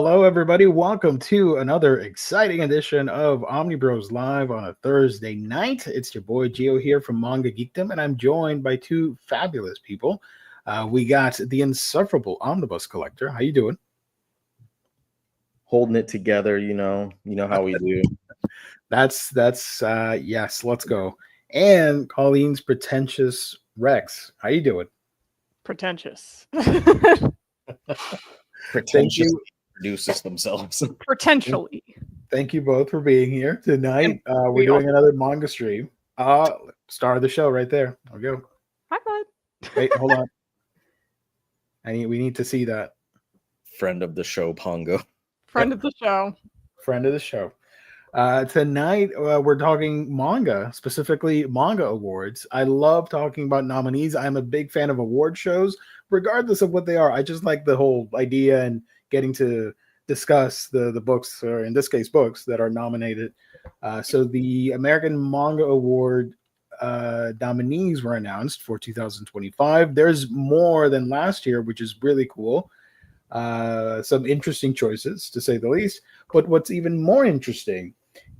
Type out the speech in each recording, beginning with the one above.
Hello, everybody. Welcome to another exciting edition of Omnibros Live on a Thursday night. It's your boy Gio here from Manga Geekdom, and I'm joined by two fabulous people. We got the insufferable Omnibus Collector. How you doing? Holding it together, you know how we do. That's yes, let's go. And Colleen's pretentious Rex. How you doing? Pretentious. Pretentious produces themselves. Potentially. Thank you both for being here tonight. We're doing another manga stream. Star of the show right there. There we go. Hi, bud. Wait, hold on. We need to see that. Friend of the show, Pongo. Friend of the show. Friend of the show. Tonight, we're talking manga, specifically Manga Awards. I love talking about nominees. I'm a big fan of award shows, regardless of what they are. I just like the whole idea and getting to discuss the books, or in this case, books that are nominated. So the American Manga Award nominees were announced for 2025. There's more than last year, which is really cool. Some interesting choices, to say the least. But what's even more interesting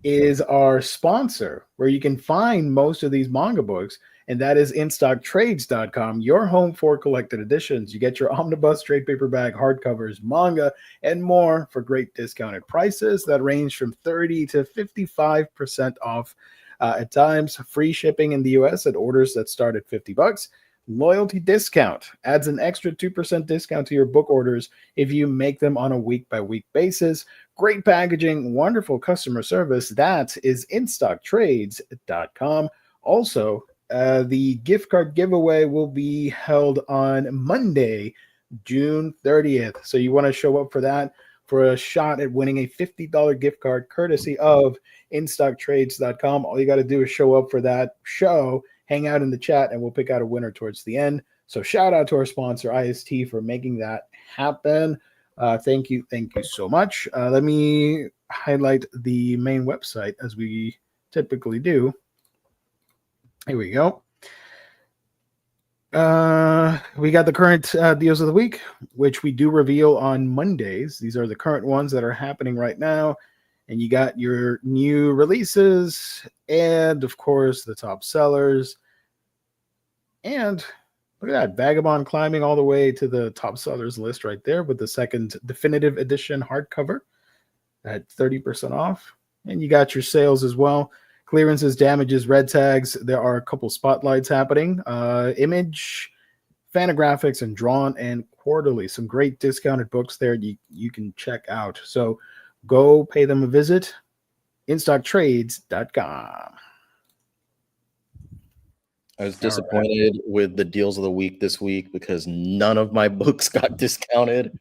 is our sponsor, where you can find most of these manga books, and that is InStockTrades.com, your home for collected editions. You get your omnibus, trade paperback, hardcovers, manga, and more for great discounted prices that range from 30 to 55% off at times. Free shipping in the US at orders that start at $50. Loyalty discount adds an extra 2% discount to your book orders if you make them on a week-by-week basis. Great packaging, wonderful customer service. That is InStockTrades.com. Also, the gift card giveaway will be held on Monday, June 30th. So you want to show up for that, for a shot at winning a $50 gift card courtesy of InStockTrades.com. All you got to do is show up for that show, hang out in the chat, and we'll pick out a winner towards the end. So shout out to our sponsor, IST, for making that happen. Thank you so much. Let me highlight the main website as we typically do. Here we go. We got the current deals of the week, which we do reveal on Mondays. These are the current ones that are happening right now. And you got your new releases and, of course, the top sellers. And look at that, Vagabond climbing all the way to the top sellers list right there with the second definitive edition hardcover at 30% off. And you got your sales as well. Clearances, damages, red tags. There are a couple spotlights happening. Image, Fantagraphics, and Drawn and Quarterly. Some great discounted books there you can check out. So go pay them a visit. InStockTrades.com. I was disappointed with the deals of the week this week because none of my books got discounted.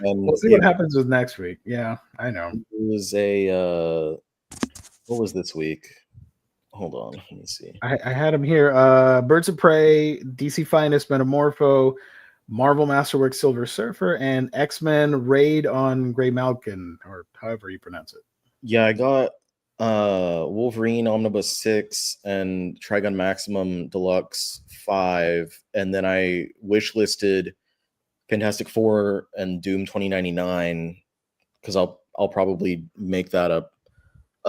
We'll see what happens with next week. Yeah, I know. It was what was this week? Hold on, let me see. I had them here. Birds of Prey, DC Finest Metamorpho, Marvel Masterworks Silver Surfer, and X-Men Raid on Grey Malkin, or however you pronounce it. Yeah, I got Wolverine Omnibus 6 and Trigun Maximum Deluxe 5, and then I wishlisted Fantastic Four and Doom 2099 because I'll probably make that a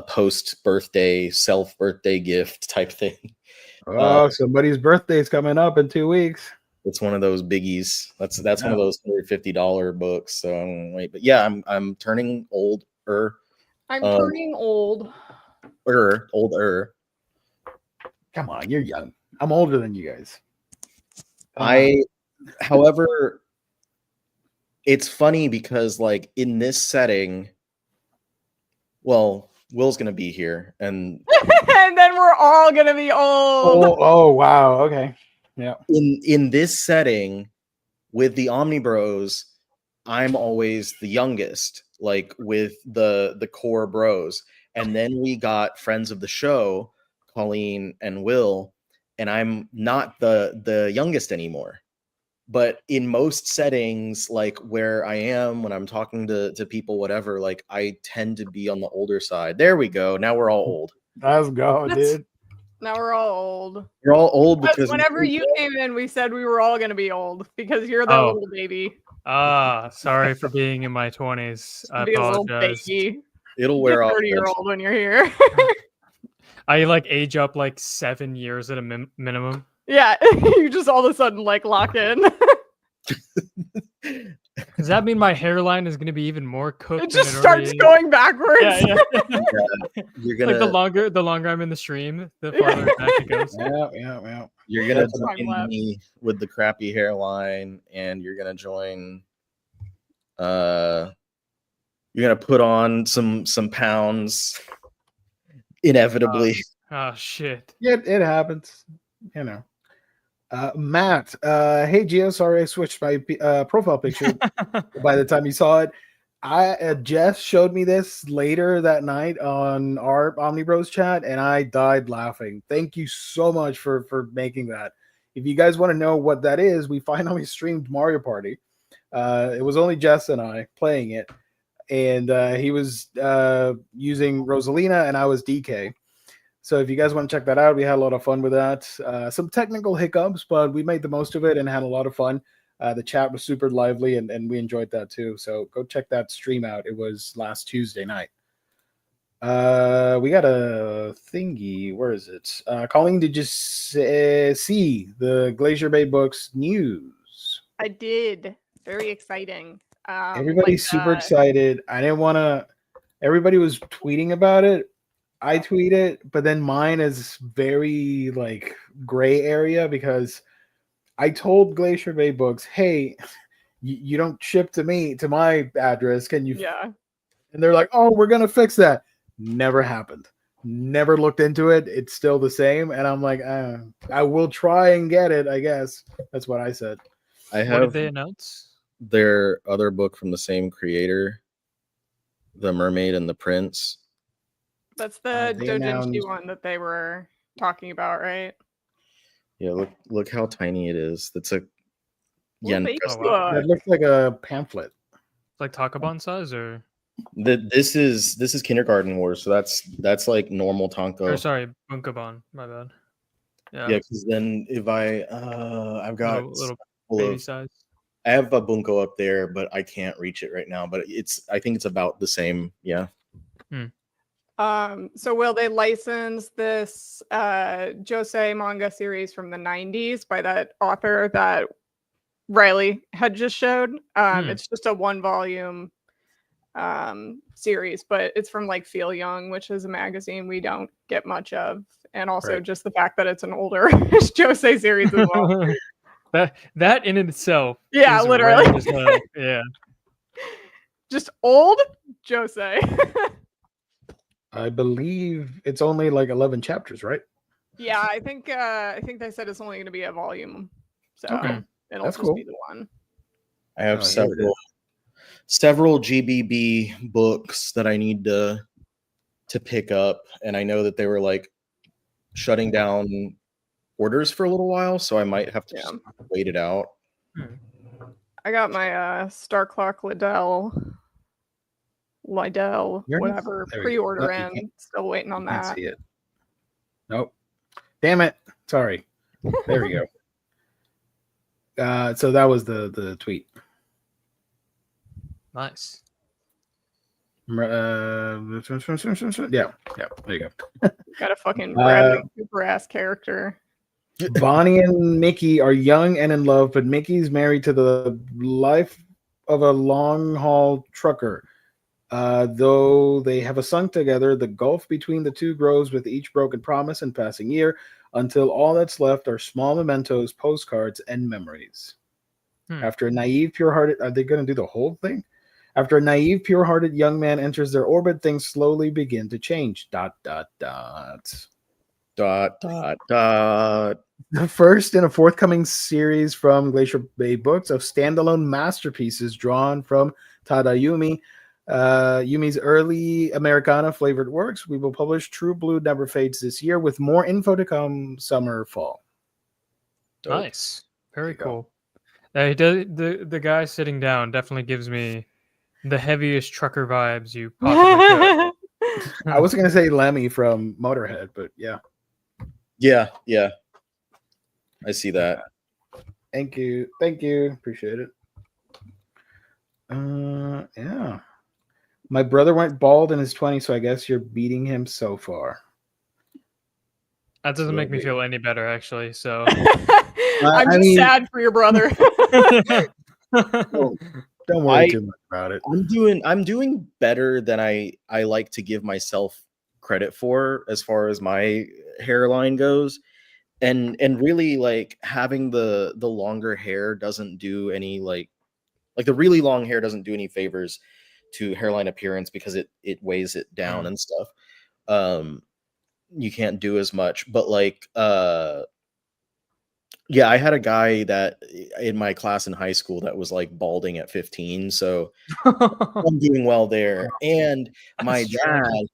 post-birthday, self-birthday gift type thing. Oh, somebody's birthday is coming up in 2 weeks. It's one of those biggies. That's one of those $150 books. So I'm wait, but yeah, I'm turning older. I'm turning old. Older. Come on, you're young. I'm older than you guys. However, it's funny because like in this setting, well, Will's gonna be here, and and then we're all gonna be old. Oh wow, okay, yeah. In this setting, with the Omnibros, I'm always the youngest, like with the core bros, and then we got friends of the show, Colleen and Will, and I'm not the youngest anymore. But in most settings, like where I am when I'm talking to people, whatever, like I tend to be on the older side. There we go. Now we're all old. Let's go, dude. Now we're all old. You're all old because whenever you came in, we said we were all going to be old because you're the little baby. Sorry for being in my 20s. I Be a little apologize. baby. It'll wear off. 30-year-old when you're here. I like age up like 7 years at a minimum. Yeah, you just all of a sudden like lock in. Does that mean my hairline is going to be even more cooked? It than just already starts is? going backwards. Yeah. You're Like gonna the longer I'm in the stream, the farther back it goes. Yeah. you're gonna That's time join lapse. me with the crappy hairline, and you're gonna join. You're gonna put on some pounds, inevitably. Oh shit. Yeah, it happens. You know. Matt, hey Gio, sorry I switched my profile picture by the time you saw it. Jess showed me this later that night on our Omnibros chat, and I died laughing. Thank you so much for making that. If you guys want to know what that is, we finally streamed Mario Party. It was only Jess and I playing it, and he was using Rosalina, and I was DK. So if you guys want to check that out, we had a lot of fun with that. Some technical hiccups, but we made the most of it and had a lot of fun. The chat was super lively, and we enjoyed that too. So go check that stream out. It was last Tuesday night. We got a thingy. Where is it? Colleen, did you see the Glacier Bay Books news? I did. Very exciting. Everybody's super excited. I didn't want to. Everybody was tweeting about it. I tweet it, but then mine is very like gray area because I told Glacier Bay Books, hey, you don't ship to my address. Can you? Yeah. And they're like, oh, we're going to fix that. Never happened. Never looked into it. It's still the same. And I'm like, I will try and get it, I guess. That's what I said. What did they announce? Their other book from the same creator, The Mermaid and the Prince. That's the they doujinshi announced- one that they were talking about, right? Yeah, look how tiny it is. That's a Little baby Oh, wow. book. It looks like a pamphlet. Like Takabon size or this is Kindergarten Wars, so that's like normal Tonko. or sorry, Bunkabon. My bad. Yeah, because then if I've got little full baby of- size. I have a bunko up there, but I can't reach it right now. But I think it's about the same. Yeah. So will they license this Josei manga series from the 90s by that author that Riley had just showed? It's just a 1-volume series, but it's from like Feel Young, which is a magazine we don't get much of, and also just the fact that it's an older Josei series as well. that in itself, Yeah, is literally. rare as hell. Yeah. Just old Josei. I believe it's only like 11 chapters, right? Yeah, I think they said it's only going to be a volume, so Okay. it'll That's just cool. be the one. I have here it several GBB books that I need to pick up, and I know that they were like shutting down orders for a little while, so I might have to just wait it out. I got my Star Clock Liddell, You're not- whatever there we go. pre-order No, you in. can't- Still waiting on Can't that. see it. Nope. Damn it. Sorry. There we go. So that was the tweet. Nice. Yeah. There you go. Got a fucking Bradley Cooper ass character. Bonnie and Mickey are young and in love, but Mickey's married to the life of a long haul trucker. Though they have a son together, the gulf between the two grows with each broken promise and passing year until all that's left are small mementos, postcards, and memories. After a naive, pure-hearted... Are they going to do the whole thing? After a naive, pure-hearted young man enters their orbit, things slowly begin to change. ... The first in a forthcoming series from Glacier Bay Books of standalone masterpieces drawn from Tadayumi, Yumi's early Americana flavored works. We will publish True Blue Never Fades this year with more info to come summer, fall. Dope. Nice. Very cool. The guy sitting down definitely gives me the heaviest trucker vibes you possibly could. I was going to say Lemmy from Motorhead, but yeah. Yeah. I see that. Thank you. Appreciate it. Yeah. My brother went bald in his 20s, so I guess you're beating him so far. That doesn't make me feel any better, actually. So I'm just sad for your brother. Don't worry too much about it. I'm doing better than I like to give myself credit for as far as my hairline goes. And really, like, having the longer hair doesn't do any like the really long hair doesn't do any favors to hairline appearance because it weighs it down and stuff. You can't do as much, but like yeah, I had a guy that in my class in high school that was like balding at 15, so I'm doing well there. And my dad,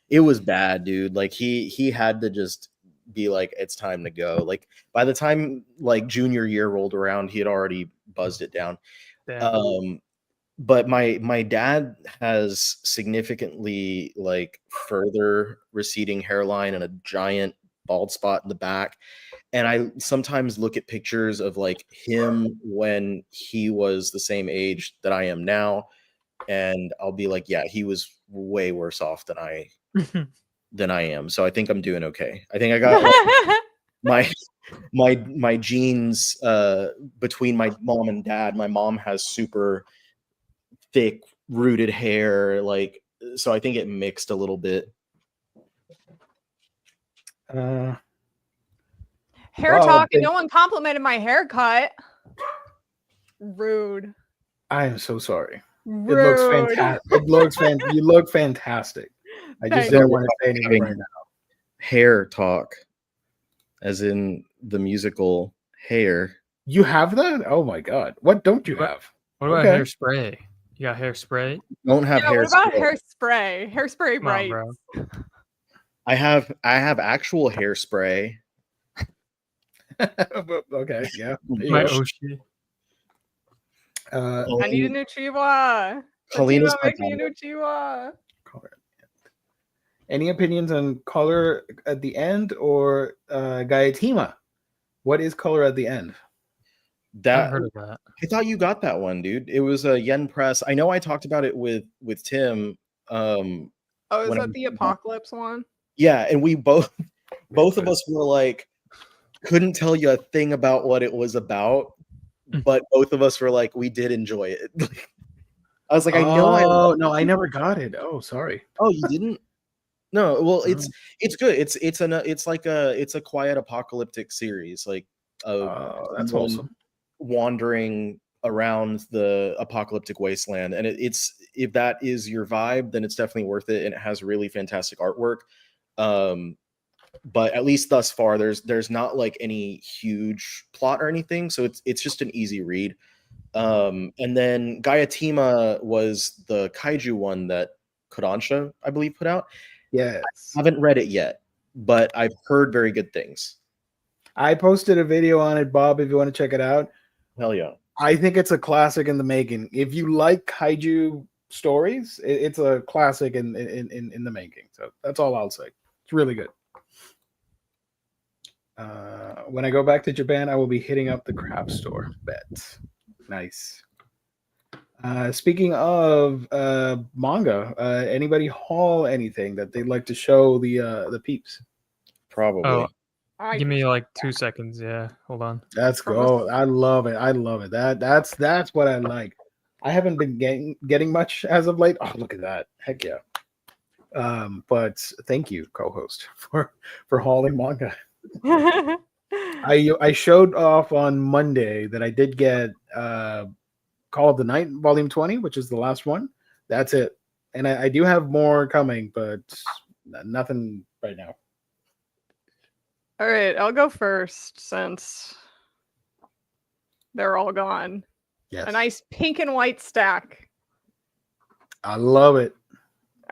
it was bad, dude. Like he had to just be like, it's time to go. Like by the time like junior year rolled around, he had already buzzed it down. Damn. But my dad has significantly like further receding hairline and a giant bald spot in the back. And I sometimes look at pictures of like him when he was the same age that I am now, and I'll be like, yeah, he was way worse off than I am. So I think I'm doing okay. I think I got like, my genes between my mom and dad. My mom has super thick rooted hair, like, so I think it mixed a little bit. Hair talk, and no one complimented my haircut. Rude. I am so sorry. Rude. It looks fantastic. You look fantastic. I just didn't want to say anything right now. Hair talk, as in the musical Hair. You have that? Oh my god! What don't you have? What about hairspray? You got hairspray? Don't have hair. What about hairspray? Hairspray, right? Bro. I have actual hairspray. Okay, yeah. My Oshi. I need a new chihuahua. Kalina's make me a new chihuahua. Any opinions on color at the end or Gayatima? What is color at the end? That heard of that. I thought you got that one, dude. It was a Yen Press. I know I talked about it with Tim. Oh, is that the Apocalypse one? Yeah, and we both of us were like, couldn't tell you a thing about what it was about, but both of us were like, we did enjoy it. I was like, I know. I never got it. Oh, sorry. Oh, you didn't? No. Well, it's good. It's a quiet apocalyptic series, like that's awesome. Wandering around the apocalyptic wasteland, and it's if that is your vibe, then it's definitely worth it, and it has really fantastic artwork. But at least thus far, there's not like any huge plot or anything, so it's just an easy read. And then Gayatima was the kaiju one that Kodansha, I believe, put out. Yes. I haven't read it yet, but I've heard very good things. I posted a video on it, Bob, if you want to check it out. Hell yeah. I think it's a classic in the making. If you like kaiju stories, it's a classic in the making. So that's all I'll say. It's really good. When I go back to Japan, I will be hitting up the craft store. Bet. Nice. Speaking of manga, anybody haul anything that they'd like to show the peeps? Probably. Oh, give me like 2 seconds. Yeah, hold on. Let's go. I love it. I love it. That's what I like. I haven't been getting much as of late. Oh, look at that. Heck yeah. But thank you, co-host, for hauling manga. I showed off on Monday that I did get Call of the Night Volume 20, which is the last one. That's it. And I do have more coming, but nothing right now. All right, I'll go first since they're all gone. Yes. A nice pink and white stack. I love it.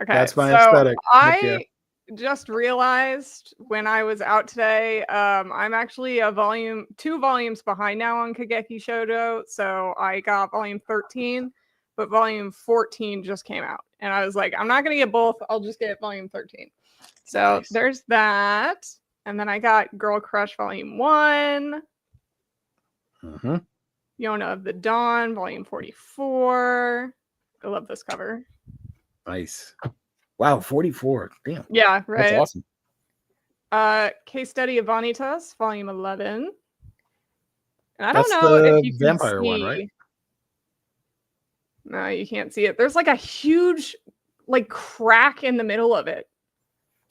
Okay. That's my aesthetic. I just realized when I was out today, I'm actually 2 volumes behind now on Kageki Shoujo. So I got volume 13, but volume 14 just came out. And I was like, I'm not going to get both. I'll just get volume 13. So there's that. And then I got Girl Crush volume 1. Mm-hmm. Yona of the Dawn, volume 44. I love this cover. Nice. Wow, 44. Damn. Yeah, That's right. awesome. Case Study of Vanitas, volume 11. And I That's don't know the if you can vampire see. one, right? No, you can't see it. There's like a huge like crack in the middle of it.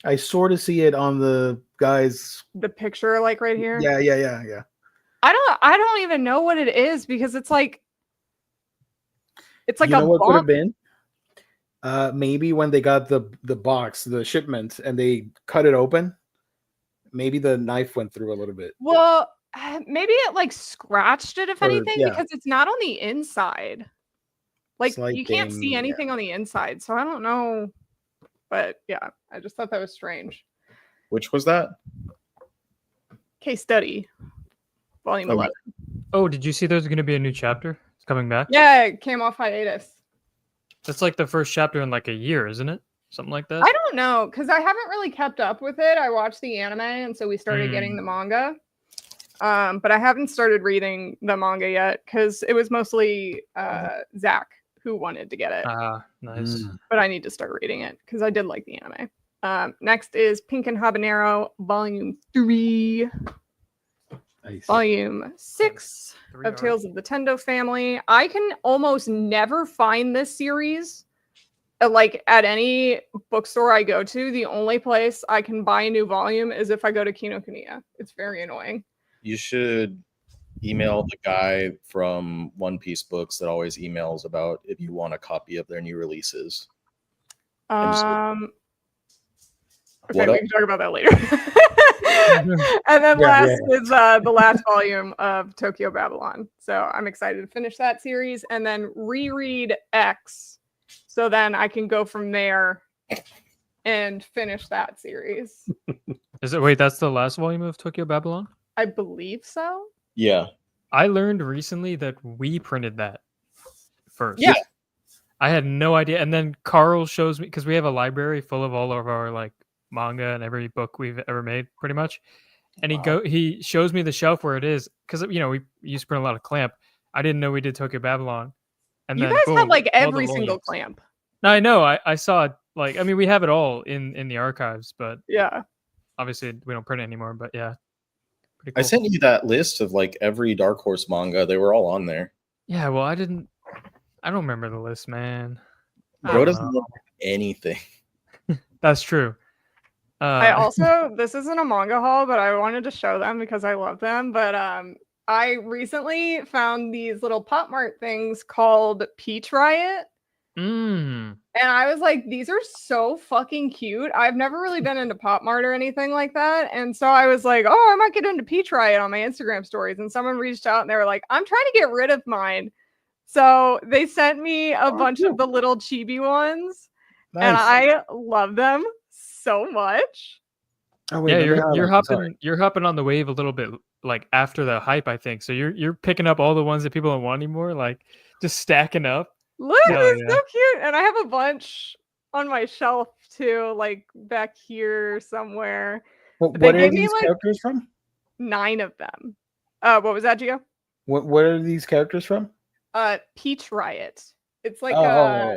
I sort of see it on the guy's. The picture, like right here. Yeah. I don't even know what it is because it's like You a know what could have bump. been? Maybe when they got the box, the shipment, and they cut it open, maybe the knife went through a little bit. Well, maybe it like scratched it, if Or, anything, yeah. because it's not on the inside. Like It's like you can't see yeah. anything on the inside, so I don't know. But yeah, I just thought that was strange. Which was that? Case Study, volume Okay. 11. Oh, did you see there's going to be a new chapter? It's coming back? Yeah, it came off hiatus. That's like the first chapter in like a year, isn't it? Something like that? I don't know, because I haven't really kept up with it. I watched the anime, and so we started getting the manga. But I haven't started reading the manga yet, because it was mostly Zach who wanted to get it. Nice. But I need to start reading it, because I did like the anime. Next is Pink and Habanero, volume 3. Nice. Volume 6 of Tales of the Tendo Family. I can almost never find this series like at any bookstore I go to. The only place I can buy a new volume is if I go to Kinokuniya. It's very annoying. You should email the guy from One Piece Books that always emails about if you want a copy of their new releases. Okay, What we up? can talk about that later. And then last is the last volume of Tokyo Babylon. So I'm excited to finish that series and then reread X. So then I can go from there and finish that series. Wait, that's the last volume of Tokyo Babylon? I believe so. Yeah. I learned recently that we printed that first. Yeah. I had no idea. And then Carl shows me, because we have a library full of all of our like manga and every book we've ever made, pretty much. And he shows me the shelf where it is, because we used to print a lot of Clamp. I didn't know we did Tokyo Babylon. And you then, guys boom, have like all the every single volumes. Clamp. No, I know. I saw it. Like, I mean, we have it all in the archives, but yeah, obviously we don't print it anymore. But yeah, pretty cool. I sent you that list of like every Dark Horse manga. They were all on there. Yeah, well, I don't remember the list, man. Bro doesn't look anything. That's true. I also, this isn't a manga haul, but I wanted to show them because I love them. But I recently found these little Pop Mart things called Peach Riot. And I was like, these are so fucking cute. I've never really been into Pop Mart or anything like that. And so I was like, oh, I might get into Peach Riot on my Instagram stories. And someone reached out and they were like, I'm trying to get rid of mine. So they sent me a bunch of the little chibi ones. Nice. And I love them so much. Oh, wait, yeah, you're hopping on the wave a little bit like after the hype, I think. So you're picking up all the ones that people don't want anymore, like just stacking up. Look, it's so cute. And I have a bunch on my shelf too, like back here somewhere. What are these characters from? 9 of them. What was that, Gio? What are these characters from? Peach Riot. It's like a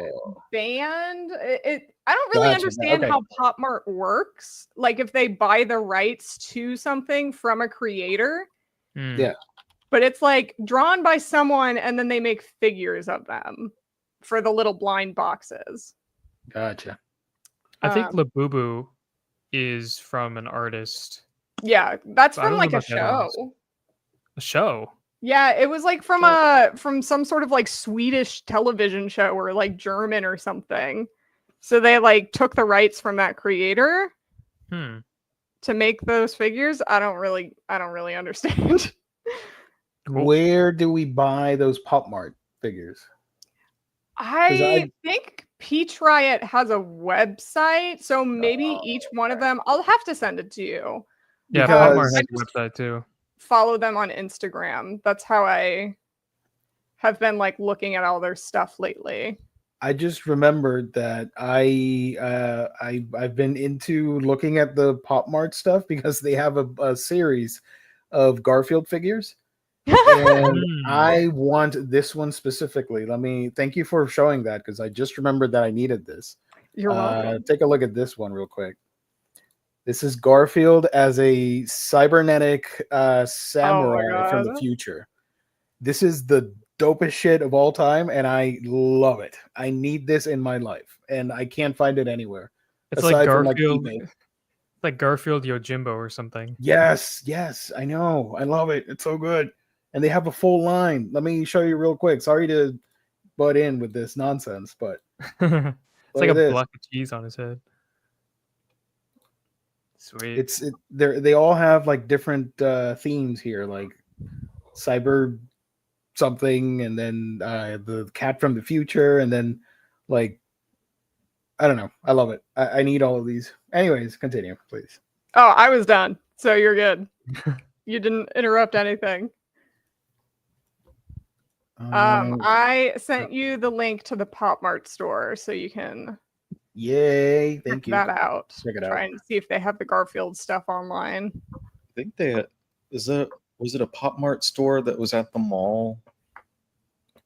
band. I don't really understand how Pop Mart works. Like if they buy the rights to something from a creator. Yeah. But it's like drawn by someone and then they make figures of them for the little blind boxes. Gotcha. I think Labubu is from an artist. Yeah, that's from like a show. A show? Yeah, it was like from some sort of like Swedish television show or like German or something. So they like took the rights from that creator to make those figures. I don't really understand. Where do we buy those Pop Mart figures? I think Peach Riot has a website, so maybe each one of them. I'll have to send it to you. Yeah, Pop Mart has a website too. Follow them on Instagram. That's how I have been like looking at all their stuff lately. I just remembered that I've been into looking at the Pop Mart stuff because they have a series of Garfield figures. And Mm. I want this one specifically. Thank you for showing that because I just remembered that I needed this. You're welcome. Take a look at this one real quick. This is Garfield as a cybernetic samurai from the God. future. This is the dopest shit of all time, and I love it. I need this in my life, and I can't find it anywhere. It's like aside from Garfield, eBay. like Garfield Yojimbo or something. Yes, I know. I love it. It's so good. And they have a full line. Let me show you real quick. Sorry to butt in with this nonsense, but It's look like at a this. block of cheese on his head. Sweet. They all have like different themes here, like cyber something, and then the cat from the future, and then like I don't know. I love it. I need all of these. Anyways, continue, please. Oh, I was done. So you're good. You didn't interrupt anything. I sent you the link to the Pop Mart store so you can Yay! Thank check you. that out. Check it out. Try and see if they have the Garfield stuff online. I think was it a Pop Mart store that was at the mall?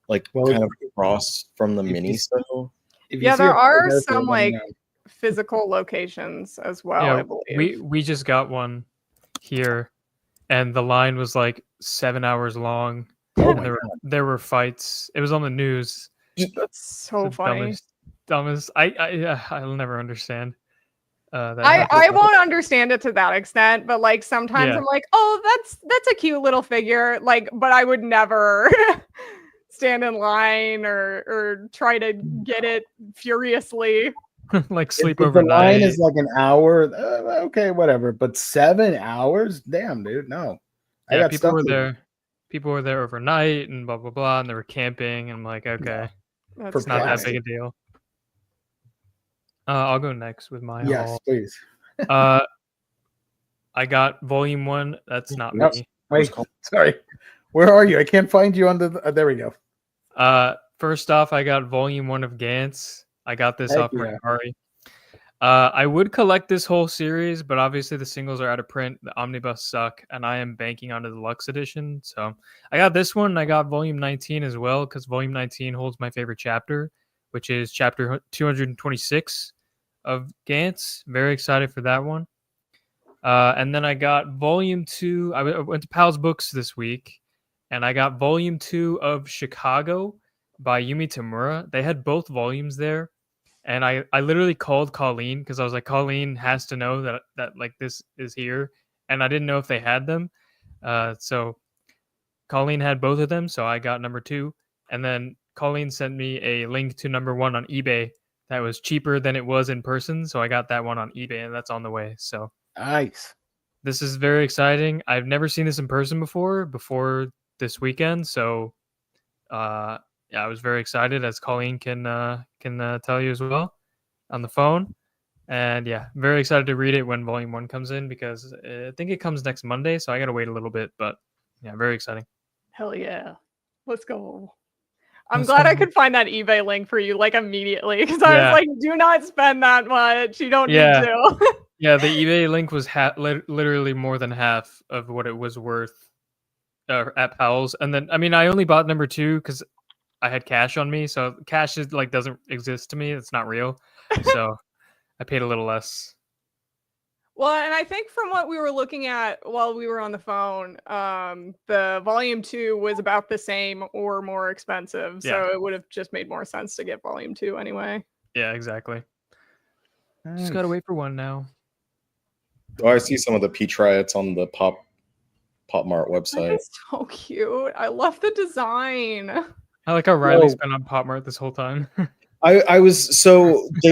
Like Well, kind of across from the if you mini see- store? If you Yeah, see there a are photo, some let me like know. physical locations as well, I Yeah, believe. we just got one here, and the line was like 7 hours long. Oh And my god! there were fights. It was on the news. That's so It's the funny. dumbest. I'll never understand. That I happened. won't understand it to that extent, but like sometimes Yeah. I'm like, oh, that's a cute little figure. Like, but I would never stand in line or try to get it furiously. Like If sleep the overnight. line is like an hour, okay, whatever. But 7 hours, damn, dude, no. I Yeah, got people stuff were to do. there. People were there overnight and blah blah blah, and they were camping. And I'm like, okay, That's it's not that Perplexed. big a deal. I'll go next with my Yes, haul. please. I got volume 1. That's not Nope. me. Wait, sorry. Where are you? I can't find you on the. There we go. First off, I got volume 1 of Gantz. I got this Heck off yeah. Mercari. I would collect this whole series, but obviously the singles are out of print. The omnibus suck, and I am banking on the deluxe edition. So I got this one, and I got volume 19 as well, because volume 19 holds my favorite chapter, which is chapter 226 of Gantz. Very excited for that one. And then I got volume 2. I went to Pal's Books this week, and I got volume 2 of Chicago by Yumi Tamura. They had both volumes there. And I literally called Colleen because I was like, Colleen has to know that like this is here. And I didn't know if they had them. So Colleen had both of them. So I got number 2. And then Colleen sent me a link to number 1 on eBay that was cheaper than it was in person. So I got that one on eBay, and that's on the way. So Nice. this is very exciting. I've never seen this in person before this weekend. So yeah, I was very excited, as Colleen can tell you as well on the phone. And yeah, very excited to read it when volume 1 comes in, because I think it comes next Monday, so I got to wait a little bit, but yeah, very exciting. Hell yeah. Let's go. I'm Let's glad I go. could find that eBay link for you like immediately, because I Yeah. was like, do not spend that much. You don't Yeah. need to. Yeah, the eBay link was literally more than half of what it was worth at Powell's. And then, I mean, I only bought number 2 because I had cash on me, so cash is like doesn't exist to me. It's not real. So I paid a little less. Well, and I think from what we were looking at while we were on the phone, the volume 2 was about the same or more expensive. So Yeah. it would have just made more sense to get volume 2 anyway. Yeah, exactly. Nice. Just gotta wait for one now. Oh, I see some of the peach riots on the Pop Mart That website. is so cute. I love the design. I like how Riley's Whoa. been on Pop Mart this whole time. I was we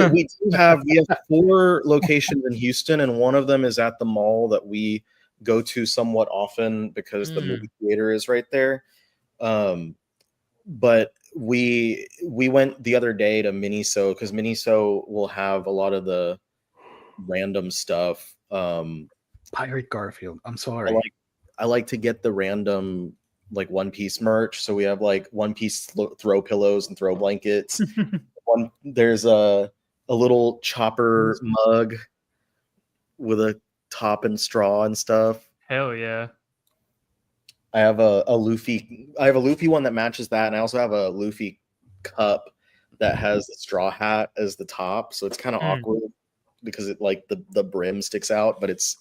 have 4 locations in Houston, and one of them is at the mall that we go to somewhat often because the movie theater is right there. But we went the other day to Miniso, because Miniso will have a lot of the random stuff. Pirate Garfield. I'm sorry. I like to get the random like One Piece merch. So we have like One Piece throw pillows and throw blankets. There's a little chopper mug with a top and straw and stuff. Hell yeah. I have a Luffy. I have a Luffy one that matches that, and I also have a Luffy cup that has the straw hat as the top, so it's kind of awkward because it like the brim sticks out, but it's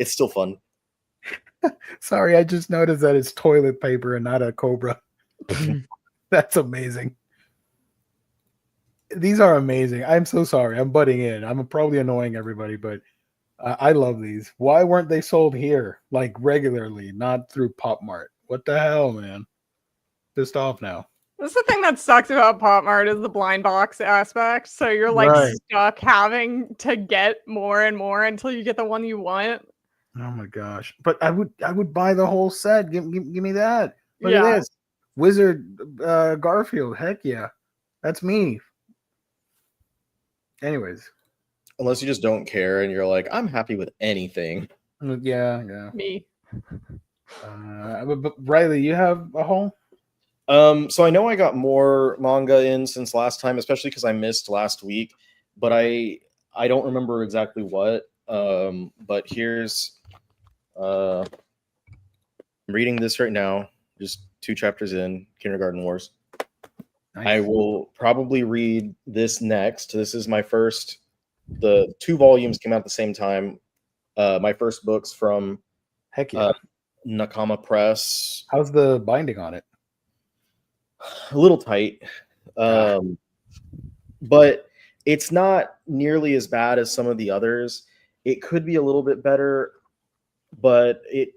still fun. Sorry, I just noticed that it's toilet paper and not a cobra. That's amazing. These are amazing. I'm so sorry. I'm butting in. I'm probably annoying everybody, but I love these. Why weren't they sold here like regularly, not through Pop Mart? What the hell, man? Pissed off now. That's the thing that sucks about Pop Mart is the blind box aspect. So you're like Right. stuck having to get more and more until you get the one you want. Oh my gosh! But I would buy the whole set. Give me that. Look at Yeah. this Wizard Garfield. Heck yeah, that's me. Anyways, Unless you just don't care and you're like, I'm happy with anything. yeah. Me. But Riley, you have a haul? So I know I got more manga in since last time, especially because I missed last week, but I don't remember exactly what. But here's I'm reading this right now, just 2 chapters in, Kindergarten Wars. Nice. I will probably read this next. This is my first. The 2 volumes came out at the same time. My first books from Heck yeah. Nakama Press. How's the binding on it? A little tight, but it's not nearly as bad as some of the others. It could be a little bit better, but it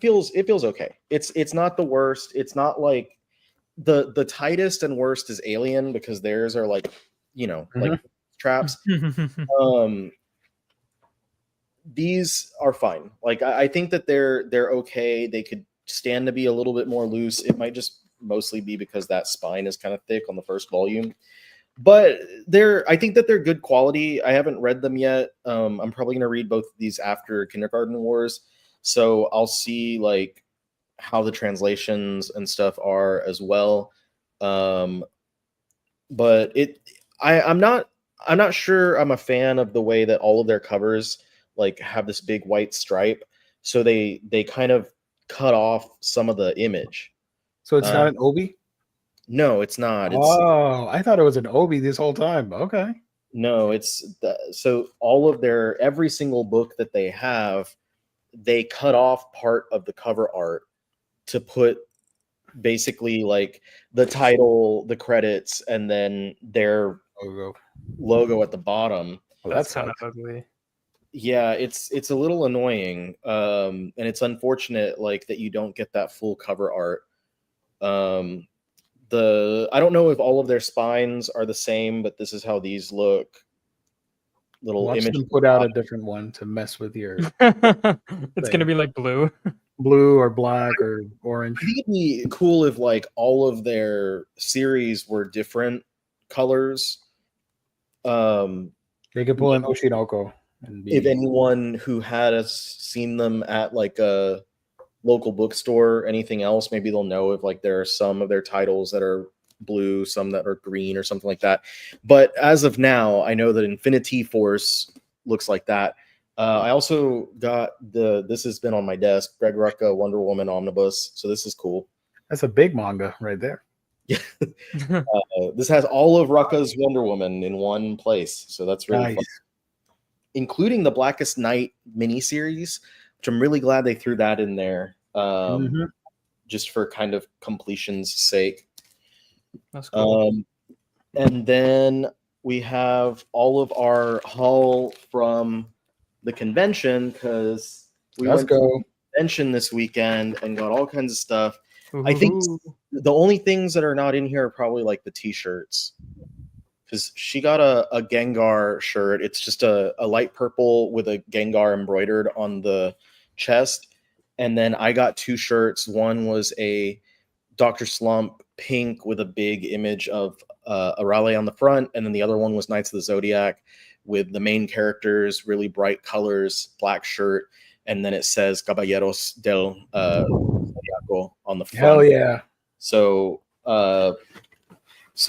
feels okay. It's not the worst. It's not like the tightest and worst is Alien, because theirs are like, like traps. These are fine. Like I think that they're okay. They could stand to be a little bit more loose. It might just mostly be because that spine is kind of thick on the first volume, but I think that they're good quality. I haven't read them yet. I'm probably going to read both of these after Kindergarten Wars, so I'll see like how the translations and stuff are as well. But I'm not sure I'm a fan of the way that all of their covers like have this big white stripe, so they kind of cut off some of the image. So it's not an obi? No, it's not. Oh, I thought it was an obi this whole time. Okay. No, so all of every single book that they have, they cut off part of the cover art to put basically like the title, the credits, and then their logo at the bottom. Well, That's kind of ugly. Yeah, it's a little annoying, and it's unfortunate like that you don't get that full cover art. I don't know if all of their spines are the same, but this is how these look. Little Watch image. them put out a different one to mess with your It's gonna be like blue or black or orange. I think it'd be cool if like all of their series were different colors. They could pull in Oshinoko. If anyone who had seen them at like a local bookstore or anything else, maybe they'll know if like there are some of their titles that are blue, some that are green or something like that. But as of now, I know that Infinity Force looks like that. I also got this has been on my desk, Greg Rucka Wonder Woman Omnibus, so this is cool. That's a big manga right there. This has all of Rucka's Wonder Woman in one place, so that's really fun. Including the Blackest Night miniseries, which I'm really glad they threw that in there, just for kind of completion's sake. That's cool. And then we have all of our haul from the convention, because we went to the convention this weekend and got all kinds of stuff. I think the only things that are not in here are probably like the t-shirts, because she got a Gengar shirt. It's just a light purple with a Gengar embroidered on the chest. And then I got 2 shirts. One was a Dr. Slump pink with a big image of Arale on the front. And then the other one was Knights of the Zodiac with the main characters, really bright colors, black shirt. And then it says Caballeros del Zodiaco on the front. Hell yeah. So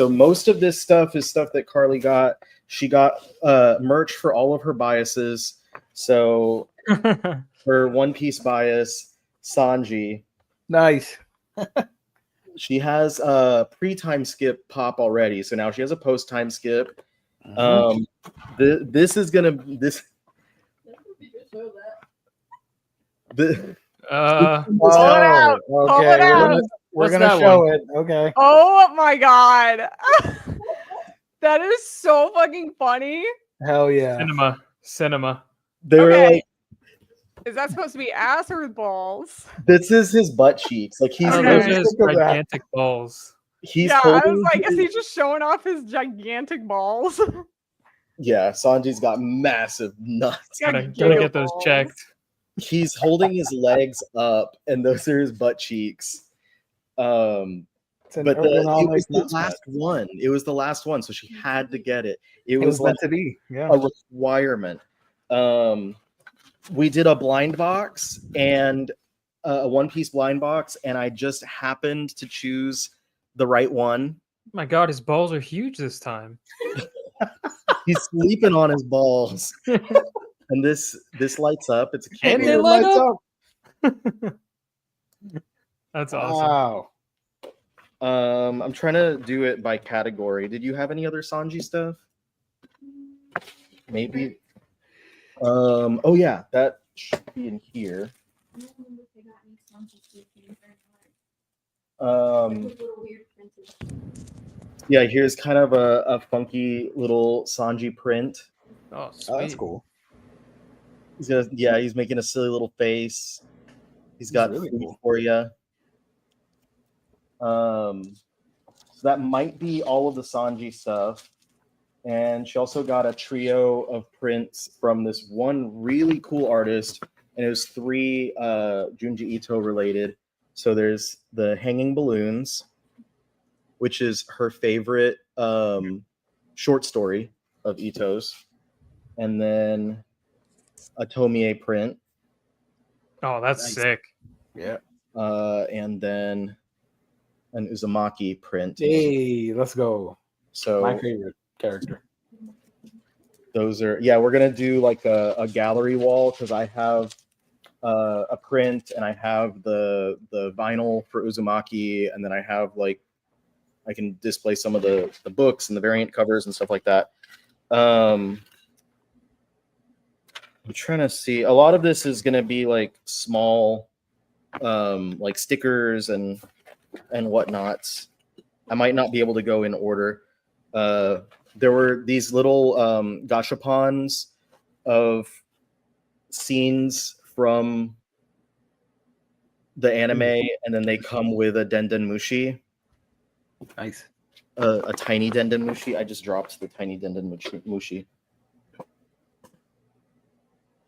most of this stuff is stuff that Carly got. She got merch for all of her biases. So her One Piece bias, Sanji, Nice. She has a pre-time skip pop already, so now she has a post-time skip. This is gonna this. The, Pull it out. Pull Okay, it out. we're What's gonna that show one? it. Okay. Oh my god. That is so fucking funny. Hell yeah. Cinema. they were Okay. like, Is that supposed to be ass or balls? this is his butt cheeks. Like he's Oh, Okay. those Think are his of that. gigantic balls. he's Yeah, I was holding. like, is he just showing off his gigantic balls? Yeah, Sanji's got massive nuts. Gotta Giga get those balls. checked. He's holding his legs up, and those are his butt cheeks. It's an But it was ergonomic the nut last set. one. It was the last one, so she had to get it. It It was was like meant to be. Yeah. a requirement. We did a blind box and a one-piece blind box, and I just happened to choose the right one. My God, his balls are huge this time. He's sleeping on his balls, and this lights up. It's a And candy. they It light lights up. That's awesome. Wow. I'm trying to do it by category. Did you have any other Sanji stuff? Maybe. Oh yeah, that should be in here. Yeah, here's kind of a funky little Sanji print. Oh, Oh, that's sweet. cool. He's making a silly little face. He's got really food cool. for you. So that might be all of the Sanji stuff. And she also got a trio of prints from this one really cool artist, and it was 3 Junji Ito related. So there's the Hanging Balloons, which is her favorite short story of Ito's, and then a Tomie print, Oh, that's Nice. sick. Yeah. and then an Uzumaki print. Hey, let's go. So My favorite character. those are, yeah, we're gonna do like a gallery wall, because I have a print, and I have the vinyl for Uzumaki, and then I have like, I can display some of the books and the variant covers and stuff like that. I'm trying to see. A lot of this is gonna be like small, like stickers and whatnots. I might not be able to go in order. There were these little gashapons of scenes from the anime, and then they come with a Denden Mushi, Nice. a tiny Denden Mushi. I just dropped the tiny Denden Mushi.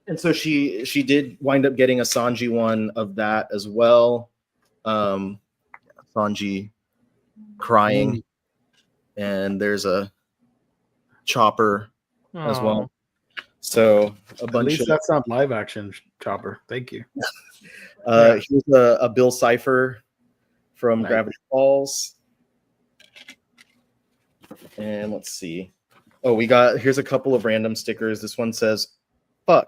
And so she did wind up getting a Sanji one of that as well. Sanji crying, and there's a Chopper as well. So a At bunch least of that's not live action, Chopper. Thank you. here's a Bill Cipher from Nice. Gravity Falls. And let's see. Oh, here's a couple of random stickers. This one says fuck.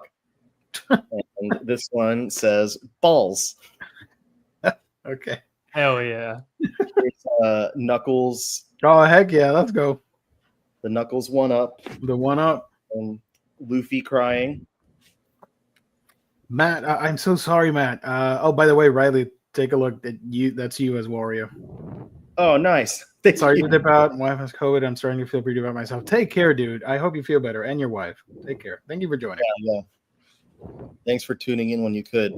And this one says balls. Okay. Hell yeah. Here's Knuckles, Oh, heck yeah. Let's go. the Knuckles one up, The one up. and Luffy crying. Matt, I'm so sorry, Matt. Oh, by the way, Riley, take a look at you. That's you as Wario. Oh, nice. Thank Sorry you. to dip out. Wife has COVID. I'm starting to feel pretty about myself. Take care, dude. I hope you feel better, and your wife. Take care. Thank you for joining. Yeah. Thanks for tuning in when you could.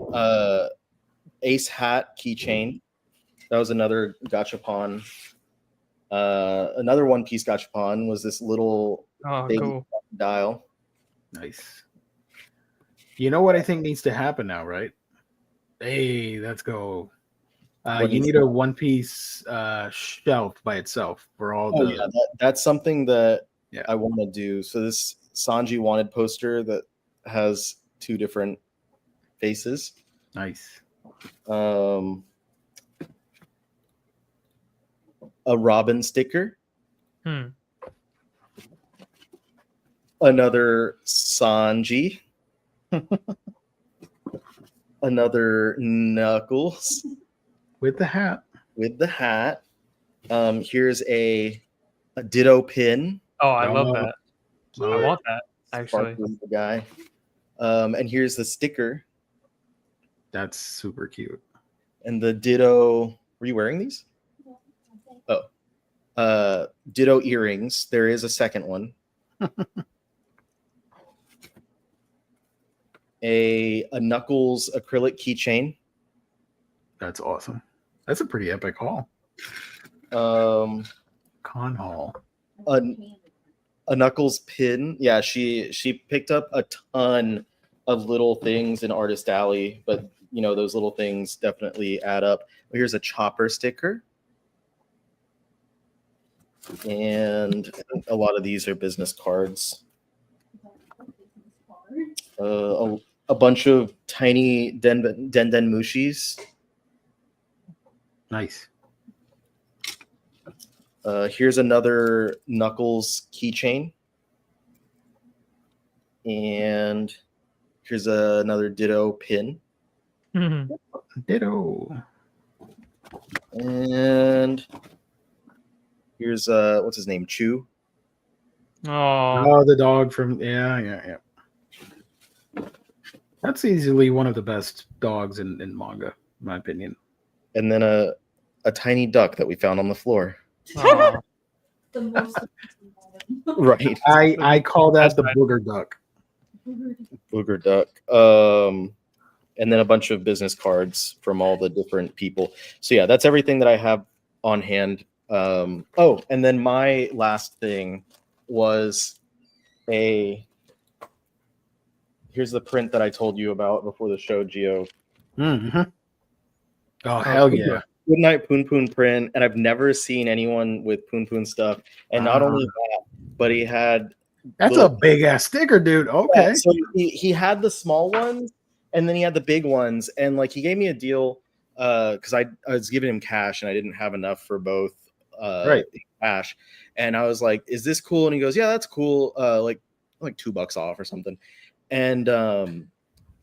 Ace hat keychain. That was another gachapon. Another One Piece gachapon was this little Oh, big cool. dial. Nice. You know what I think needs to happen now, right? Hey, let's go. What You needs need to- a one-piece shelf by itself for all Oh the. yeah, that's something that Yeah. I want to do. So this Sanji wanted poster that has 2 different faces. Nice. A Robin sticker. Hmm. Another Sanji. Another Knuckles. With the hat. With the hat. Here's a Ditto pin. Oh, I love Oh, that. I love it. want that actually. Sparkly the guy. And here's the sticker That's super cute. and the Ditto. Were you wearing these? Oh, Ditto earrings. There is a second one. a Knuckles acrylic keychain. That's awesome. That's a pretty epic haul. Con haul. A Knuckles pin. Yeah, she picked up a ton of little things in Artist Alley, but those little things definitely add up. Here's a Chopper sticker. And a lot of these are business cards. A bunch of tiny Den Mushis. Nice. Here's another Knuckles keychain. And here's another Ditto pin. Ditto. And here's what's his name? Chew. Oh, the dog from yeah. That's easily one of the best dogs in manga, in my opinion. And then a tiny duck that we found on the floor. The most Right. I call that the booger duck. Booger duck. And then a bunch of business cards from all the different people. So yeah, that's everything that I have on hand. Oh, and then my last thing was here's the print that I told you about before the show, Gio. Mm-hmm. Oh, hell yeah. Good Night Poon Poon print, and I've never seen anyone with Poon Poon stuff. And not only that, but he had that's a big ass sticker, dude. Okay. Yeah, so he had the small ones, and then he had the big ones, and like he gave me a deal because I was giving him cash and I didn't have enough for both right cash, and I was like, "Is this cool?" And he goes, "Yeah, that's cool. Like $2 off or something." And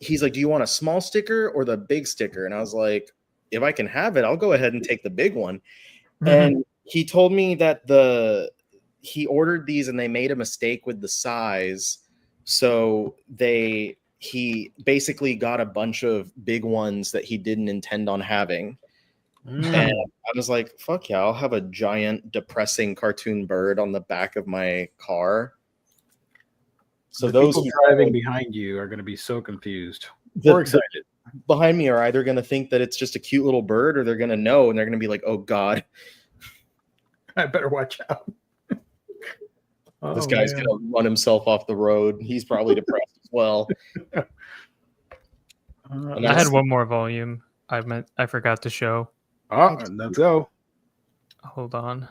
he's like, "Do you want a small sticker or the big sticker?" And I was like, "If I can have it, I'll go ahead and take the big one." Mm-hmm. And he told me that he ordered these and they made a mistake with the size, so he basically got a bunch of big ones that he didn't intend on having. And I was like, fuck yeah, I'll have a giant depressing cartoon bird on the back of my car. So the people driving behind you are going to be so confused or excited. Behind me are either going to think that it's just a cute little bird, or they're going to know and they're going to be like, oh God, I better watch out. This guy's going to run himself off the road. He's probably depressed as well. I had one more volume I forgot to show. Oh, let's go. Hold on.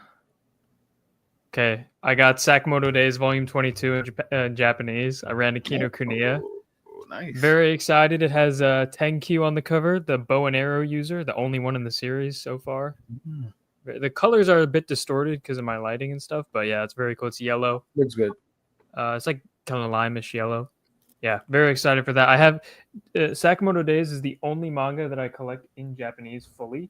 Okay, I got Sakamoto Days Volume 22 in Japanese. I ran Akino Kuniya. Nice. Very excited. It has Tenkyu on the cover, the bow and arrow user, the only one in the series so far. Mm-hmm. The colors are a bit distorted because of my lighting and stuff, but yeah, it's very cool. It's yellow. Looks good. It's like kind of limeish yellow. Yeah, very excited for that. I have Sakamoto Days is the only manga that I collect in Japanese fully.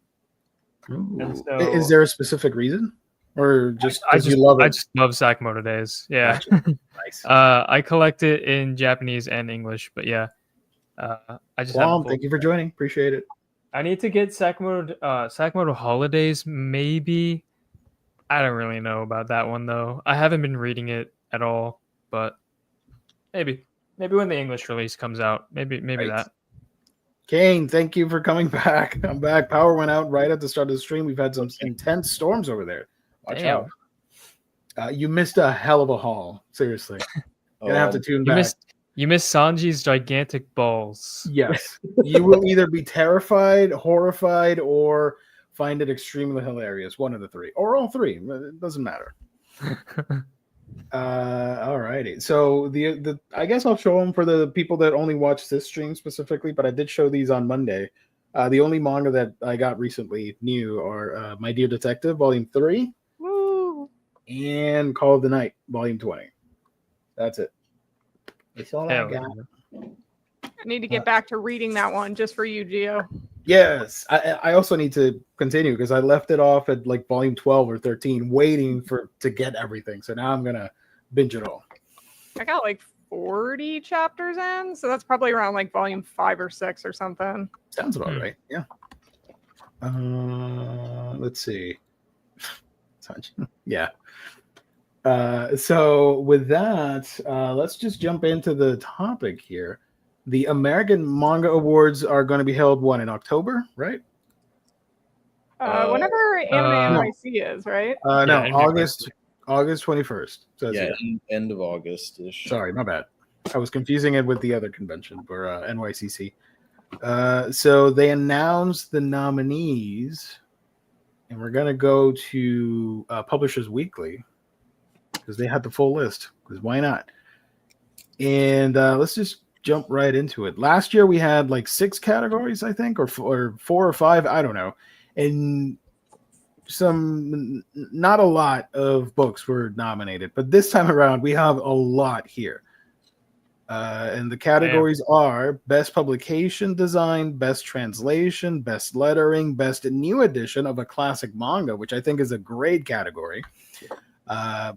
And so, is there a specific reason, or just you love it? I just love Sakamoto Days. Yeah, gotcha. Nice. I collect it in Japanese and English, but yeah, I just. Well, thank you for joining. Appreciate it. I need to get Sakamoto Holidays. Maybe I don't really know about that one though. I haven't been reading it at all, but maybe when the English release comes out, maybe right. That. Kane, thank you for coming back. I'm back. Power went out right at the start of the stream. We've had some intense storms over there. Watch out. You missed a hell of a haul. Seriously. You're gonna have to tune back. You missed Sanji's gigantic balls. Yes. You will either be terrified, horrified, or find it extremely hilarious. One of the three. Or all three. It doesn't matter. All righty. So the I guess I'll show them for the people that only watch this stream specifically, but I did show these on Monday. The only manga that I got recently new are My Dear Detective Volume 3 Woo. and Call of the Night Volume 20. That's it. That's all I got. I need to get back to reading that one just for you, Gio. Yes, I also need to continue because I left it off at like volume 12 or 13, waiting to get everything. So now I'm gonna binge it all. I got like 40 chapters in, so that's probably around like volume 5 or 6 or something. Sounds about right. Yeah. Let's see. Yeah. So with that, let's just jump into the topic here. The American Manga Awards are going to be held in October, right? Whenever Anime no. NYC is, right? No, Anime August 21st. Says Yeah, here. end of August-ish. Sorry, my bad. I was confusing it with the other convention for NYCC. So they announced the nominees, and we're going to go to Publishers Weekly because they had the full list. Because why not? And let's just jump right into it. Last year we had like 6 categories, I think, or 4 or 5, I don't know. And not a lot of books were nominated, but this time around we have a lot here. And the categories are Best Publication Design, Best Translation, Best Lettering, Best New Edition of a Classic Manga, which I think is a great category,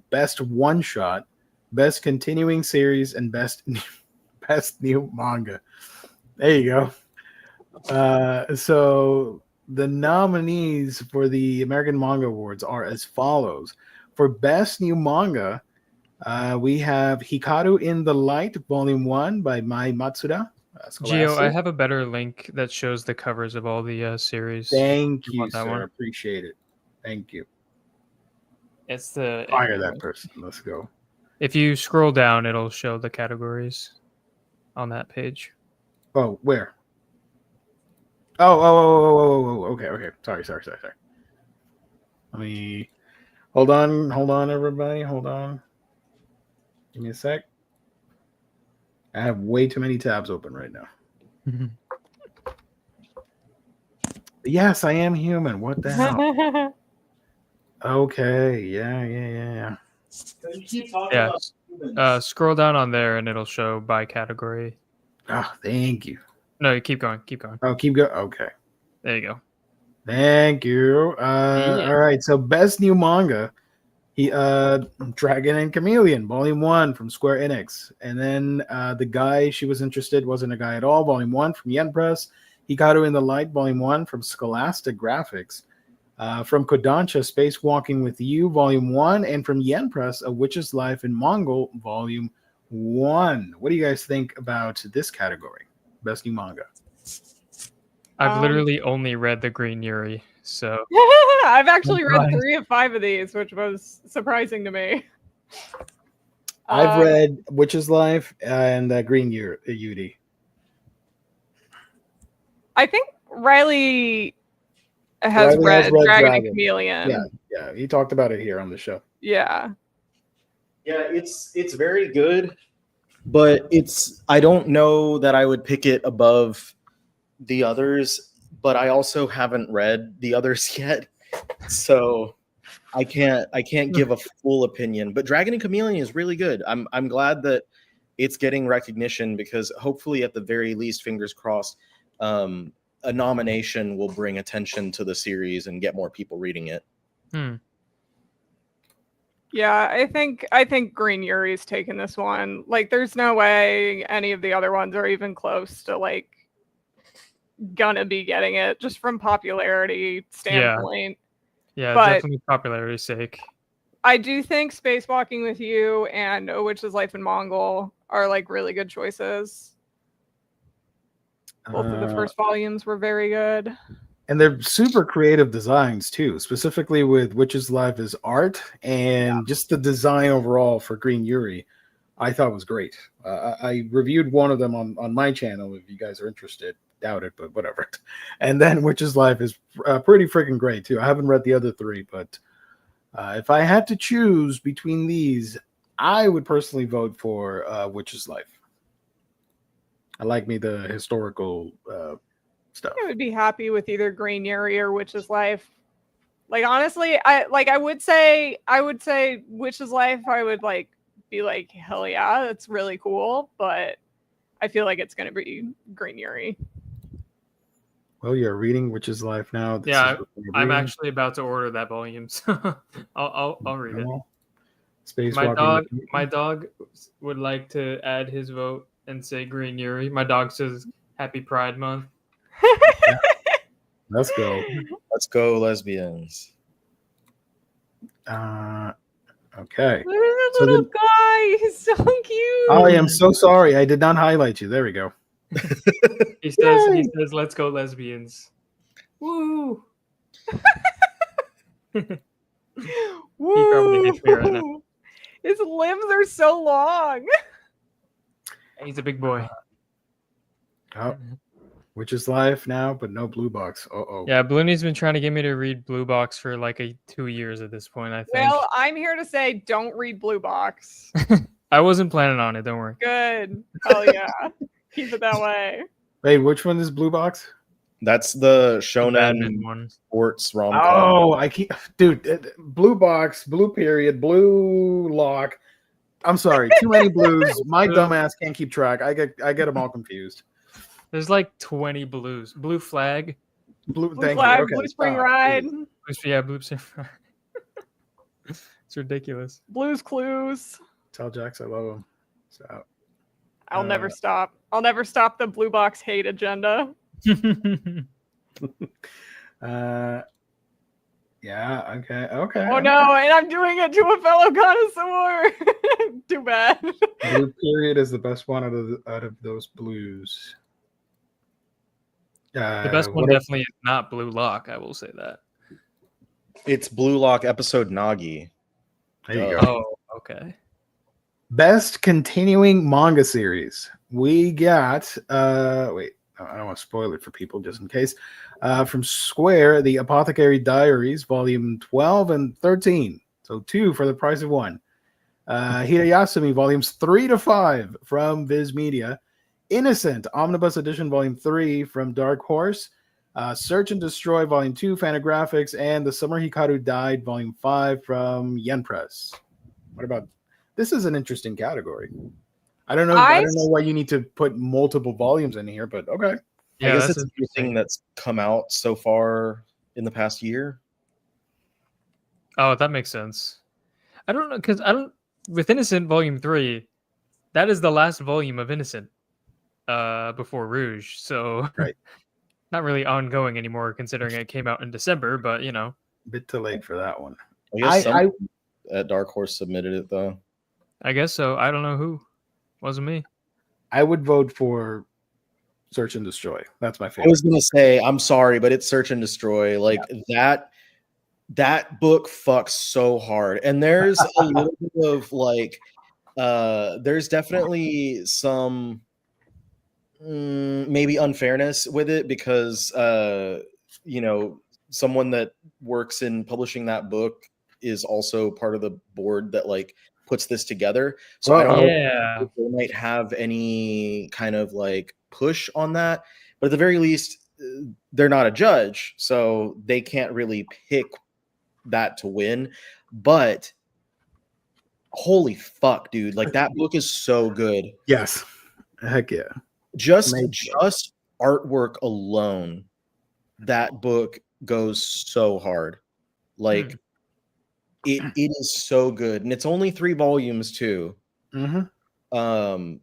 Best One Shot, Best Continuing Series, and Best New Manga. There you go. So the nominees for the American Manga Awards are as follows. For Best New Manga, we have Hikaru in the Light, Volume 1 by Mai Matsuda. Gio, I have a better link that shows the covers of all the series. Thank you, want that sir. one? Appreciate it. Thank you. It's the Fire that person. Let's go. If you scroll down, it'll show the categories on that page. Oh, where? Oh, okay. Sorry. Let me hold on, everybody. Hold on. Give me a sec. I have way too many tabs open right now. Yes, I am human. What the hell? Okay. Yeah. You keep talking Yeah. about humans. Scroll down on there and it'll show by category. Oh, thank you. No, you keep going. Oh, keep going. Okay. There you go. Thank you. Yeah. All right. So best new manga, Dragon and Chameleon, Volume 1 from Square Enix. And then the guy she was interested wasn't a guy at all, Volume 1 from Yen Press. Hikaru in the Light, Volume 1 from Scholastic Graphics. From Kodansha, Spacewalking with You, Volume 1. And from Yen Press, A Witch's Life in Mongol, Volume 1. What do you guys think about this category? Best new manga. I've literally only read the Green Yuri, so I've actually read 3 of 5 of these, which was surprising to me. I've read Witch's Life and Green Yuri. I think Riley has read Dragon and Chameleon. Yeah, he talked about it here on the show. Yeah. Yeah, it's very good, but I don't know that I would pick it above the others, but I also haven't read the others yet, so I can't give a full opinion. But Dragon and Chameleon is really good. I'm glad that it's getting recognition because hopefully, at the very least, fingers crossed, a nomination will bring attention to the series and get more people reading it. Yeah, I think Green Yuri's taken this one. Like, there's no way any of the other ones are even close to like gonna be getting it just from popularity standpoint. Yeah, but definitely popularity's sake. I do think Spacewalking with You and A Witch's Life in Mongol are like really good choices. Both of the first volumes were very good. And they're super creative designs too, specifically with Witch's Life as art and just the design overall for Green Yuri, I thought was great. I reviewed one of them on my channel if you guys are interested. Doubt it, but whatever. And then Witch's Life is pretty freaking great too. I haven't read the other 3, but if I had to choose between these, I would personally vote for Witch's Life. I like me the historical stuff. I would be happy with either Green Yuri or Witch's Life. Like, honestly, I would say Witch's Life. I would like be like, hell yeah, that's really cool. But I feel like it's gonna be Green Yuri. Well, you're reading Witch's Life now. This Yeah, is what you're I'm reading. actually about to order that volume, so I'll read it. Well, Space My Walking. dog would like to add his vote and say Green Yuri. My dog says Happy Pride Month. Let's go. Let's go, lesbians. Okay. Look at that So little then- guy. He's so cute. I am so sorry. I did not highlight you. There we go. He says let's go lesbians. Woo! probably hates me right now. Woo! His limbs are so long. He's a big boy. Oh, Witch's Life now, but no blue box. Uh-oh. Yeah, Blooney's been trying to get me to read Blue Box for like 2 years at this point, I think. Well, I'm here to say don't read Blue Box. I wasn't planning on it, don't worry. Good. Hell yeah. Keep it that way. Wait, which one is blue box? That's the The shonen Batman one. sports rom-com. Oh, I keep, dude, blue box, blue period, blue lock. I'm sorry, too many blues. My dumbass can't keep track. I get them all confused. There's like 20 blues. Blue Flag. Blue, Blue thank Flag, you. Okay, Blue Spring stop, Ride, please. Yeah, Blue Flag. It's ridiculous. Blues Clues. Tell Jax I love him. So, I'll never stop. I'll never stop the Blue Box hate agenda. yeah, okay. Oh no, and I'm doing it to a fellow connoisseur. Too bad. Blue period is the best one out of those blues. The best one what if- definitely is not Blue Lock, I will say that. It's Blue Lock episode Nagi. There you go. Oh, okay. Best continuing manga series. We got wait, I don't want to spoil it for people just in case. From Square, The Apothecary Diaries, volume 12 and 13. So 2 for the price of 1. Hidayasumi, volumes 3 to 5 from Viz Media. Innocent, Omnibus Edition, volume 3 from Dark Horse. Search and Destroy, volume 2, Fantagraphics, and The Summer Hikaru Died, volume 5 from Yen Press. What about this? Is an interesting category. I don't know. I don't know why you need to put multiple volumes in here, but okay. Yeah, I guess that's it's everything that's come out so far in the past year. Oh, that makes sense. I don't know, because with Innocent Volume 3, that is the last volume of Innocent before Rouge. So Right. Not really ongoing anymore considering it came out in December, but you know. Bit too late for that one. I guess some at Dark Horse submitted it though. I guess so. I don't know who. Wasn't me. I would vote for Search and Destroy. That's my favorite. I was gonna say, I'm sorry, but it's Search and Destroy. Like that book fucks so hard. And there's a little bit of like there's definitely some maybe unfairness with it because you know, someone that works in publishing that book is also part of the board that like puts this together. So I don't know if they might have any kind of like push on that, but at the very least, they're not a judge, so they can't really pick that to win. But holy fuck, dude, like that book is so good. Yes. Heck yeah. Just artwork alone, that book goes so hard. Like it is so good, and it's only 3 volumes too. Mm-hmm.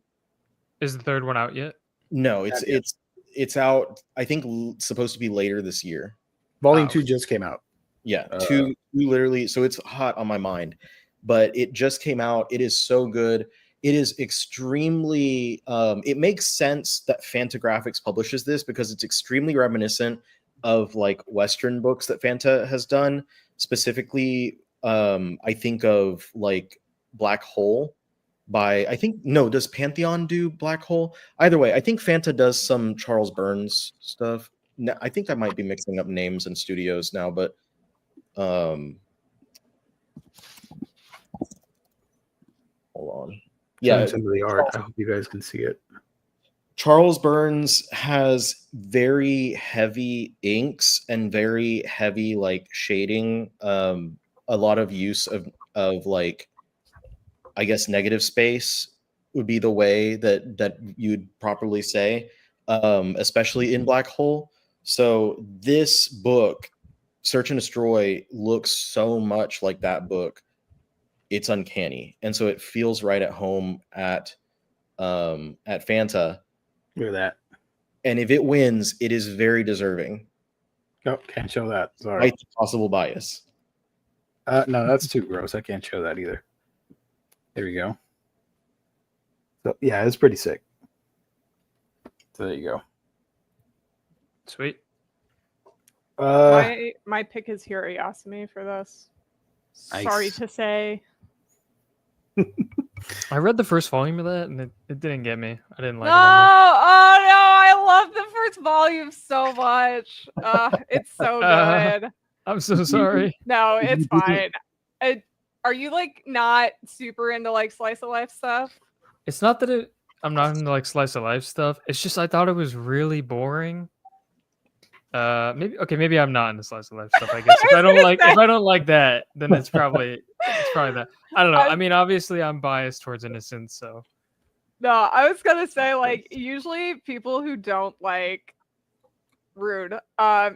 Is the third one out yet? No, it's out. I think supposed to be later this year. Volume 2 just came out. Yeah, two literally. So it's hot on my mind, but it just came out. It is so good. It is extremely. It makes sense that Fantagraphics publishes this because it's extremely reminiscent of like Western books that Fanta has done. Specifically, I think of like Black Hole. Does Pantheon do Black Hole? Either way, I think Fanta does some Charles Burns stuff. No, I think I might be mixing up names and studios now, but hold on. Yeah, some of the art. I hope you guys can see it. Charles Burns has very heavy inks and very heavy like shading. A lot of use of like, I guess negative space would be the way that you'd properly say, especially in Black Hole. So this book, Search and Destroy, looks so much like that book. It's uncanny, and so it feels right at home at Fanta. Look at that. And if it wins, it is very deserving. Oh, can't show that. Sorry. Right, possible bias. No, that's too gross. I can't show that either. There we go. So yeah, it's pretty sick. So there you go. Sweet. My pick is Hirayasumi for this. Sorry Nice. to say. I read the first volume of that, and it didn't get me. I didn't like No, it. oh no, I love the first volume so much. It's so good. I'm so sorry. No, it's fine. Are you like not super into like slice of life stuff? It's not that I'm not into like slice of life stuff. It's just I thought it was really boring. Maybe I'm not into slice of life stuff. I guess if I don't like that, then it's probably that. I don't know. I mean, obviously I'm biased towards Innocence, so. No, I was gonna say like usually people who don't like rude.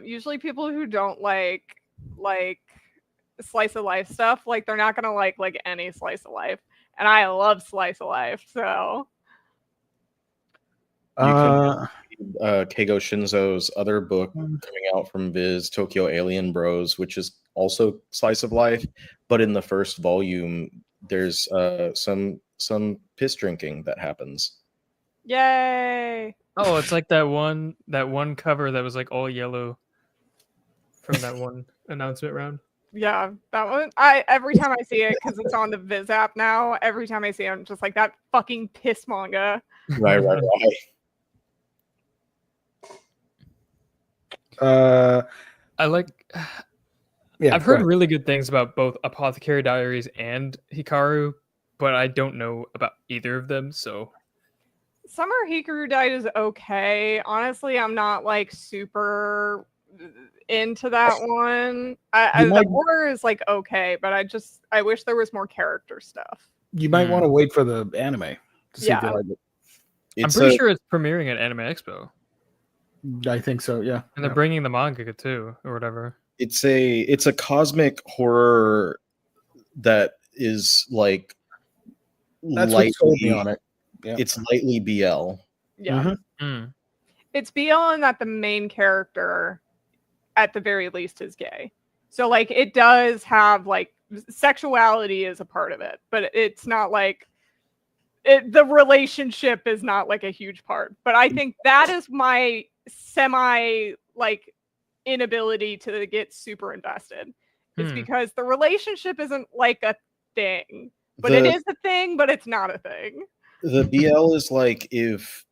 Usually people who don't like slice of life stuff, like they're not gonna like any slice of life. And I love slice of life, so You can read Keigo Shinzo's other book coming out from Viz, Tokyo Alien Bros, which is also slice of life, but in the first volume, there's some piss drinking that happens. yay! Oh, it's like that one cover that was like all yellow from that one announcement round. Yeah, that one. Every time I see it, because it's on the Viz app now, every time I see it, I'm just like that fucking piss manga. Right. I like. Yeah, I've heard really good things about both Apothecary Diaries and Hikaru, but I don't know about either of them. So, Summer Hikaru Died is okay. Honestly, I'm not like super into that one. The horror is like okay, but I wish there was more character stuff. You might want to wait for the anime to see if you like it. I'm pretty sure it's premiering at Anime Expo. I think so, yeah. And they're bringing the manga too, or whatever. It's a cosmic horror that is like that's what sold me on it. Yeah. It's lightly BL. Yeah. It's BL in that the main character at the very least is gay. So like it does have like sexuality is a part of it, but it's not like the relationship is not like a huge part. But I think that is my semi like inability to get super invested. It's because the relationship isn't like a thing, but it is a thing, but it's not a thing. The BL is like if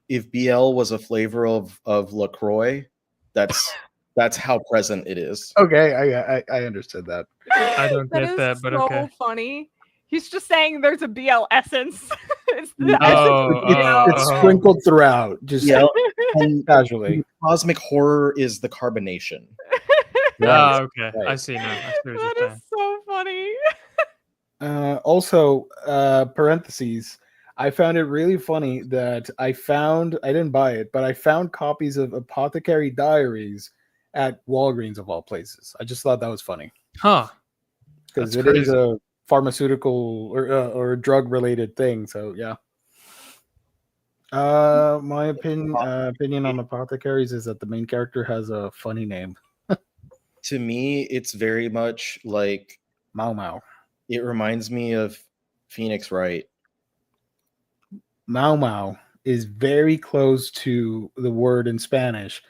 BL was a flavor of LaCroix, that's how present it is. Okay, I understood that. I don't get that, but so okay. Funny. He's just saying there's a BL essence. It's It's sprinkled throughout, just and casually. Cosmic horror is the carbonation. Okay. Right. I see now. I see what That you're is so funny. Also, parentheses, I found it really funny that I didn't buy it, but I found copies of Apothecary Diaries at Walgreens of all places. I just thought that was funny. Huh. Because it is a pharmaceutical or drug related thing. So yeah. My opinion on Apothecaries is that the main character has a funny name. To me, it's very much like Mau Mau. It reminds me of Phoenix Wright. Mau Mau is very close to the word in Spanish.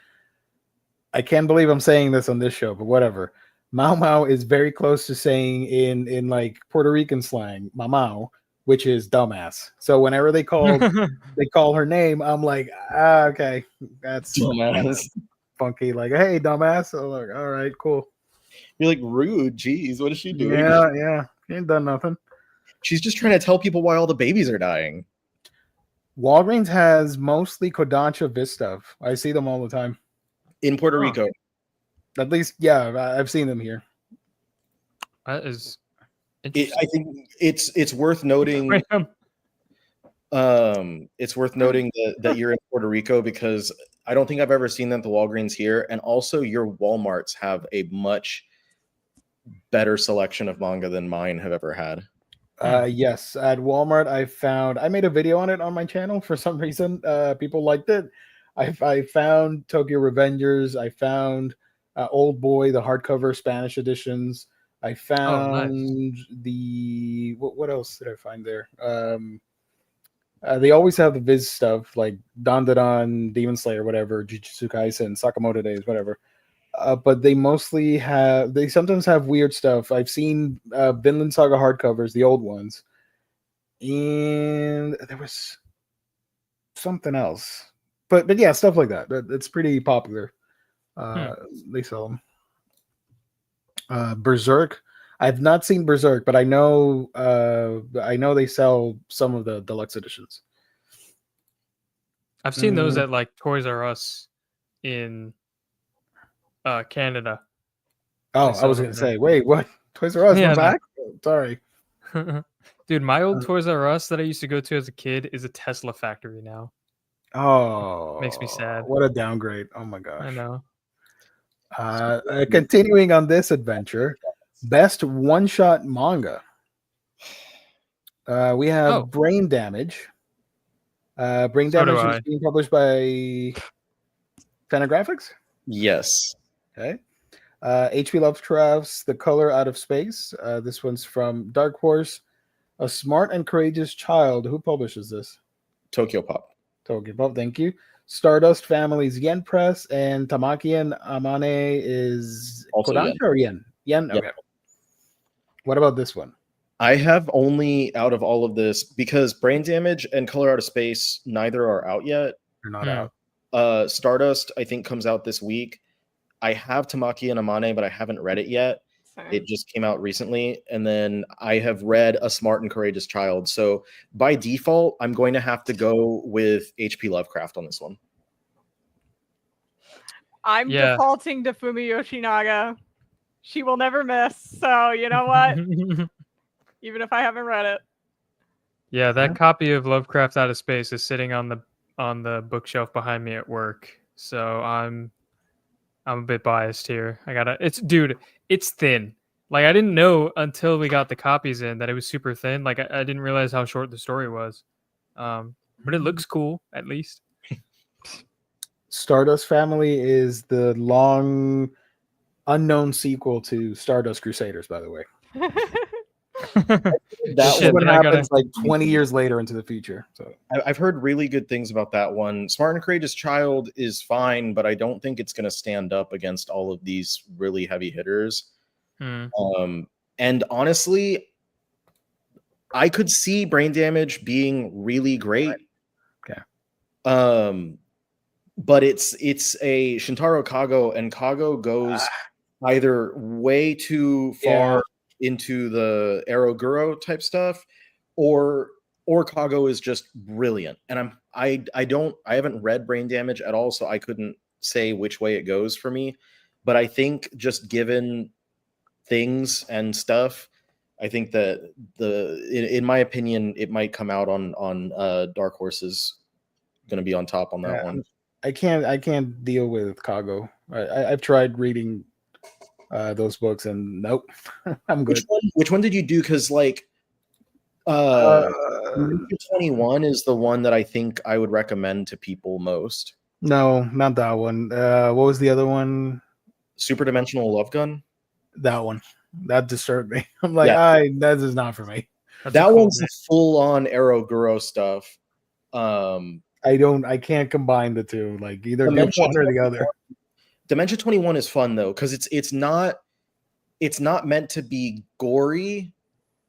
I can't believe I'm saying this on this show, but whatever. Mau Mau is very close to saying in like Puerto Rican slang, mamau, which is dumbass. So whenever they call her name, I'm like, okay, that's Dumbass. funky. Like, hey, dumbass. I'm like, all right, cool. You're like, rude. Jeez, what is she doing? Yeah. She ain't done nothing. She's just trying to tell people why all the babies are dying. Walgreens has mostly Kodansha Viz stuff. I see them all the time. In Puerto Rico. At least, yeah, I've seen them here. That is I think it's worth noting. It's worth noting that you're in Puerto Rico because I don't think I've ever seen them at the Walgreens here. And also, your Walmarts have a much better selection of manga than mine have ever had. Yes, at Walmart, I made a video on it on my channel for some reason. People liked it. I found Tokyo Revengers. I found Old Boy, the hardcover Spanish editions. I found what else did I find there? They always have the Viz stuff like Dandadan, Demon Slayer, whatever, Jujutsu Kaisen, Sakamoto Days, whatever. But they sometimes have weird stuff. I've seen Vinland Saga hardcovers, the old ones, and there was something else. But yeah, stuff like that. It's pretty popular. They sell them. Berserk. I've not seen Berserk, but I know they sell some of the deluxe editions. I've seen those at like Toys R Us in Canada. Oh, I was gonna say, wait, what? Toys R Us, Yeah, we're back? Sorry. Dude, my old Toys R Us that I used to go to as a kid is a Tesla factory now. Oh, Makes me sad. What a downgrade. Oh my gosh. I know. Continuing on this adventure, best one-shot manga. We have Brain Damage. Brain Damage is being published by Fantagraphics? Yes. Okay. H.P. Lovecraft's The Color Out of Space. This one's from Dark Horse. A Smart and Courageous Child. Who publishes this? Tokyo Pop. Tokyo Pop, thank you. Stardust Family's Yen Press, and Tamaki and Amane is also Kodansha or Yen? Yen? Okay. Yep. What about this one? I have only out of all of this, because Brain Damage and Color Out of Space, neither are out yet. They're not out. Stardust, I think, comes out this week. I have Tamaki and Amane, but I haven't read it yet. Sorry. It just came out recently. And then I have read A Smart and Courageous Child. So by default, I'm going to have to go with H.P. Lovecraft on this one. I'm defaulting to Fumi Yoshinaga. She will never miss. So you know what? Even if I haven't read it. Yeah, that copy of Lovecraft Out of Space is sitting on the bookshelf behind me at work. So I'm a bit biased here. It's thin. Like, I didn't know until we got the copies in that it was super thin. Like, I didn't realize how short the story was. But it looks cool, at least. Stardust Family is the long unknown sequel to Stardust Crusaders, by the way. That's what happens like 20 years later into the future. So I've heard really good things about that one. Smart and Courageous Child is fine, but I don't think it's going to stand up against all of these really heavy hitters. And honestly, I could see Brain Damage being really great. Okay. But it's a Shintaro Kago, and Kago goes either way too far into the Eroguro type stuff, or Kago is just brilliant. And I haven't read Brain Damage at all, so I couldn't say which way it goes for me. But I think just given things and stuff, I think that in my opinion, it might come out on Dark Horse's going to be on top on that one. I can't deal with Kago. I've tried reading those books and nope. I'm good. Which one did you do? Because like 21 is the one that I think I would recommend to people most. No, not that one. What was the other one? Super Dimensional Love Gun. That one. That disturbed me. I'm like, that is not for me. That one's full on Eroguro stuff. I can't combine the two. Like either do one or the other. Dimension 21 is fun though, because it's not meant to be gory,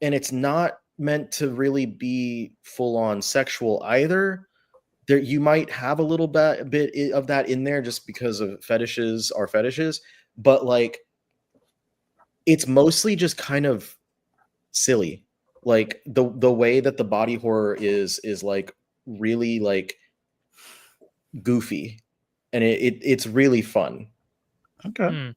and it's not meant to really be full on sexual either. There you might have a little bit of that in there just because of fetishes, but like it's mostly just kind of silly. Like the way that the body horror is like really like goofy, and it's really fun. Okay.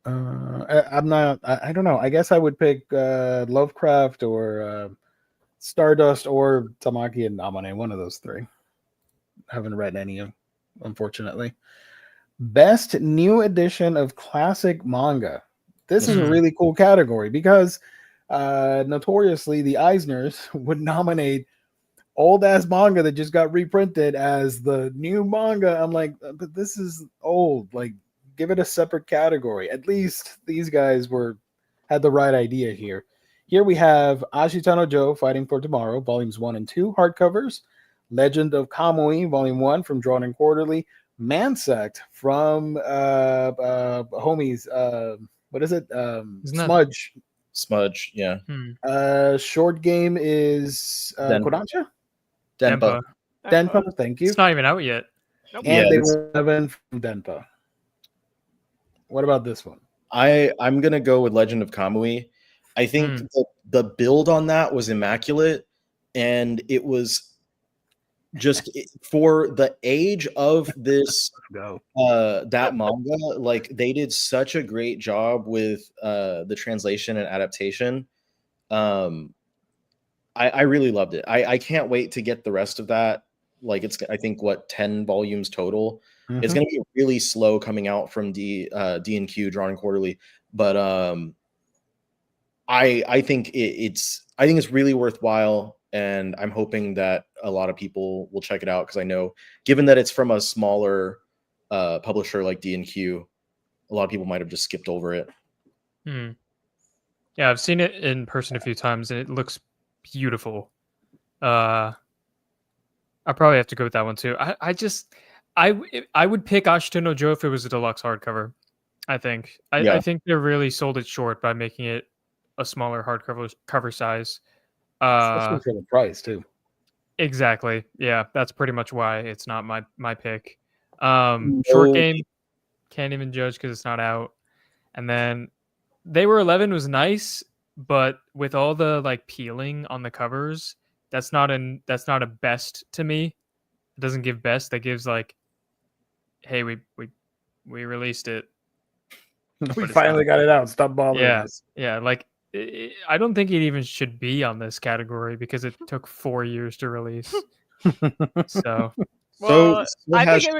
I don't know. I guess I would pick Lovecraft or Stardust or Tamaki and Amane, one of those three. haven't read any of, unfortunately. Best new edition of classic manga. This is a really cool category because notoriously the Eisners would nominate old ass manga that just got reprinted as the new manga. I'm like, but this is old. Like, give it a separate category. At least these guys had the right idea here. Here we have Ashitano Joe Fighting for Tomorrow, volumes 1 and 2, hardcovers. Legend of Kamui, volume 1 from Drawn and Quarterly. Mansect from homies. What is it? Smudge. Smudge, yeah. Short game is Kodansha? Denpa. Denpa, thank you. It's not even out yet. Nope. And Yeah, they were 11 from Denpa. What about this one? I'm gonna go with Legend of Kamui. I think the build on that was immaculate, and it was just for the age of this that manga. Like, they did such a great job with the translation and adaptation. I really loved it. I can't wait to get the rest of that. Like, it's, I think, 10 volumes total. It's going to be really slow coming out from D&Q, Drawn and Quarterly, but I think it's really worthwhile, and I'm hoping that a lot of people will check it out, because I know, given that it's from a smaller publisher like D&Q, a lot of people might have just skipped over it. Yeah, I've seen it in person a few times, and it looks beautiful. I probably have to go with that one too. I would pick Ashita no Joe if it was a deluxe hardcover. I think I think they really sold it short by making it a smaller hardcover size. Especially for the price too. Exactly. Yeah, that's pretty much why it's not my pick. Short game, can't even judge because it's not out. And then They Were 11 was nice, but with all the like peeling on the covers, that's not a best to me. It doesn't give best. That gives like, hey, we released it. We finally got it out. Stop bothering us. Yeah. Like, I don't think it even should be on this category because it took 4 years to release. So. Well, I think it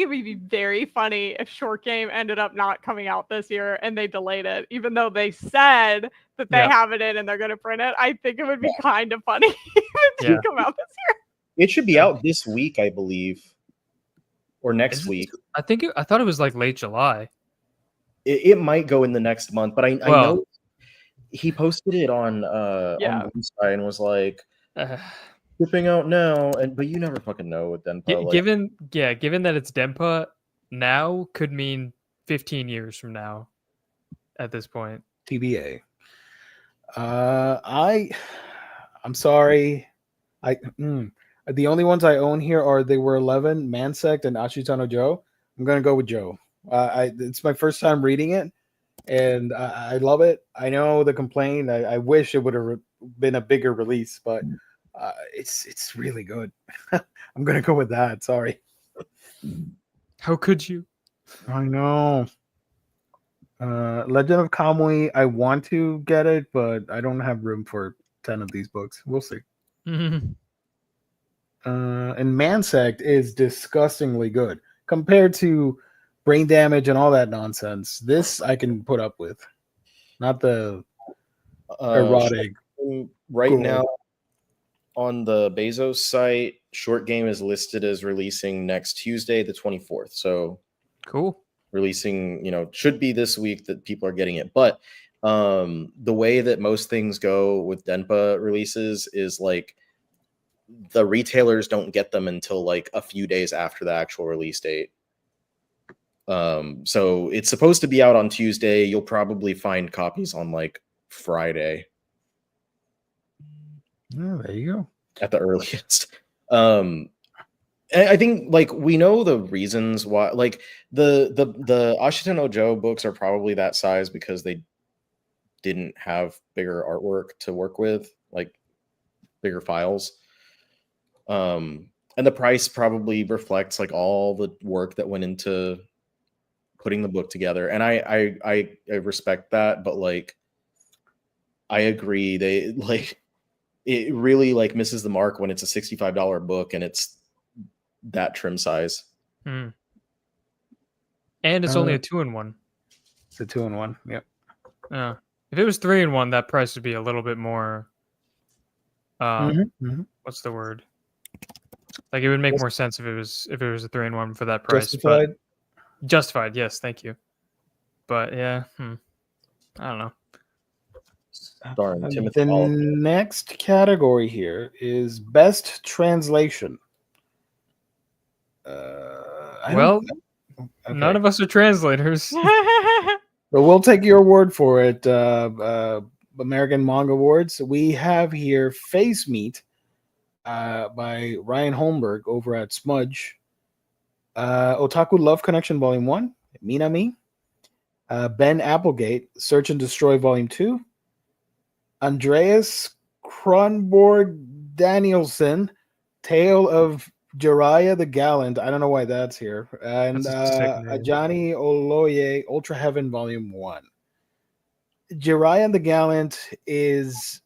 would be very funny if Short Game ended up not coming out this year and they delayed it, even though they said that they have it in and they're going to print it. I think it would be kind of funny if it didn't come out this year. It should be out this week, I believe, or next week. I thought it was like late July. It might go in the next month, but I know he posted it on Wednesday and was like, shipping out now, but you never fucking know with Denpa. Given that it's Denpa now could mean 15 years from now at this point. TBA. I'm sorry. The only ones I own here are They Were 11, Mansect, and Ashitano Joe. I'm gonna go with Joe. It's my first time reading it, and I love it. I know the complaint. I wish it would have been a bigger release, but it's really good. I'm gonna go with that. Sorry. How could you? I know. Legend of Kamui. I want to get it, but I don't have room for 10 of these books. We'll see. And Mansect is disgustingly good compared to Brain Damage and all that nonsense. This I can put up with, not the erotic. Now, on the Bezos site, Short Game is listed as releasing next Tuesday, the 24th. So cool. Releasing, should be this week that people are getting it. But the way that most things go with Denpa releases is like the retailers don't get them until like a few days after the actual release date. So it's supposed to be out on Tuesday. You'll probably find copies on like Friday. Oh, there you go. At the earliest. I think like we know the reasons why, like the Ashita no Joe books are probably that size because they didn't have bigger artwork to work with, like bigger files. And the price probably reflects like all the work that went into putting the book together. And I respect that, but like I agree they like it really like misses the mark when it's a $65 book and it's that trim size. Hmm. And it's only a 2-in-1. It's a 2-in-1. Yep. Yeah. If it was 3-in-1, that price would be a little bit more. What's the word? Like it would make more sense if it was a 3-in-1 for that price. Justified. But justified, yes, thank you. But yeah, I don't know. Starring Timothy The Oliphant. next category here is best translation. None of us are translators. But we'll take your word for it. American Manga Awards. We have here Face Meat by Ryan Holmberg over at Smudge. Otaku Love Connection Volume 1, Minami. Ben Applegate, Search and Destroy Volume 2. Andreas Kronborg Danielson, Tale of Jiraiya the Gallant. I don't know why that's here. And Ajani Oloye, Ultra Heaven Volume 1. Jiraiya the Gallant it's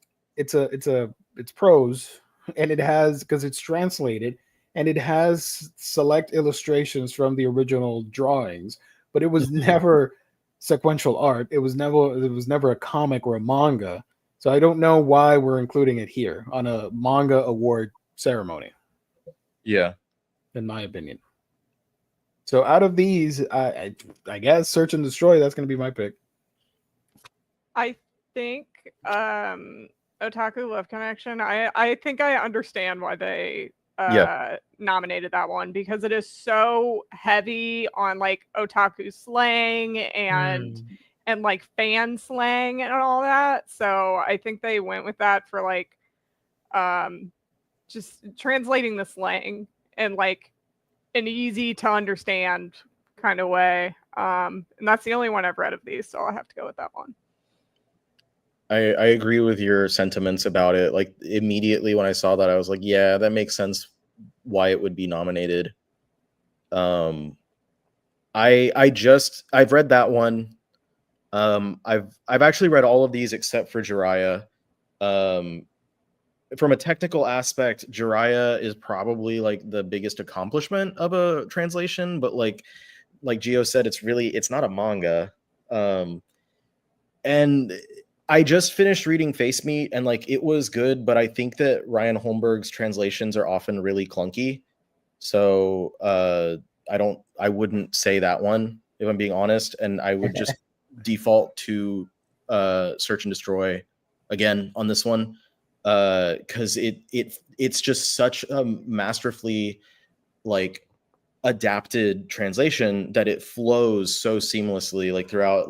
prose, and it has, because it's translated, and it has select illustrations from the original drawings, but it was never sequential art. It was never a comic or a manga. So I don't know why we're including it here on a manga award ceremony. Yeah. In my opinion. So out of these, I guess Search and Destroy, that's going to be my pick. I think Otaku Love Connection, I think I understand why they nominated that one, because it is so heavy on like otaku slang and like fan slang and all that. So I think they went with that for like just translating the slang in like an easy to understand kind of way. And that's the only one I've read of these, so I'll have to go with that one. I agree with your sentiments about it. Like immediately when I saw that, I was like, yeah, that makes sense why it would be nominated. I've read that one. I've actually read all of these except for Jiraiya. From a technical aspect, Jiraiya is probably like the biggest accomplishment of a translation, but like Gio said, it's not a manga. And I just finished reading Face Meat, and like it was good, but I think that Ryan Holmberg's translations are often really clunky. So I wouldn't say that one if I'm being honest, and I would just default to Search and Destroy again on this one, because it's just such a masterfully like adapted translation that it flows so seamlessly like throughout.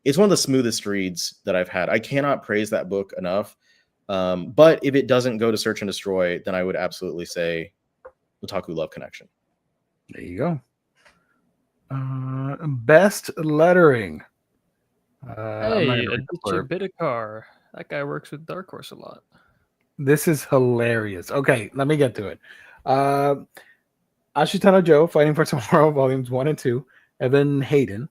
It's one of the smoothest reads that I've had. I cannot praise that book enough. But if it doesn't go to Search and Destroy, then I would absolutely say Otaku Love Connection. There you go. Best lettering. Hey, Adichie Bidikar. That guy works with Dark Horse a lot. This is hilarious. Okay, let me get to it. Ashitano Joe, Fighting for Tomorrow, Volumes 1 and 2. Evan Hayden.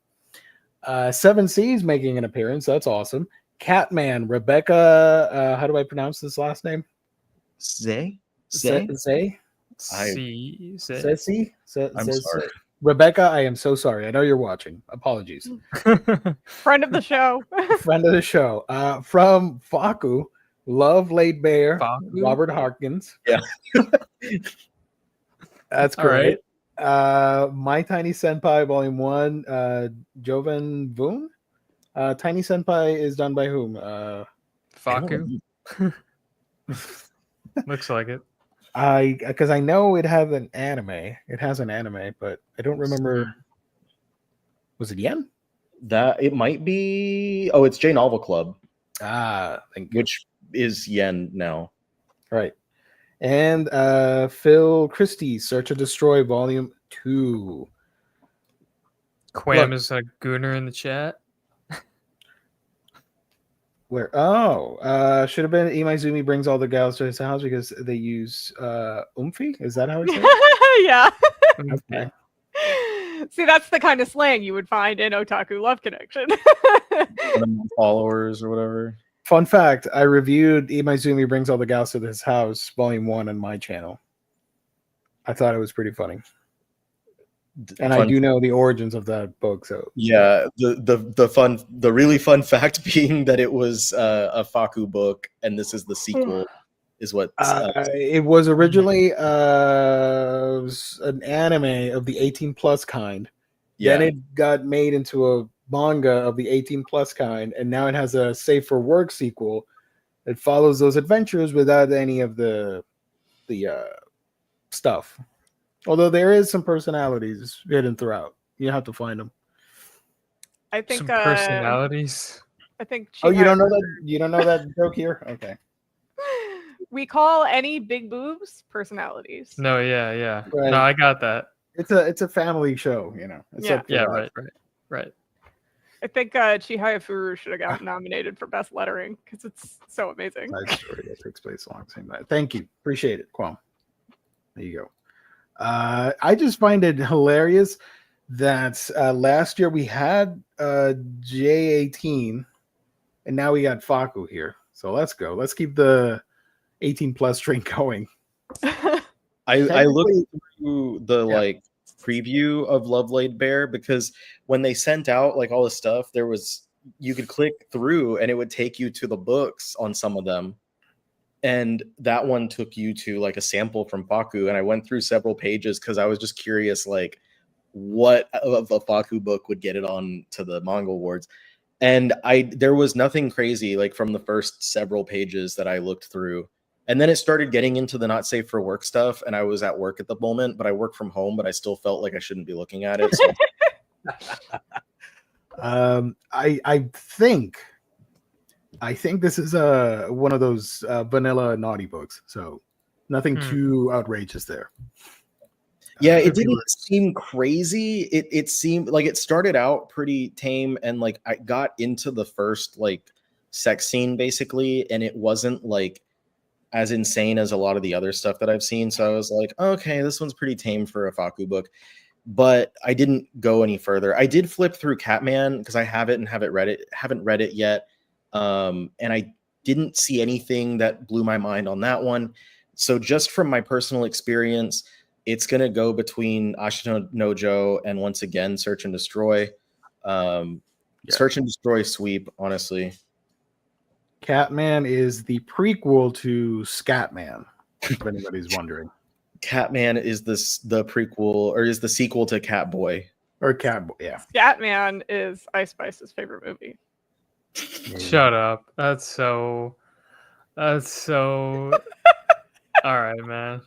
Seven Seas making an appearance. That's awesome. Catman, Rebecca. How do I pronounce this last name? Zay? Zay? I'm sorry. Rebecca, I am so sorry. I know you're watching. Apologies. Friend of the show. Friend of the show. From Faku, Love Laid Bare, Faku? Robert Harkins. Yeah. That's great. My Tiny Senpai Volume 1, Joven Voon. Tiny Senpai is done by whom? Faku. Looks like it. Because I know it has an anime. It has an anime, but I don't remember. Was it Yen? That it might be. Oh, it's J Novel Club. Thank you. Which is Yen now. Right. And Phil Christie, Search and Destroy Volume 2. Quam is a gooner in the chat. Where? Should have been Imaizumi brings all the gals to his house because they use Umfi? Is that how it's said? Yeah. Okay. See, that's the kind of slang you would find in Otaku Love Connection. Followers or whatever. Fun fact, I reviewed Imaizumi brings all the gals to his house, Volume 1 on my channel. I thought it was pretty funny, and I Fun- do know the origins of that book. So Yeah, the really fun fact being that it was a Faku book, and this is the sequel, is what. it was originally an anime of the 18 plus kind. Yeah, Then it got made into a manga of the 18 plus kind, and now it has a safe for work sequel. It follows those adventures without any of the stuff. Although there is some personalities hidden throughout. You have to find them. I think Some personalities. I think Oh, you don't know Chihaya- that? You don't know that joke here? Okay. we call any big boobs personalities. No, yeah. Right. No, I got that. It's a family show, you know. It's Yeah. up for Yeah, that. right. I think Chihaya Furu should have gotten nominated for best lettering because it's so amazing. Side story that takes place along the same night. Thank you. Appreciate it, Quam. There you go. I just find it hilarious that last year we had J18 and now we got Faku here. So let's go. Let's keep the 18 plus train going. I looked Technically- through the Yeah. like preview of Love Laid Bare because when they sent out like all the stuff, there was you could click through and it would take you to the books on some of them. And that one took you to like a sample from Faku, and I went through several pages because I was just curious, like what of a Faku book would get it on to the Manga Awards. And there was nothing crazy like from the first several pages that I looked through. And then it started getting into the not safe for work stuff, and I was at work at the moment, but I work from home, but I still felt like I shouldn't be looking at it. So. I think this is one of those vanilla naughty books, so nothing too outrageous there. Yeah, it didn't seem crazy. It seemed like it started out pretty tame, and like I got into the first like sex scene basically, and it wasn't like as insane as a lot of the other stuff that I've seen. So I was like, okay, this one's pretty tame for a Faku book. But I didn't go any further. I did flip through Catman because I have it and haven't read it yet. And I didn't see anything that blew my mind on that one. So just from my personal experience, it's going to go between Ashita no Joe and once again Search and Destroy. Search and Destroy sweep, honestly. Catman is the prequel to Scatman, if anybody's wondering. Catman is the prequel or is the sequel to Catboy. Or Catboy, yeah. Scatman is Ice Spice's favorite movie. Shut up. That's so all right, man.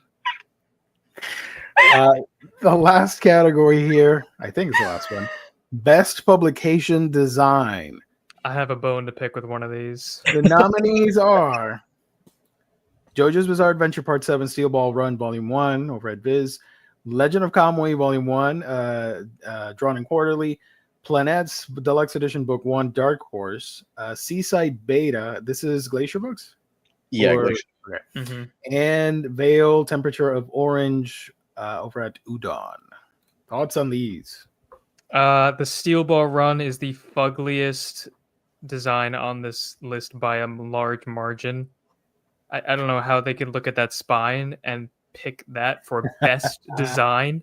The last category here, I think it's the last one. Best publication design. I have a bone to pick with one of these. The nominees are JoJo's Bizarre Adventure Part 7 Steel Ball Run Volume 1 over at Viz, Legend of Kamui Volume 1 drawn in quarterly, Planets Deluxe Edition Book 1 Dark Horse, Seaside Beta, this is Glacier Books? Yeah, Glacier. Okay. Mm-hmm. And Veil Temperature of Orange over at Udon. Thoughts on these? The Steel Ball Run is the fuggliest design on this list by a large margin. I don't know how they could look at that spine and pick that for best design.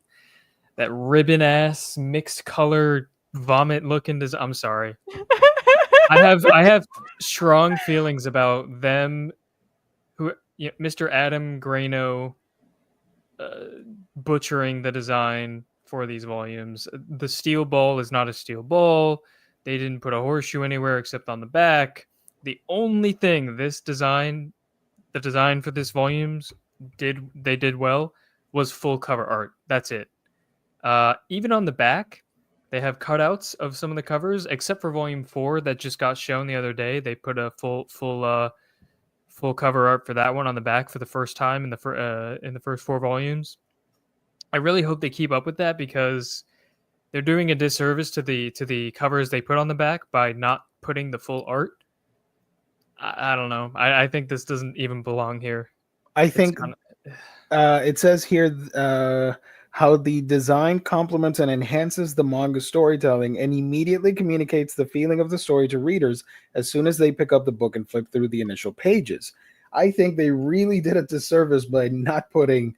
That ribbon ass mixed color vomit looking design. I'm sorry. I have strong feelings about them. Mr. Adam Grano butchering the design for these volumes. The steel ball is not a steel ball. They didn't put a horseshoe anywhere except on the back. The only thing the design for this volumes did well was full cover art. That's it. Even on the back, they have cutouts of some of the covers, except for volume 4 that just got shown the other day. They put a full cover art for that one on the back for the first time in the first 4 volumes. I really hope they keep up with that because they're doing a disservice to the covers they put on the back by not putting the full art. I don't know. I think this doesn't even belong here. I think it says here how the design complements and enhances the manga storytelling and immediately communicates the feeling of the story to readers as soon as they pick up the book and flip through the initial pages. I think they really did a disservice by not putting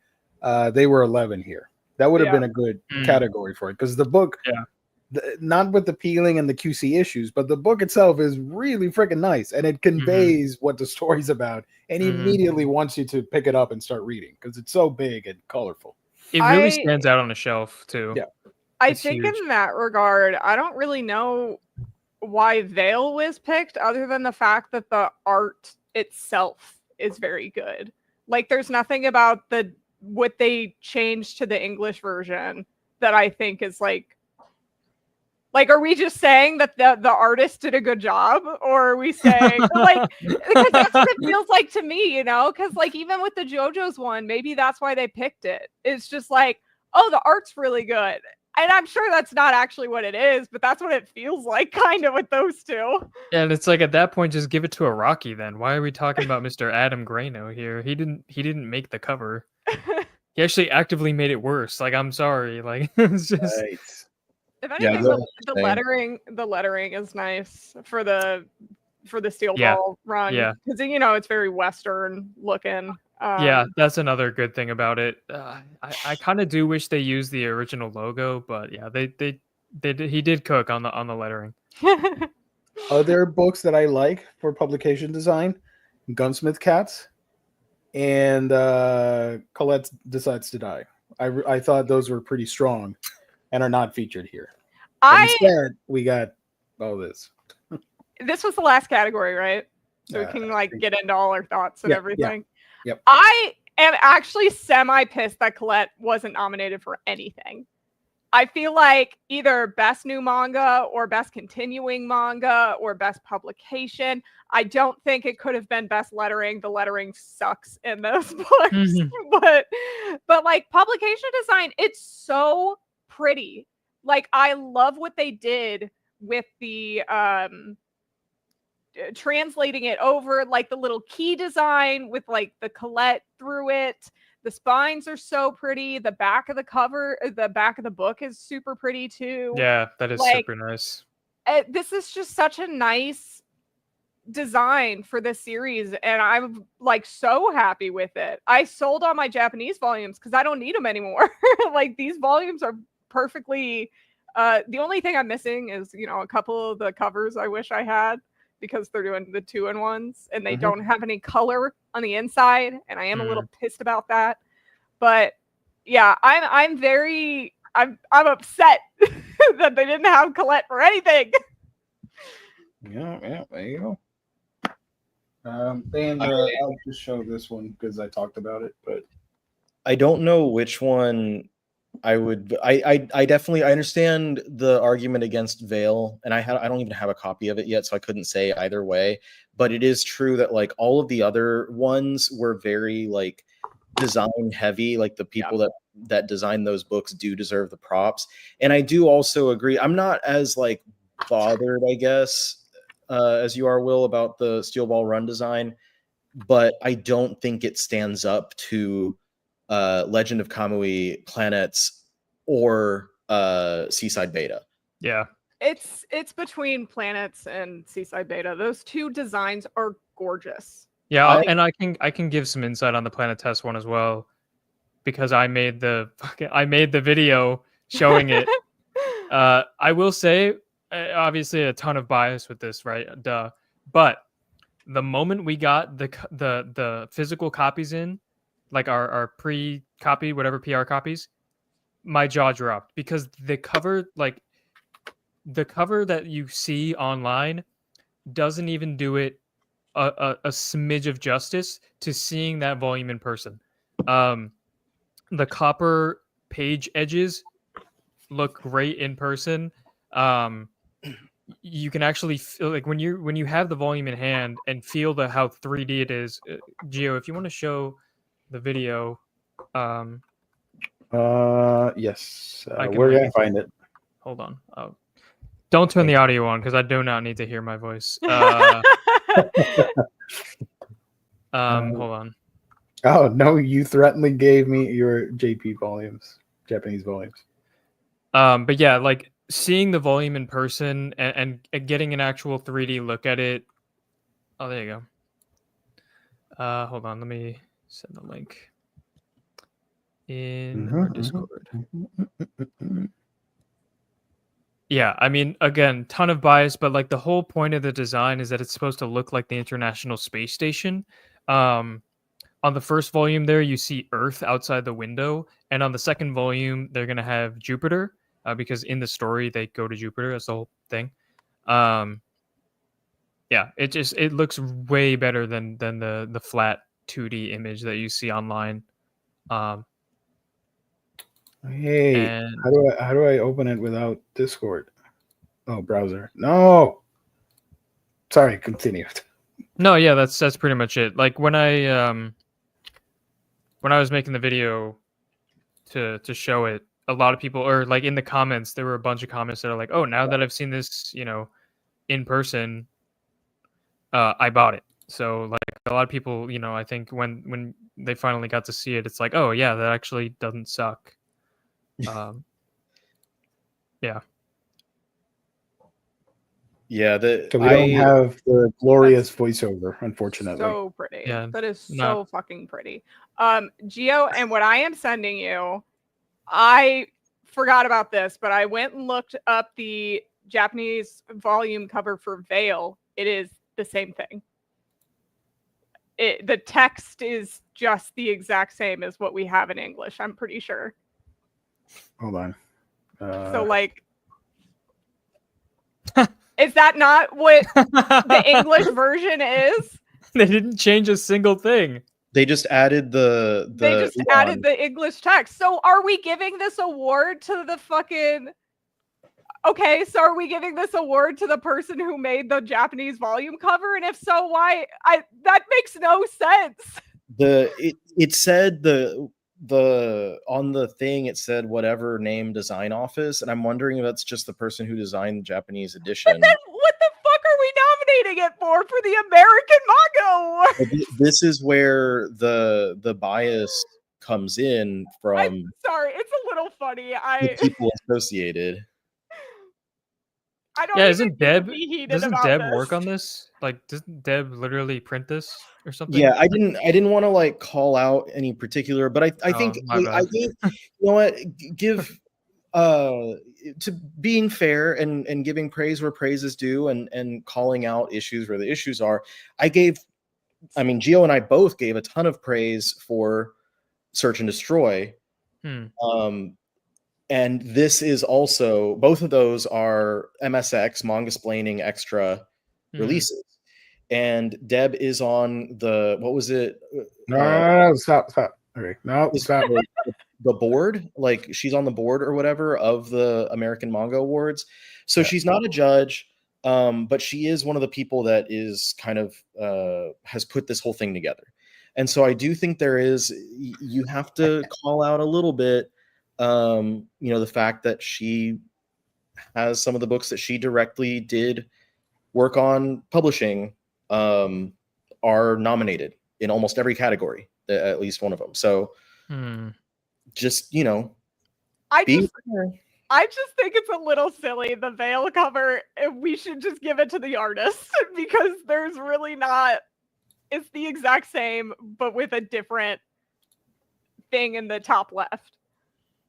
They were 11 here. That would have Yeah. been a good category for it because the book, Yeah. not with the peeling and the QC issues, but the book itself is really freaking nice, and it conveys what the story's about, and immediately wants you to pick it up and start reading because it's so big and colorful. It really stands out on the shelf too. Yeah. I It's think huge. in that regard, I don't really know why Veil was picked other than the fact that the art itself is very good. Like there's nothing about what they changed to the English version that I think is like are we just saying that the artist did a good job, or are we saying like because that's what it feels like to me, you know? Because like even with the JoJo's one, maybe that's why they picked it. It's just like, oh, the art's really good. And I'm sure that's not actually what it is, but that's what it feels like kind of with those two. And it's like at that point, just give it to a Rocky then. Why are we talking about Mr. Adam Grano here? He didn't make the cover. He actually actively made it worse. Like, I'm sorry. Like it's just Right. If Yeah, anything, that's the lettering is nice for the Steel Yeah. Ball run. Yeah. Because you know it's very Western looking. yeah, that's another good thing about it. I kind of do wish they used the original logo, but yeah, he did cook on the lettering. Other books that I like for publication design, Gunsmith Cats and Colette Decides to Die. I thought those were pretty strong and are not featured here. But instead, we got all this. This was the last category, right? So we can like get into all our thoughts and everything. Yep. I am actually semi-pissed that Colette wasn't nominated for anything. I feel like either best new manga or best continuing manga or best publication. I don't think it could have been best lettering. The lettering sucks in those books. But like publication design, it's so pretty. Like I love what they did with the translating it over, like the little key design with like the Colette through it. The spines are so pretty. The back of the cover, the back of the book is super pretty too. Yeah, that is like, super nice. This is just such a nice design for this series, and I'm like so happy with it. I sold all my Japanese volumes because I don't need them anymore. Like these volumes are perfectly. The only thing I'm missing is a couple of the covers I wish I had, because they're doing the 2-in-1s and they don't have any color on the inside, and I am a little pissed about that. But yeah, I'm upset that they didn't have Colette for anything. Yeah, there you go. And I'll just show this one because I talked about it, but I don't know which one I would. I definitely understand the argument against Veil, and I don't even have a copy of it yet, so I couldn't say either way. But it is true that like all of the other ones were very like design heavy. Like the people that designed those books do deserve the props, and I do also agree. I'm not as like bothered, I guess, as you are, Will, about the Steel Ball run design, but I don't think it stands up to Legend of Kamui Planets or Seaside Beta. Yeah. It's between Planets and Seaside Beta. Those two designs are gorgeous. Yeah, and I can give some insight on the Planet Test one as well, because I made the video showing it. I will say, obviously, a ton of bias with this, right? Duh. But the moment we got the physical copies in, like our pre-copy, whatever PR copies, my jaw dropped, because the cover that you see online doesn't even do it a smidge of justice to seeing that volume in person. The copper page edges look great in person. You can actually feel like when you have the volume in hand and feel how 3D it is. Gio, if you want to show the video, yes, we're gonna find it. Hold on. Oh, don't turn the audio on because I do not need to hear my voice. Hold on. Oh no, you threateningly gave me your JP volumes, Japanese volumes. But yeah, like seeing the volume in person and getting an actual 3D look at it. Oh, there you go. Hold on, let me send the link. in Mhm, our mhm. Discord. Yeah, I mean, again, ton of bias, but like the whole point of the design is that it's supposed to look like the International Space Station. On the first volume there, you see Earth outside the window, and on the second volume, they're gonna have Jupiter, because in the story they go to Jupiter. That's the whole thing. Yeah, it looks way better than the flat 2D image that you see online. Hey, And how do I open it without Discord? Oh, browser. No. Sorry, continue. no, yeah, that's pretty much it. Like when I was making the video to show it, a lot of people, or like in the comments, there were a bunch of comments that are like, "Oh, now that I've seen this, in person, I bought it." So like a lot of people, I think when they finally got to see it, it's like, "Oh yeah, that actually doesn't suck." Yeah. Yeah, So we don't have the glorious voiceover, unfortunately. So pretty. Yeah, That is not- so fucking pretty. Gio, and what I am sending you, I forgot about this, but I went and looked up the Japanese volume cover for Veil. It is the same thing. The text is just the exact same as what we have in English, I'm pretty sure. Hold on. So like, is that not what the English version is? They didn't change a single thing. They just added They just added the English text. So are we giving this award to the fucking... Okay, so are we giving this award to the person who made the Japanese volume cover? And if so, why? That makes no sense. It said the on the thing it said whatever name design office, and I'm wondering if that's just the person who designed the Japanese edition. But then what the fuck are we nominating it for the American Manga Awards? This is where the bias comes in from. I'm sorry, it's a little funny. The people associated. I don't. Yeah, doesn't Deb work on this? Like, doesn't Deb literally print this or something? Yeah, I didn't want to like call out any particular, but I think I think you know what, give to being fair and giving praise where praise is due, and calling out issues where the issues are. Gio and I both gave a ton of praise for Search and Destroy. And this is also, both of those are MSX, Manga-splaining extra releases. And Deb is on the, what was it? No, stop. Okay, no, stop. The board, like she's on the board or whatever of the American Manga Awards. So she's not a judge, but she is one of the people that is kind of has put this whole thing together. And so I do think you have to call out a little bit, the fact that she has some of the books that she directly did work on publishing are nominated in almost every category, at least one of them. So just, I just think it's a little silly, the Veil cover. We should just give it to the artist because there's really not, it's the exact same, but with a different thing in the top left.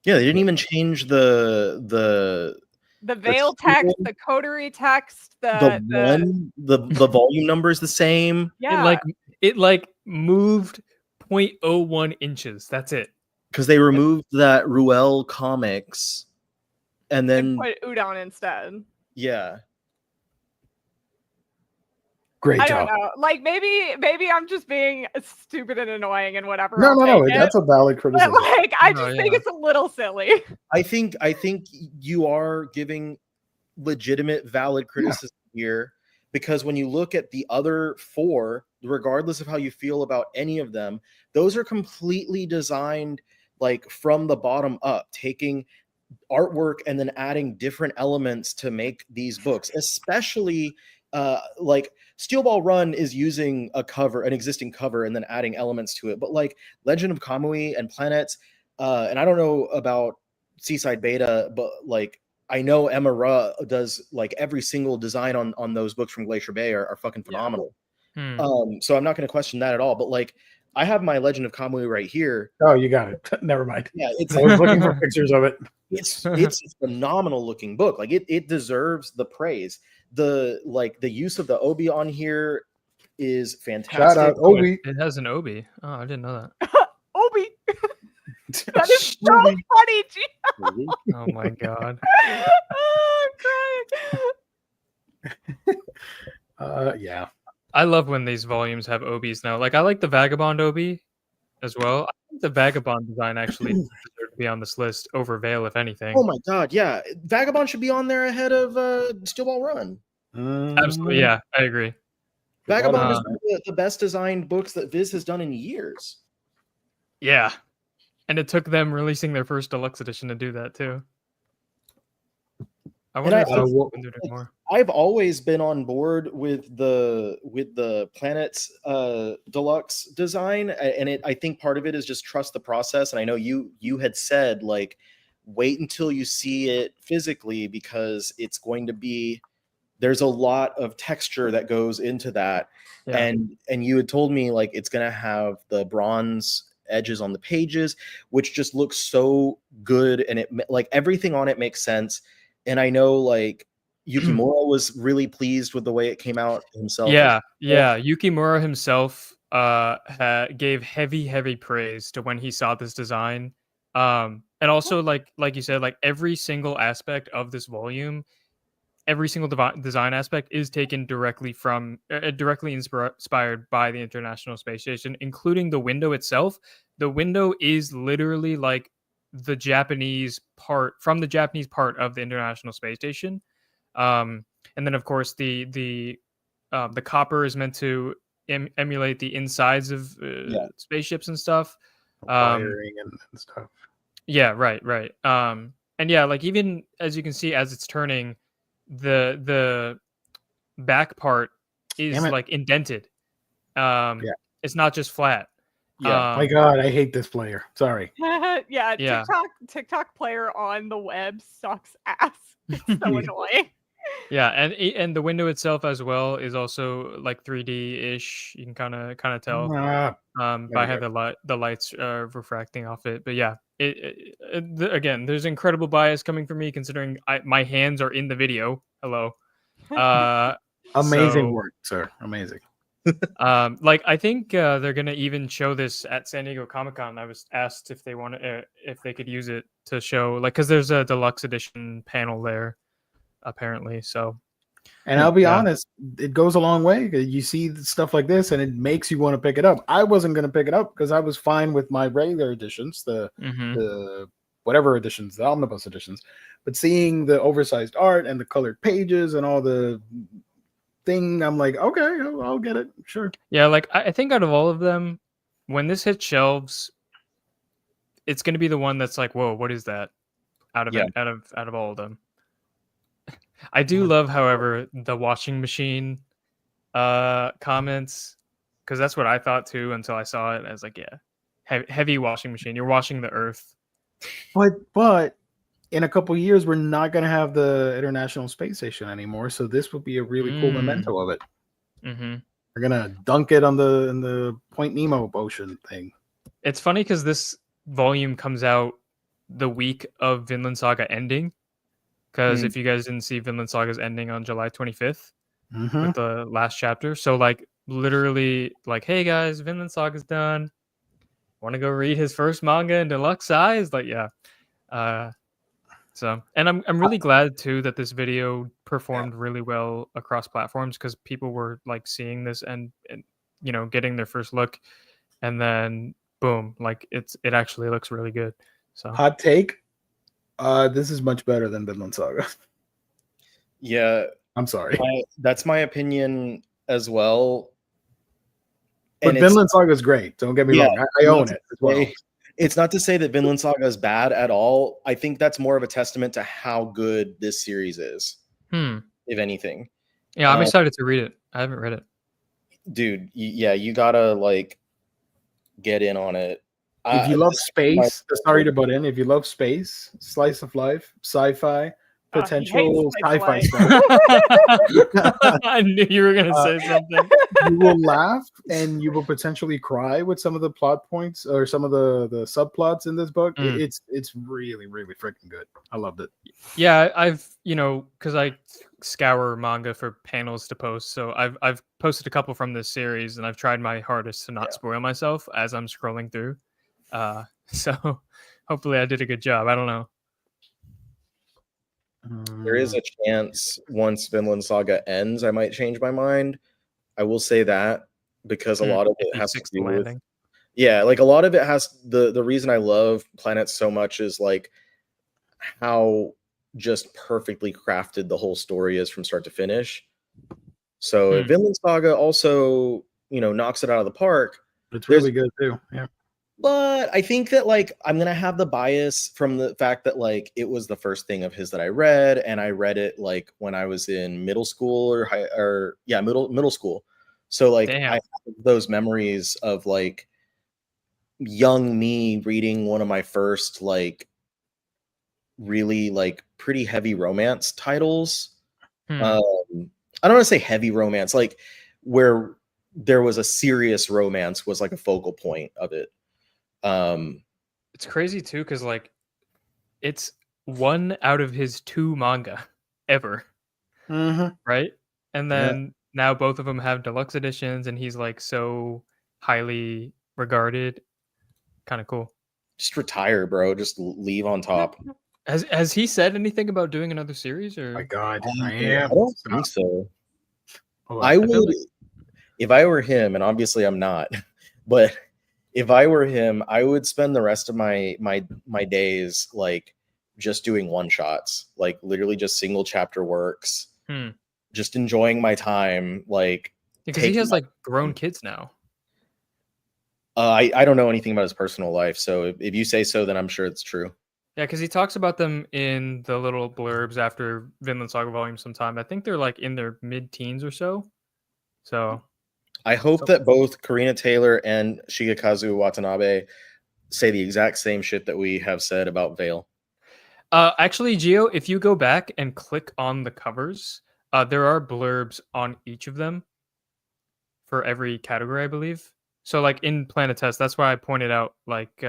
Yeah, they didn't even change the Veil text, the coterie text, the volume number is the same. Yeah, it moved 0.01 inches. That's it. Because they removed that Ruel comics, and then put Udon instead. Yeah. Great job. I don't know. Like maybe I'm just being stupid and annoying and whatever. No, that's a valid criticism. But I just think it's a little silly. I think you are giving legitimate, valid criticism here, because when you look at the other four, regardless of how you feel about any of them, those are completely designed like from the bottom up, taking artwork and then adding different elements to make these books, especially like Steel Ball Run is using an existing cover and then adding elements to it. But like Legend of Kamui and Planets, and I don't know about Seaside Beta, but like I know Emma Ra does like every single design on those books from Glacier Bay are fucking phenomenal. So I'm not going to question that at all. But like I have my Legend of Kamui right here. Oh, you got it. Never mind. Yeah, it's I was looking for pictures of it. it's a phenomenal looking book. Like it deserves the praise. The use of the obi on here is fantastic. Shout out Obi. It has an obi. Oh, I didn't know that. Obi. That is so funny, Gio. Oh my god. Oh, I'm crying. Yeah. I love when these volumes have obis now. Like I like the Vagabond obi as well. I think the Vagabond design actually deserves to be on this list over Veil, if anything. Oh my god, yeah. Vagabond should be on there ahead of Steel Ball Run. Absolutely, yeah, I agree. Vagabond is one of the best designed books that Viz has done in years. Yeah. And it took them releasing their first deluxe edition to do that too. I wonder if they'll do it more. I've always been on board with the Planets deluxe design, and I think part of it is just trust the process. And I know you had said like wait until you see it physically because it's going to be there's a lot of texture that goes into that. Yeah. And you had told me like it's gonna have the bronze edges on the pages, which just looks so good, and it like everything on it makes sense. And I know like Yukimura was really pleased with the way it came out himself. Yeah. Yukimura himself gave heavy praise to when he saw this design. And also like you said, like every single aspect of this volume, every single design aspect is taken directly from directly inspired by the International Space Station, including the window itself. The window is literally like the Japanese part of the International Space Station. And then of course the copper is meant to emulate the insides of spaceships and stuff. Wiring and stuff. Yeah, right. And yeah, like even as you can see, as it's turning, the back part is like indented. It's not just flat. Yeah. My God, I hate this player. Sorry. Yeah. TikTok player on the web sucks ass. It's so annoying. Yeah, and the window itself as well is also like 3D-ish. You can kind of tell by how the lights refracting off it. But yeah, again, there's incredible bias coming from me considering my hands are in the video. Hello. Amazing work, sir. Amazing. Like I think they're gonna even show this at San Diego Comic-Con. I was asked if they could use it to show like because there's a deluxe edition panel there apparently. So, and I'll be honest, it goes a long way. You see stuff like this, and it makes you want to pick it up. I wasn't going to pick it up because I was fine with my regular editions, the whatever editions, the omnibus editions. But seeing the oversized art and the colored pages and all the thing, I'm like, okay, I'll get it. Sure. Yeah, like I think out of all of them, when this hits shelves, it's going to be the one that's like, whoa, what is that? Out of all of them. I do love, however, the washing machine comments, because that's what I thought too until I saw it. I was like, yeah, heavy washing machine. You're washing the earth. But in a couple of years, we're not going to have the International Space Station anymore. So this will be a really cool memento of it. Mm-hmm. We're going to dunk it in the Point Nemo ocean thing. It's funny because this volume comes out the week of Vinland Saga ending. Because if you guys didn't see, Vinland Saga's ending on July 25th with the last chapter. So like literally like, hey guys, Vinland Saga's done. Want to go read his first manga in deluxe size? Like, yeah. So, and I'm really glad too that this video performed really well across platforms because people were like seeing this and you know getting their first look, and then boom, like it actually looks really good. So hot take. This is much better than Vinland Saga. Yeah. I'm sorry. That's my opinion as well. But Vinland Saga is great. Don't get me wrong. I own it as well. It's not to say that Vinland Saga is bad at all. I think that's more of a testament to how good this series is, if anything. Yeah, I'm excited to read it. I haven't read it. Dude, you gotta like get in on it. If you love space, sorry to butt in. If you love space, slice of life, sci-fi, potential He hates sci-fi slice stuff. I knew you were gonna say something. You will laugh and you will potentially cry with some of the plot points or some of the subplots in this book. Mm. It's really really freaking good. I loved it. Yeah, I've because I scour manga for panels to post, so I've posted a couple from this series, and I've tried my hardest to not spoil myself as I'm scrolling through. So hopefully I did a good job. I don't know. There is a chance once Vinland Saga ends, I might change my mind. I will say that because a lot of it has to do with like a lot of it has the reason I love Planets so much is like how just perfectly crafted the whole story is from start to finish. So if Vinland Saga also, knocks it out of the park, it's really good too. Yeah. But I think that like I'm gonna have the bias from the fact that like it was the first thing of his that I read, and I read it like when I was in middle school middle school. So like I have those memories of like young me reading one of my first like really like pretty heavy romance titles. I don't want to say heavy romance, like where there was a serious romance was like a focal point of it. It's crazy too because like it's one out of his 2 manga ever, right? And then now both of them have deluxe editions, and he's like so highly regarded. Kind of cool. Just retire, bro. Just leave on top. Has he said anything about doing another series? Or My God, I don't think so. I would, if I were him, and obviously I'm not, but if I were him, I would spend the rest of my days like just doing one shots, like literally just single chapter works, just enjoying my time. Like because he has like grown kids now. I don't know anything about his personal life, so if you say so, then I'm sure it's true. Yeah, because he talks about them in the little blurbs after Vinland Saga volume sometime. I think they're like in their mid-teens or so. So I hope that both Karina Taylor and Shigekazu Watanabe say the exact same shit that we have said about Veil. Actually, Gio, if you go back and click on the covers, there are blurbs on each of them for every category, I believe. So, like in Planet Test, that's why I pointed out, like.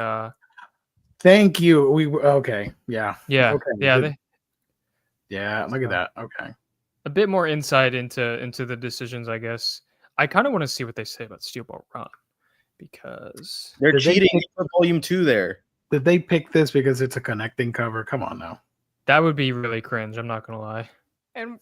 Thank you. Okay. Yeah. Yeah. Okay. Yeah. Yeah. Look at that. Okay. A bit more insight into the decisions, I guess. I kind of want to see what they say about Steel Ball Run because they're cheating for volume 2 there. Did they pick this because it's a connecting cover? Come on now. That would be really cringe. I'm not gonna lie. And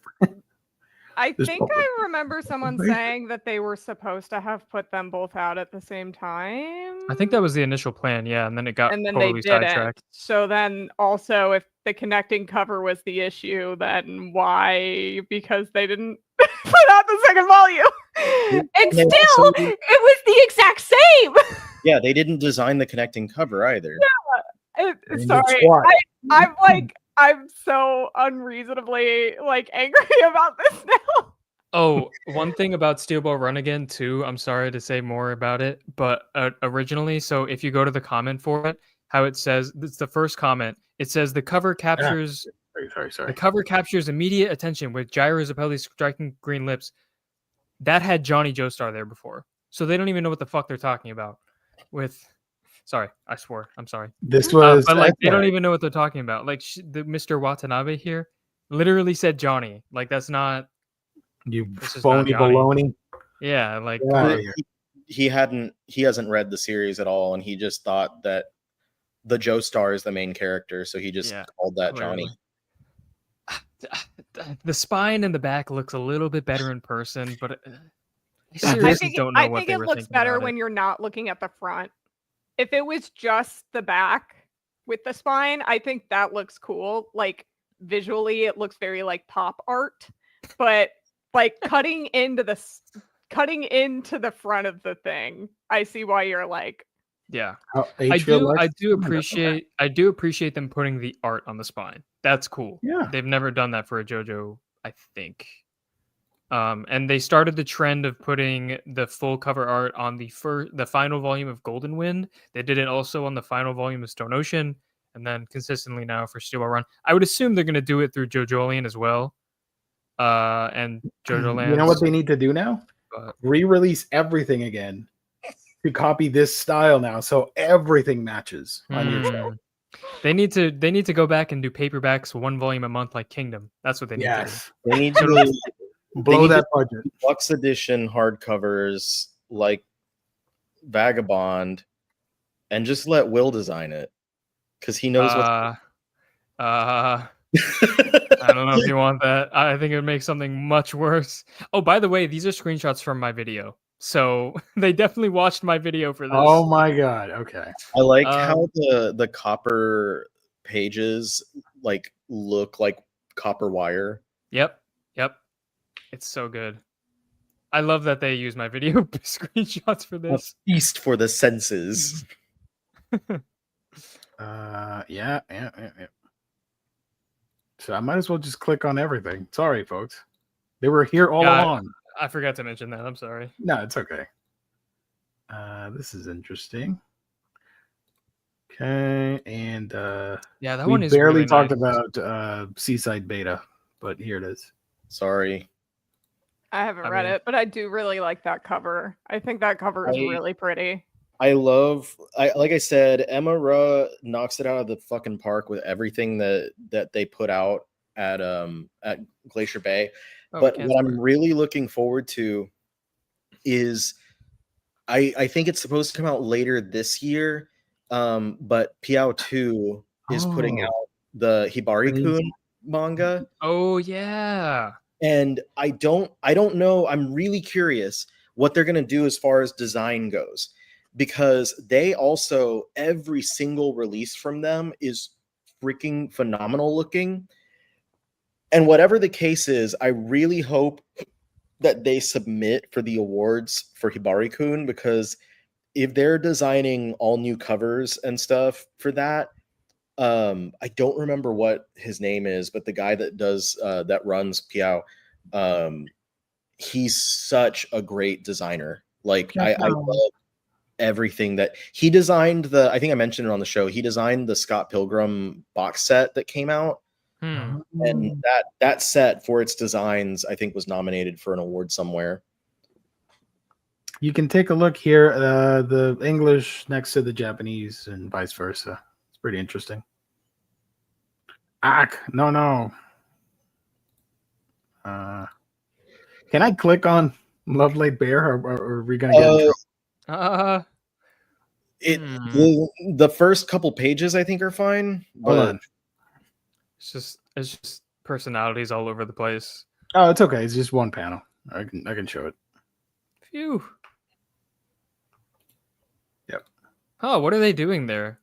I think I remember someone saying that they were supposed to have put them both out at the same time. I think that was the initial plan, yeah, and then it got totally they didn't. sidetracked. So then also if the connecting cover was the issue, then why? Because they didn't put out the second volume. And still, it was the exact same. Yeah, they didn't design the connecting cover either. Yeah. Sorry. I'm so unreasonably like angry about this now. Oh, one thing about Steel Ball Run Again too. I'm sorry to say more about it, but originally, so if you go to the comment for it, how it says, it's the first comment. It says the cover captures. Sorry. The cover captures immediate attention with Gyro Zappelli's striking green lips. That had Johnny Joestar there before, so they don't even know what the fuck they're talking about. Sorry, I swore. I'm sorry. This was, but like they don't even know what they're talking about. Like the Mr. Watanabe here literally said Johnny. Like that's not. You phony baloney. Yeah, like he hasn't read the series at all, and he just thought that the Joestar is the main character, so he just called that Johnny. The spine and the back looks a little bit better in person, but I think it looks better when you're not looking at the front. If it was just the back with the spine, I think that looks cool. Like visually, it looks very like pop art, but like cutting into the front of the thing, I see why you're like, yeah. I do appreciate them putting the art on the spine. That's cool. Yeah, they've never done that for a JoJo, I think. And they started the trend of putting the full cover art on the final volume of Golden Wind. They did it also on the final volume of Stone Ocean, and then consistently now for Steel Ball Run. I would assume they're going to do it through JoJolian as well, and JoJo Land. You know what they need to do now? Re-release everything again to copy this style now, so everything matches on your show. They need to go back and do paperbacks 1 volume a month like Kingdom. That's what they need to do. They need to blow that budget. Deluxe edition hardcovers like Vagabond, and just let Will design it because he knows what. I don't know if you want that. I think it would make something much worse. Oh, by the way, these are screenshots from my video. So they definitely watched my video for this. Oh my god! Okay. I like how the copper pages like look like copper wire. Yep. It's so good. I love that they use my video screenshots for this. A feast for the senses. Yeah. So I might as well just click on everything. Sorry, folks. They were here all along. I forgot to mention that. I'm sorry. No, it's okay. This is interesting. Okay, and yeah, that we one is barely really talked nice. about Seaside Beta, but here it is. Sorry. I haven't read it, but I do really like that cover. I think that cover is really pretty. Like I said, Emma Ruh knocks it out of the fucking park with everything that they put out at Glacier Bay. But what I'm really looking forward to is I think it's supposed to come out later this year. But Piao 2 is putting out the Hibari-kun manga. Oh yeah. And I don't know. I'm really curious what they're gonna do as far as design goes, because they also, every single release from them is freaking phenomenal looking. And whatever the case is, I really hope that they submit for the awards for Hibari-kun, because if they're designing all new covers and stuff for that, I don't remember what his name is, but the guy that does that runs Piao, he's such a great designer. Like I love everything that he designed. I think I mentioned it on the show. He designed the Scott Pilgrim box set that came out. And that set for its designs, I think, was nominated for an award somewhere. You can take a look here, the English next to the Japanese and vice versa. It's pretty interesting. No. Can I click on Love Laid Bare, or are we gonna get in trouble? The first couple pages I think are fine. Hold on. It's just personalities all over the place. Oh, it's okay. It's just one panel. I can show it. Phew. Yep. Oh, what are they doing there?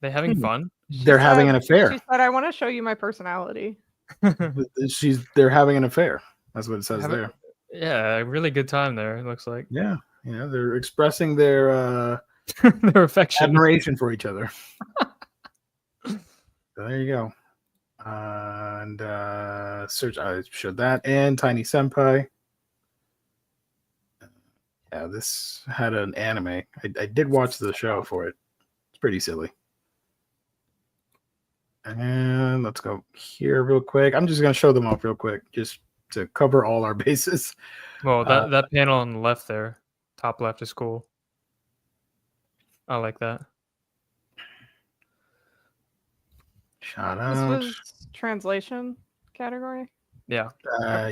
They having fun? They're having an affair. She said, "I want to show you my personality." They're having an affair. That's what it says there. Yeah, a really good time there. It looks like. Yeah, they're expressing their their affection, admiration for each other. So there you go. And search. I showed that, and Tiny Senpai. Yeah, this had an anime. I did watch the show for it. It's pretty silly. And let's go here real quick. I'm just going to show them off real quick, just to cover all our bases. Well, that panel on the left there, top left, is cool. I like that. Shout out. This was translation category. Yeah.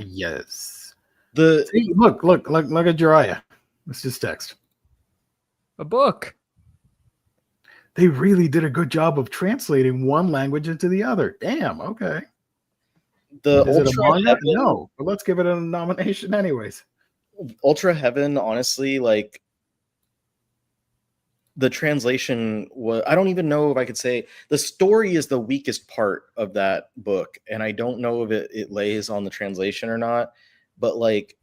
Yes. See, look at Jiraiya. It's just text. A book. They really did a good job of translating one language into the other. Damn. Okay. Is it a manga? No, but let's give it a nomination anyways. Ultra Heaven, honestly, like the translation was, I don't even know if I could say the story is the weakest part of that book, and I don't know if it lays on the translation or not, but like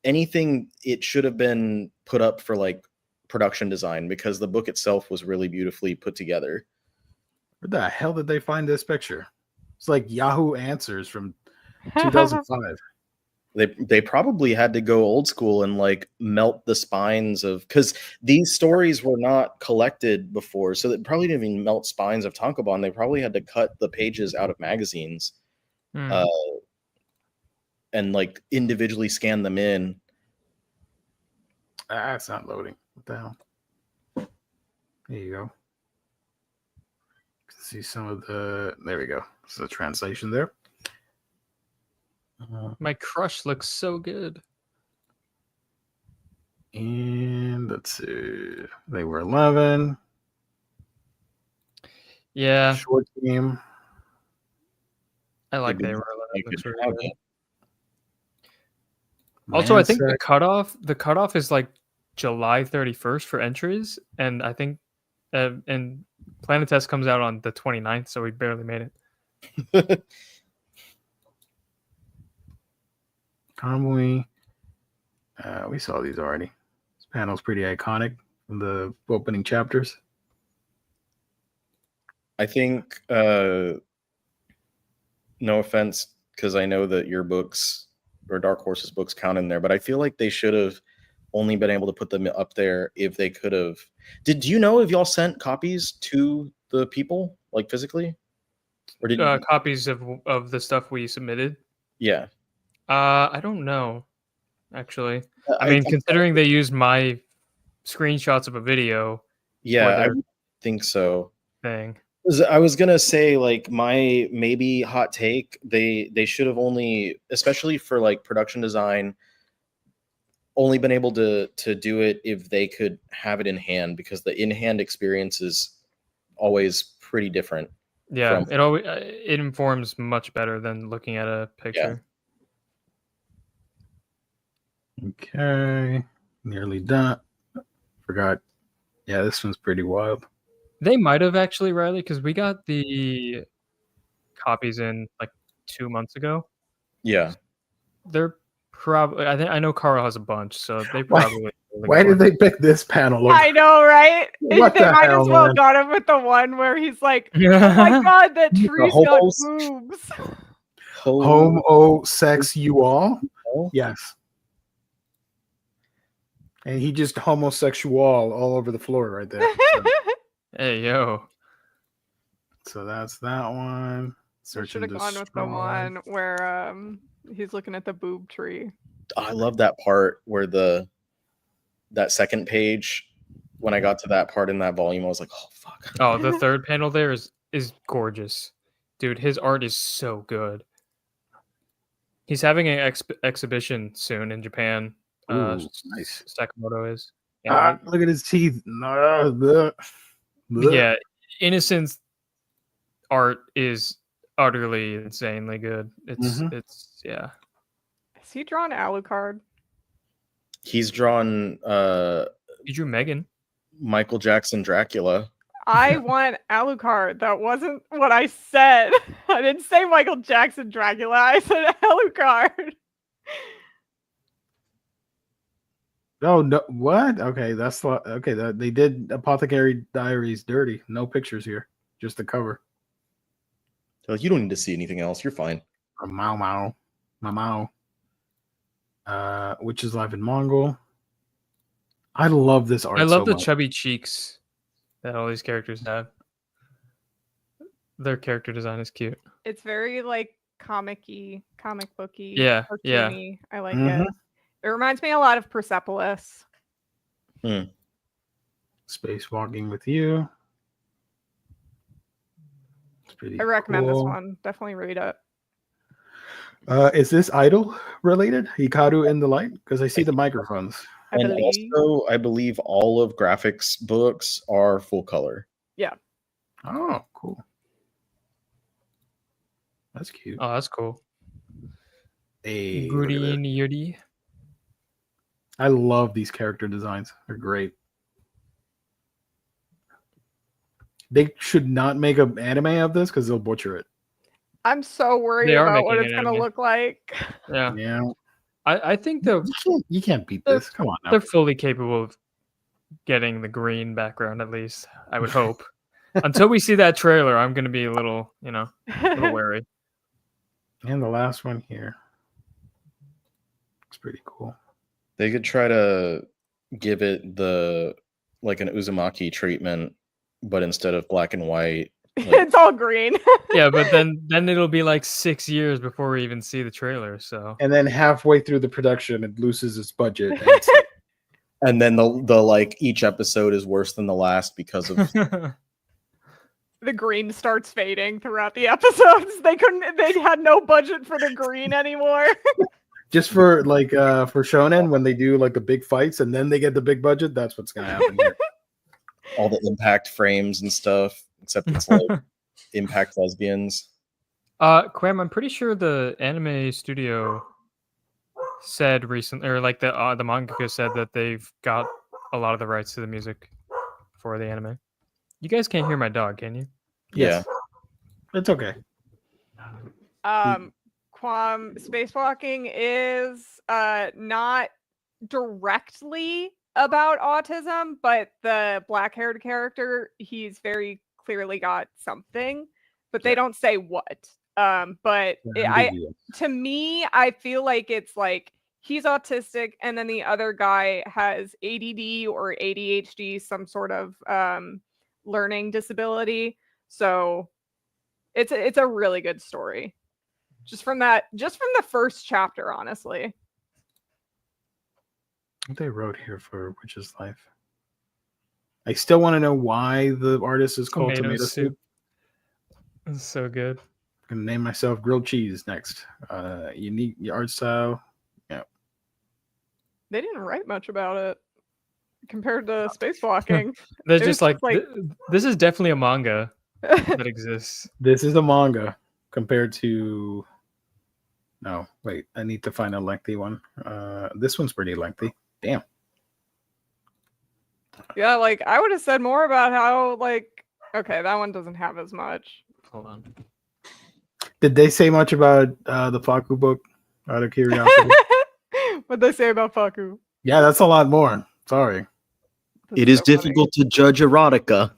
anything, it should have been put up for like production design, because the book itself was really beautifully put together. Where the hell did they find this picture? It's like Yahoo Answers from 2005. They probably had to go old school and like melt the spines of, because these stories were not collected before, so they probably didn't even melt spines of tankobon. They probably had to cut the pages out of magazines Hmm. and like individually scan them in. It's not loading. What the hell? There you go. See some of the. There we go. It's the translation there. My crush looks so good. And let's see. They were 11. Yeah, Short game. I like Maybe they were you 11. Looks could really have good. it. Also, I think the Mansec. cutoff is like July 31st for entries, and I think and Planet Test comes out on the 29th, so we barely made it. Convoy. We saw these already. This panel's pretty iconic from the opening chapters. I think, no offense, because I know that your books or Dark Horse's books count in there, but I feel like they should have only been able to put them up there if they could have. Do you know if y'all sent copies to the people, like physically? Or did you? Copies of the stuff we submitted. Yeah. I don't know, actually. I I mean, think- considering they used my screenshots of a video Yeah, I their- would think so. thing. I was gonna say, like, my maybe hot take, they should have only, especially for like production design, only been able to do it if they could have it in hand, because the in hand experience is always pretty different. Yeah, From- it always it informs much better than looking at a picture. Okay. Nearly done. Forgot. Yeah, this one's pretty wild. They might have actually, Riley, because we got the copies in like 2 months ago. Yeah. They're probably. I know Carl has a bunch, so they Why- probably. Why did they pick this panel? over- I know, right? What They the might hell, as well man? got him with the one where he's like, "Oh my god, that The tree's got hobos. boobs." Homo-sex you all? Oh. Yes. And he just homosexual all over the floor right there. Hey yo. So that's that one. Search Should and have gone with the destroy. one where he's looking at the boob tree. I love that part where that second page, when I got to that part in that volume, I was like, oh fuck. Oh, the third panel there is gorgeous, dude. His art is so good. He's having an exhibition soon in Japan. Ooh, nice. Sakamoto is. Look at his teeth. No, bleh. Bleh. Yeah, Innocence art is utterly insanely good. It's yeah. Has he drawn Alucard? He's drawn He drew Megan. Michael Jackson Dracula. I want Alucard. That wasn't what I said. I didn't say Michael Jackson Dracula. I said Alucard. Oh no! What? Okay, that's okay. That they did Apothecary Diaries dirty. No pictures here, just the cover. They're like, you don't need to see anything else. You're fine. Mao. Which is live in Mongol. I love this art. I love so the much. chubby cheeks that all these characters have. Their character design is cute. It's very like comic booky. Yeah, yeah. cartoony. I like Mhm. it. It reminds me a lot of Persepolis. Spacewalking with you. It's pretty I recommend this cool. one. Definitely read it. Is this Idol related? Hikaru in the Light? Because I see the microphones. I And believe. also, I believe all of Graphics books are full color. Oh, cool. That's cute. Oh, that's cool. Hey, look at Green that. Yuri. I love these character designs. They're great. They should not make an anime of this because they'll butcher it. I'm so worried They are about what making it's an gonna anime. look like. Yeah, Yeah, I think they're you can't beat They're- this. Come on now. they're fully capable of getting the green background. At least I would hope. Until we see that trailer, I'm gonna be a little, a little wary. And the last one here. pretty cool. They could try to give it the like an Uzumaki treatment, but instead of black and white, like, It's all green. Yeah, but then it'll be like 6 years before we even see the trailer. So And then halfway through the production, it loses its budget. And it's like, and then the like each episode is worse than the last because of The green starts fading throughout the episodes. They had no budget for the green anymore. just for like for shonen, when they do like the big fights and then they get the big budget, that's what's gonna happen here. all the impact frames and stuff, except it's like impact lesbians. Quam, I'm pretty sure the anime studio said recently, or like the mangaka said that they've got a lot of the rights to the music for the anime. You guys can't hear my dog, can you? Yes. It's okay. Quam, spacewalking is not directly about autism, but the black-haired character, he's very clearly got something, but they don't say what. But to me, I feel like it's like he's autistic, and then the other guy has ADD or ADHD, some sort of learning disability. So it's a really good story. Just from the first chapter, honestly. What they wrote here for Witch's Life. I still want to know why the artist is called Tomato Soup. It's so good. I'm gonna name myself Grilled Cheese next. Unique art style. Yeah. They didn't write much about it compared to spacewalking. There's just like this is definitely a manga that exists. This is a manga compared to. No, wait. I need to find a lengthy one. This one's pretty lengthy. Damn. Yeah, like I would have said more about how okay, that one doesn't have as much. Hold on. Did they say much about the Faku book? Out of curiosity. What'd they say about Faku? Yeah, that's a lot more. Sorry. It is difficult to judge erotica.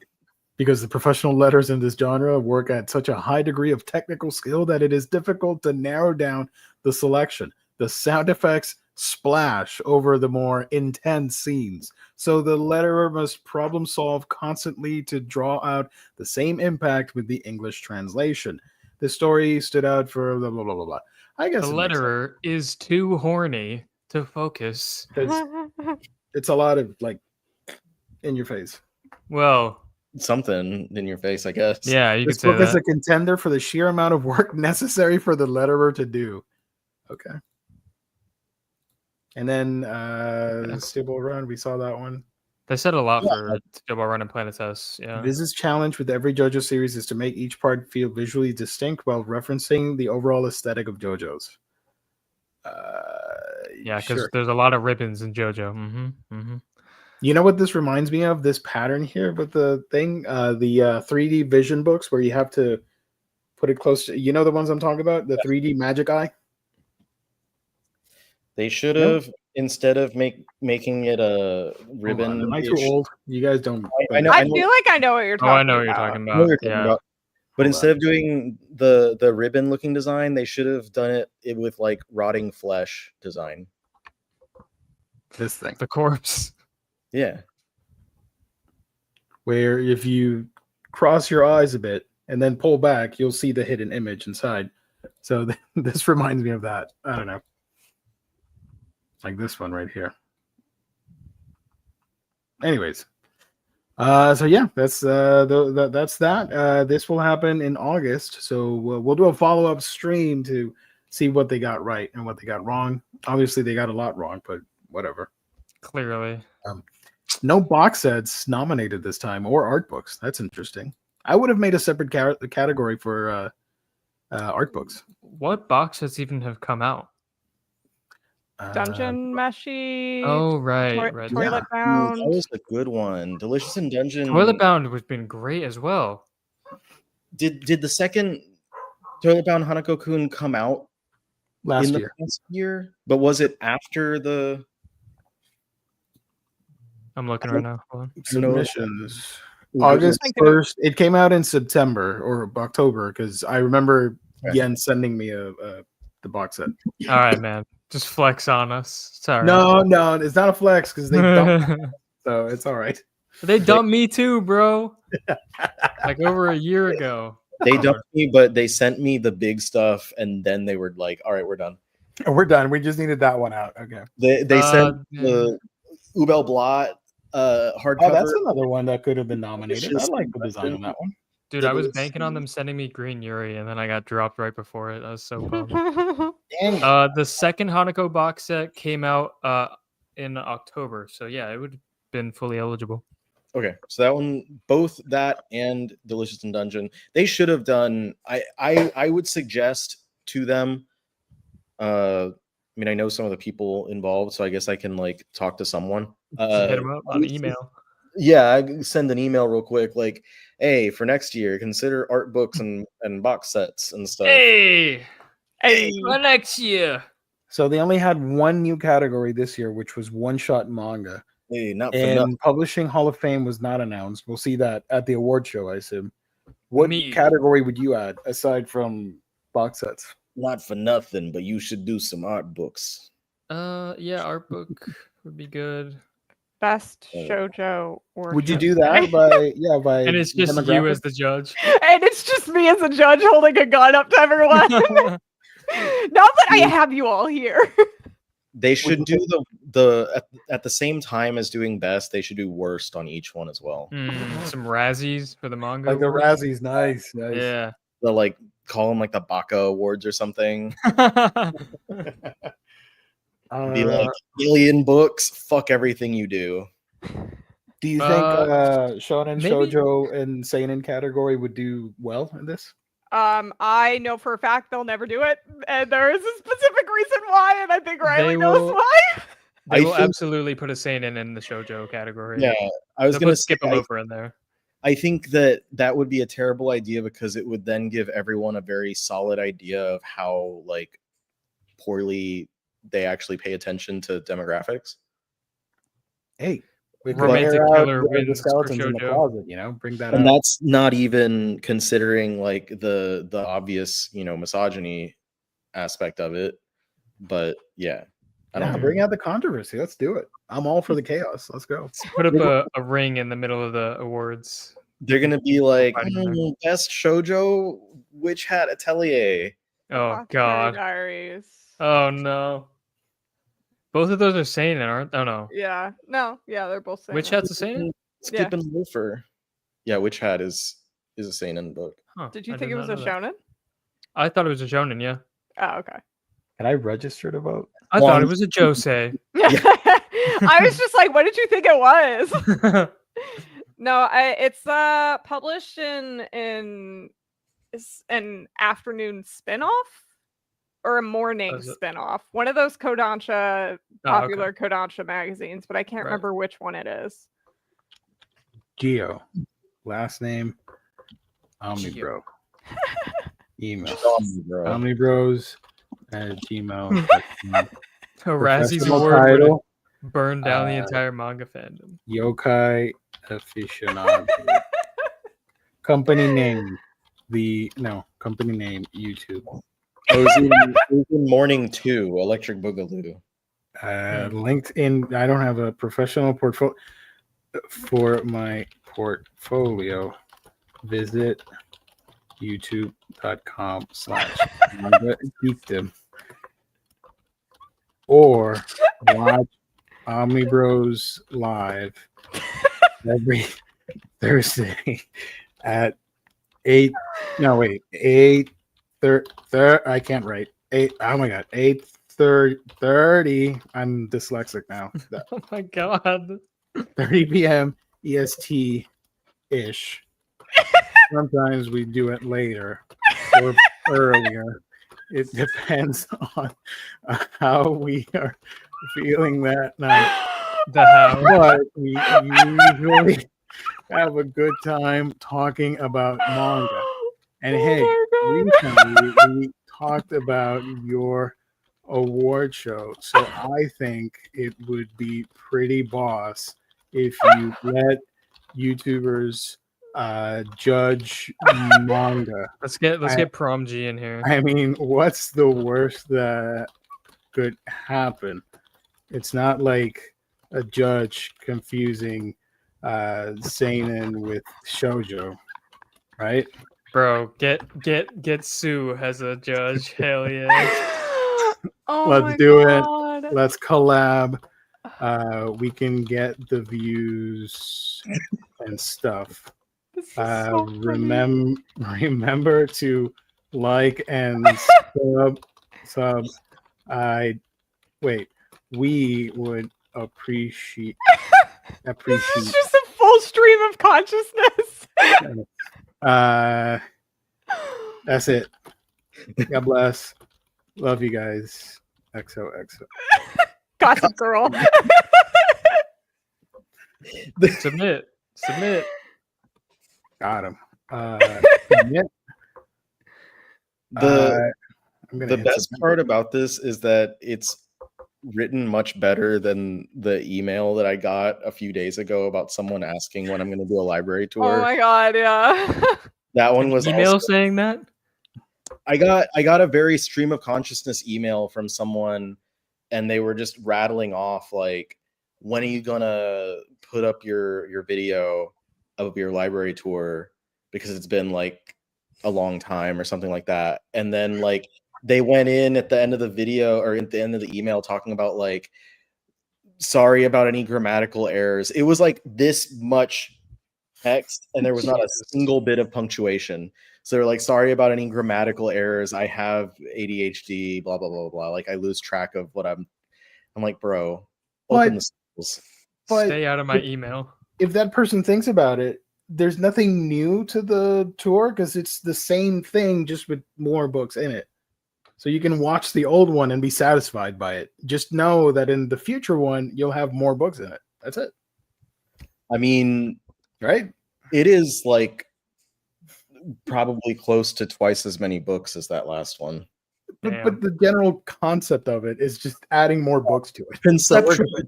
Because the professional letters in this genre work at such a high degree of technical skill that it is difficult to narrow down the selection. The sound effects splash over the more intense scenes. So the letterer must problem solve constantly to draw out the same impact with the English translation. The story stood out for blah, blah, blah, blah, blah. I guess the letterer is too horny to focus. It's a lot of like in your face. Well, something in your face, I guess. Yeah, you could this say book that. is a contender for the sheer amount of work necessary for the letterer to do. Okay. And then Stable Run, we saw that one. They said a lot for Stable Run and Planet's House. Yeah. This challenge with every JoJo series is to make each part feel visually distinct while referencing the overall aesthetic of JoJo's. Yeah, because there's a lot of ribbons in JoJo. Mm-hmm. Mm-hmm. You know what this reminds me of? This pattern here with the thing, the 3D vision books where you have to put it close to, you know, the ones I'm talking about, the 3D Magic Eye. They should have instead of making it a ribbon. Am I too old? You guys don't. I know. I feel like I know what you're talking about. Oh, I know what you're talking about. But instead of doing the ribbon looking design, they should have done it with like rotting flesh design. This thing, the corpse. Yeah. Where if you cross your eyes a bit and then pull back, you'll see the hidden image inside. So this reminds me of that. I don't know. Like this one right here. Anyways. So yeah, that's that. This will happen in August. So we'll do a follow-up stream to see what they got right and what they got wrong. Obviously, they got a lot wrong, but whatever. Clearly. No box sets nominated this time or art books. That's interesting. I would have made a separate category for art books. What box sets even have come out? Dungeon Meshi. Oh, right. Toilet Bound. That was a good one. Delicious in Dungeon. Toilet Bound has been great as well. Did the second Toilet Bound Hanako-kun come out last year? But was it after the... I'm looking right now. Submissions. August 1st. It came out in September or October because I remember Yen sending me the box set. All right, man. Just flex on us. Sorry. No, it's not a flex because they dumped, so it's all right. They dumped me too, bro. Like over a year ago. They dumped me, but they sent me the big stuff, and then they were like, "All right, we're done." We're done. We just needed that one out. Okay. They sent the Ubel Blot hardcover. Oh, that's another one that could have been nominated. I like the design on that one. Dude, I was banking on them sending me Green Yuri, and then I got dropped right before it. I was so bummed. The second Hanako box set came out in October, so yeah, it would have been fully eligible. Okay, so that one, both that and Delicious in Dungeon, they should have done. I would suggest to them. I mean, I know some of the people involved, so I guess I can like talk to someone. Hit them up on email. Yeah, I send an email real quick, like, "Hey, for next year, consider art books and box sets and stuff." Hey, for next year. So they only had one new category this year, which was one-shot manga. Hey, not for And nothing. Publishing Hall of Fame was not announced. We'll see that at the award show, I assume. What Me. category would you add aside from box sets? Not for nothing, but you should do some art books. Yeah, art book would be good. Best shoujo or Would you shoujo. do that by And it's just you demographic? as the judge. And it's just me as a judge holding a gun up to everyone. Now that I have you all here. They should do the at the same time as doing best. They should do worst on each one as well. Some Razzies for the manga. Like the awards. Razzies, nice. Yeah. They'll like call them like the Baka Awards or something. Be like alien books. Fuck everything you do. Do you think Shonen, maybe- Shoujo, and Seinen category would do well in this? I know for a fact they'll never do it, and there is a specific reason why, and I think Riley They knows will- why. They I will think- absolutely put a seinen in the shoujo category. Yeah, I was They'll gonna put Skip say, a Loafer in there. I think that would be a terrible idea because it would then give everyone a very solid idea of how like poorly they actually pay attention to demographics. Hey, we could Romantic air out killer the wins for skeletons in the shoujo. closet, you know, bring that And up. that's not even considering like the obvious, misogyny aspect of it. But yeah, I don't Yeah, think bring out the controversy. Let's do it. I'm all for the chaos. Let's go. Let's put up a ring in the middle of the awards. they're gonna be like Fighting back. best shoujo Witch Hat Atelier. Oh Apothecary god. Diaries. Oh no. Both of those are seinen, aren't? Oh no. Yeah. No. Yeah, they're both saying Which that. hat's a seinen? Skip and Loafer. Yeah, Witch Hat is a seinen book. Huh, Did you I think it was not a know that. shonen? I thought it was a shonen. Yeah. Oh, okay. Can I register to vote? I thought it was a josei. I was just like, what did you think it was? No, it's published in is an afternoon spinoff or a morning Is it? spinoff. One of those Kodansha Oh, okay. popular Kodansha magazines, but I can't Right. remember which one it is. Geo. Last name Omnibro. Email. Bro. Omnibros at gmail. A Razzies Professional award would title, burn down the entire manga fandom. Yokai Aficionado. Company name. Company name YouTube. It was in Morning 2, Electric Boogaloo. LinkedIn. I don't have a professional portfolio. For my portfolio, visit youtube.com/geekdom or watch Omnibros live every Thursday at 8. No, wait. 8. I can't write. 8. Oh my god. 8:30. I'm dyslexic now. Oh my god. 30 p.m. EST ish. Sometimes we do it later or earlier. It depends on how we are feeling that night. The how. But we usually have a good time talking about manga. And hey, recently we talked about your award show. So I think it would be pretty boss if you let YouTubers judge manga. Let's get Prom G in here. I mean, what's the worst that could happen. It's not like a judge confusing seinen with shoujo, right? Bro, get Sue as a judge. Hell yeah. Oh Let's my do it. god. Let's collab. We can get the views and stuff. This is so funny. Remember to like and sub. We would appreciate This is just a full stream of consciousness. That's it. God bless. Love you guys. XOXO. Gossip Girl. Submit. Got him. The best part about this is that it's written much better than the email that I got a few days ago about someone asking when I'm going to do a library tour. Oh my god, yeah. That one was email also, saying that. I got a very stream of consciousness email from someone, and they were just rattling off like, when are you gonna put up your video of your library tour, because it's been like a long time or something like that. And then like they went in at the end of the video or at the end of the email talking about like, sorry about any grammatical errors. It was like this much text and there was not a single bit of punctuation. So they're like, sorry about any grammatical errors. I have ADHD, blah, blah, blah, blah. Like I lose track of what I'm like, bro, open the schools. Stay out of my email. If that person thinks about it, there's nothing new to the tour because it's the same thing, just with more books in it. So you can watch the old one and be satisfied by it. Just know that in the future one, you'll have more books in it. That's it. I mean, right? It is like probably close to twice as many books as that last one. But the general concept of it is just adding more books to it. Conceptually,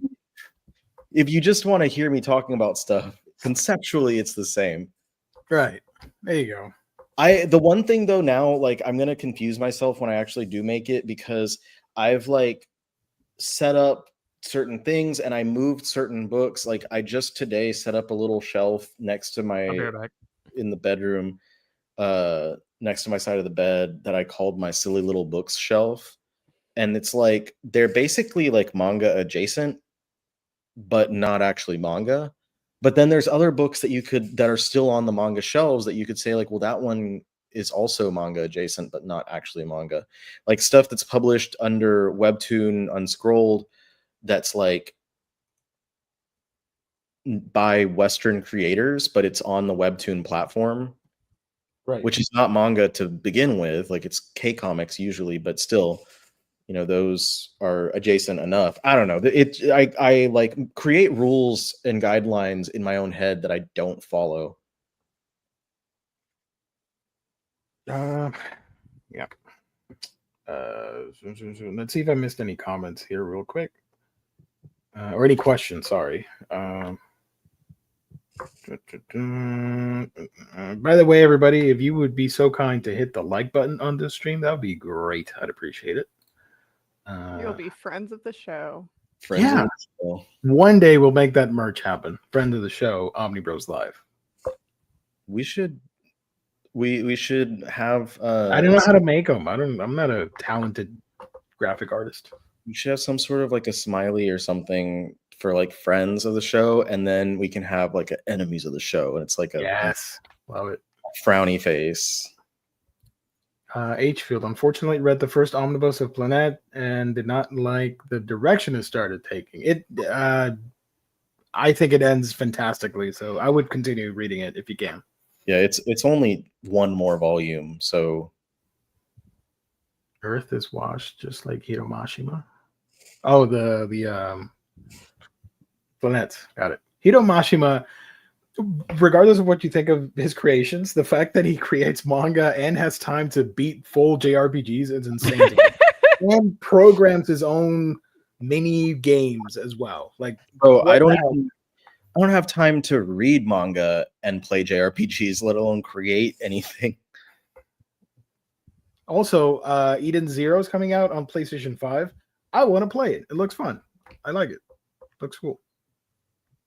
if you just want to hear me talking about stuff, conceptually it's the same. Right. There you go. The one thing though now, like I'm gonna confuse myself when I actually do make it, because I've like set up certain things and I moved certain books. Like I just today set up a little shelf next to my in the bedroom, next to my side of the bed, that I called my silly little books shelf. And it's like they're basically like manga adjacent, but not actually manga. But then there's other books that are still on the manga shelves that you could say like, well, that one is also manga adjacent, but not actually manga. Like stuff that's published under Webtoon Unscrolled, that's like by Western creators, but it's on the Webtoon platform, right? Which is not manga to begin with. Like it's K-comics usually, but still, you know, those are adjacent enough. I don't know. I like create rules and guidelines in my own head that I don't follow. Yeah. Let's see if I missed any comments here real quick. Or any questions, sorry. By the way, everybody, if you would be so kind to hit the like button on this stream, that would be great. I'd appreciate it. You'll be friends of the show. Friends of the show. One day we'll make that merch happen. Friend of the show, Omnibros Live. We should have I don't know how to make them. I'm not a talented graphic artist. We should have some sort of like a smiley or something for like friends of the show, and then we can have like enemies of the show, and it's like a love it, frowny face. Hfield unfortunately read the first omnibus of Planet and did not like the direction it started taking. It I think it ends fantastically, so I would continue reading it if you can. Yeah, it's only one more volume, so Earth is washed just like Hiromashima. Oh, the Planet. Got it. Hiromashima, regardless of what you think of his creations, the fact that he creates manga and has time to beat full JRPGs is insane. And programs his own mini games as well. Like, I don't have time to read manga and play JRPGs, let alone create anything. Also, Eden Zero is coming out on PlayStation 5. I want to play it. It looks fun. I like it. Looks cool.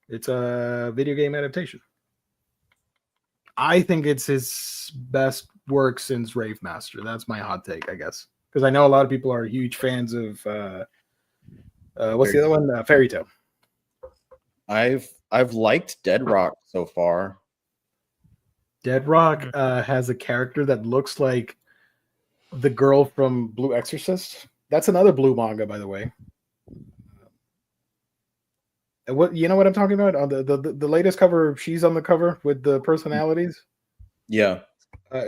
It's a video game adaptation. I think it's his best work since Rave Master. That's my hot take, I guess, because I know a lot of people are huge fans of what's the other one? Fairy Tale. I've liked Dead Rock so far. Dead Rock has a character that looks like the girl from Blue Exorcist. That's another Blue manga, by the way. What you know what I'm talking about? On the latest cover, she's on the cover with the personalities. Yeah.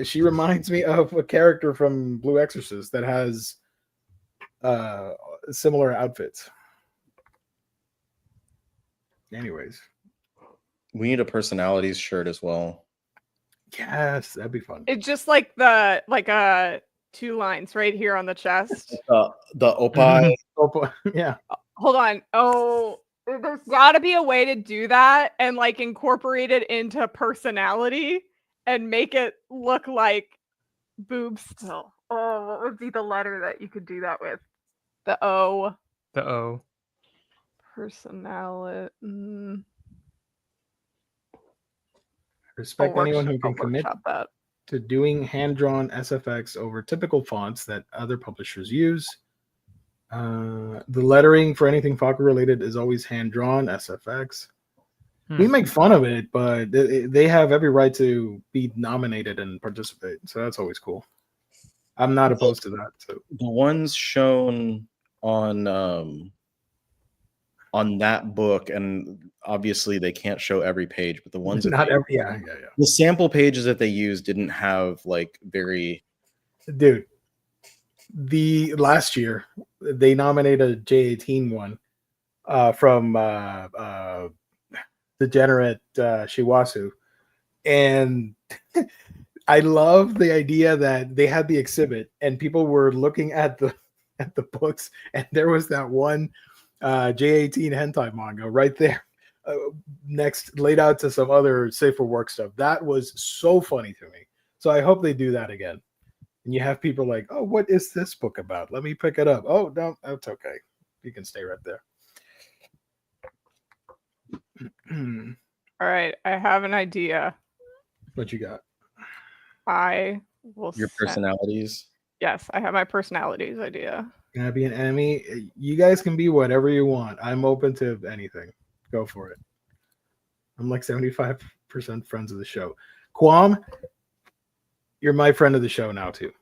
She reminds me of a character from Blue Exorcist that has similar outfits. Anyways, We need a personalities shirt as well. yes, that'd be fun. It's just like the 2 lines right here on the chest. The Opie. Yeah, Hold on. Oh, there's got to be a way to do that and like incorporate it into personality and make it look like boobs still. Oh, what would be the letter that you could do that with? The O. The O. Personality. respect anyone who can I'll commit workshop that. to doing hand-drawn SFX over typical fonts that other publishers use. The lettering for anything Faku related is always hand-drawn SFX. We make fun of it, but they have every right to be nominated and participate, so that's always cool. I'm not opposed to that. So The ones shown on that book, and obviously they can't show every page, but the ones that not every, yeah. the sample pages that they used didn't have like very. Dude, the last year they nominated a J18 one from Degenerate Shiwasu, and I love the idea that they had the exhibit and people were looking at the books, and there was that one J18 hentai manga right there next, laid out to some other safer work stuff. That was so funny to me. So I hope they do that again. And you have people like, oh, what is this book about? Let me pick it up. Oh, no, that's okay. You can stay right there. All right, I have an idea. What you got? I will Your personalities. Yes, I have my personalities idea. Can I be an enemy? You guys can be whatever you want. I'm open to anything. Go for it. I'm like 75% friends of the show. Quam, you're my friend of the show now too.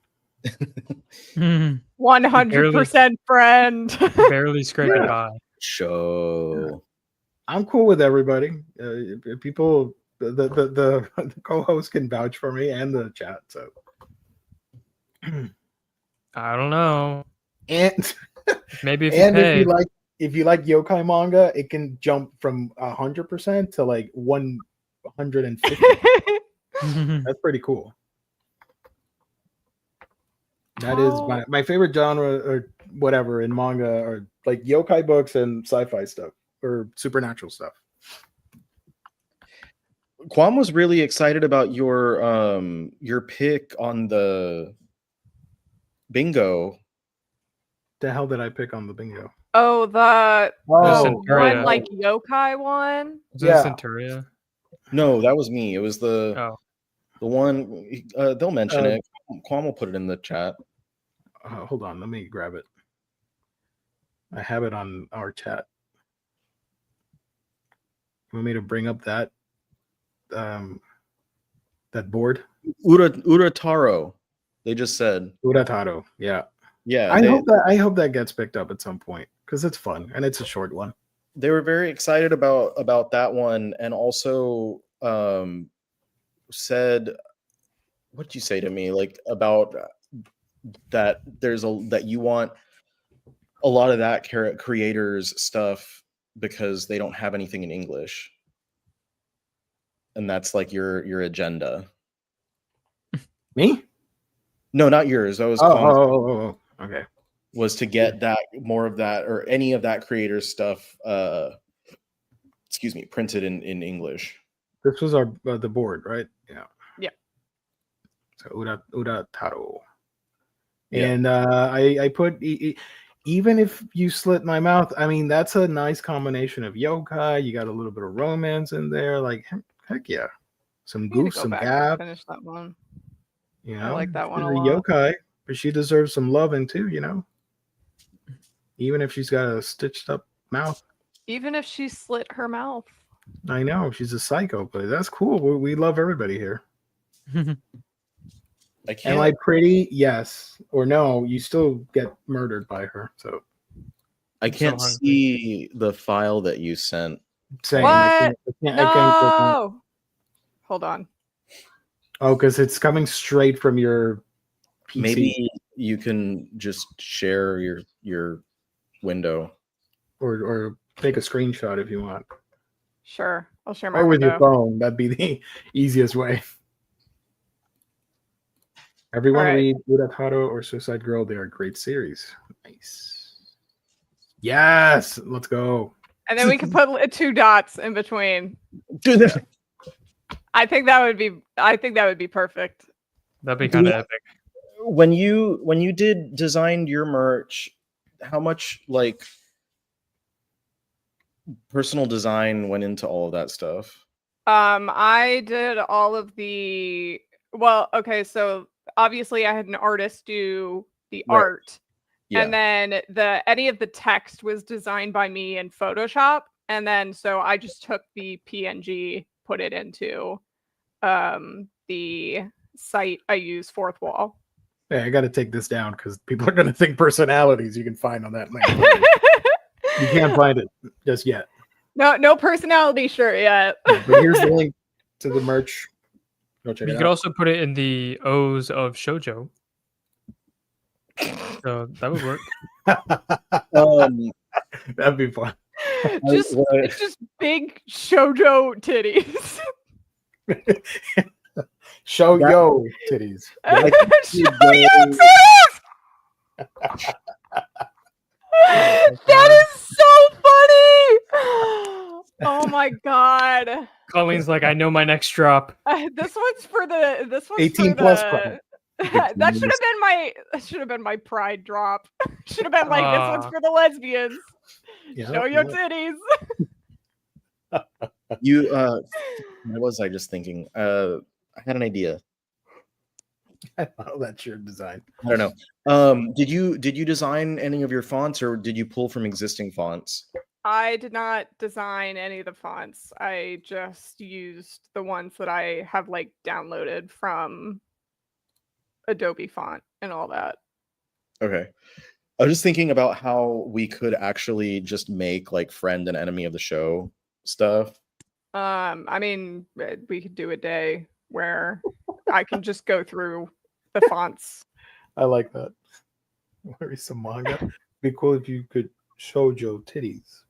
100% friend. Barely scraping by. Show. I'm cool with everybody. People, the co-host can vouch for me and the chat. So I don't know. and Maybe if if you like yokai manga, it can jump from 100% to like 150. That's pretty cool. That is my favorite genre or whatever in manga, or like yokai books and sci-fi stuff or supernatural stuff. Quam was really excited about your pick on the bingo. The hell did I pick on the bingo? Oh, the Centuria. one like yokai one. Was it Yeah. Centuria? No, that was me. It was the one. They'll mention it. Quam will put it in the chat. Hold on, let me grab it. I have it on our chat. You want me to bring up that that board? Urataro. They just said Urataro. Yeah. Yeah. I hope that gets picked up at some point because it's fun and it's a short one. They were very excited about that one, and also said, what did you say to me, like about that that you want a lot of that creators stuff because they don't have anything in English, and that's like your agenda. Me? No, not yours. That was okay. Was to get that more of that or any of that creator stuff printed in English. This was our the board, right? Yeah. Yeah. So Urataro. Yeah. And I put even if you slit my mouth, I mean, that's a nice combination of yokai. You got a little bit of romance in there. Like, heck yeah. Some I need to goof, go some back and gap. finish that one. You I know, like that one she's a a lot. yokai, but she deserves some loving too, you know? Even if she's got a stitched up mouth. Even if she slit her mouth. I know, she's a psycho, but that's cool. We love everybody here. I can't. Am I pretty? Yes. Or no, you still get murdered by her. So I I'm so can't hungry. see the file that you sent. same. What? I can't click on- No. Hold on. Oh, because it's coming straight from your PC. Maybe you can just share your window. Or take a screenshot if you want. Sure. I'll share my Or with your window. phone. That'd be the easiest way. Everyone All right. read Urataro or Suicide Girl. They are a great series. Nice. Yes. Let's go. And then we can put 2 dots in between. Do that. I think that would be perfect. That'd be kind of epic. When you designed your merch, how much like personal design went into all of that stuff? I did all of the okay, so obviously I had an artist do the Right. art. Yeah. And then any of the text was designed by me in Photoshop. And then so I just took the PNG, put it into the site I use, Fourth Wall. Hey, I got to take this down because people are going to think personalities you can find on that link. You can't find it just yet. No personality shirt yet. Yeah, but here's the link to the merch. Go check You it could out. also put it in the O's of shoujo. So that would work. That'd be fun. just big shoujo titties. Show yo titties. Like, Show yo titties! That is so funny! Oh my god. Colleen's like, I know my next drop. This one's for the 18 for plus the- crowd. that should have been my pride drop. Should have been like this one's for the lesbians. Yeah, Show your yeah. titties. You what was I just thinking? I had an idea. Oh, that's your design. I don't know. Did you design any of your fonts, or did you pull from existing fonts? I did not design any of the fonts. I just used the ones that I have like downloaded from Adobe Font and all that. Okay. I was just thinking about how we could actually just make like friend and enemy of the show stuff. I mean, we could do a day where I can just go through the fonts. I like that. Where is some manga? Be cool if you could show Joe titties.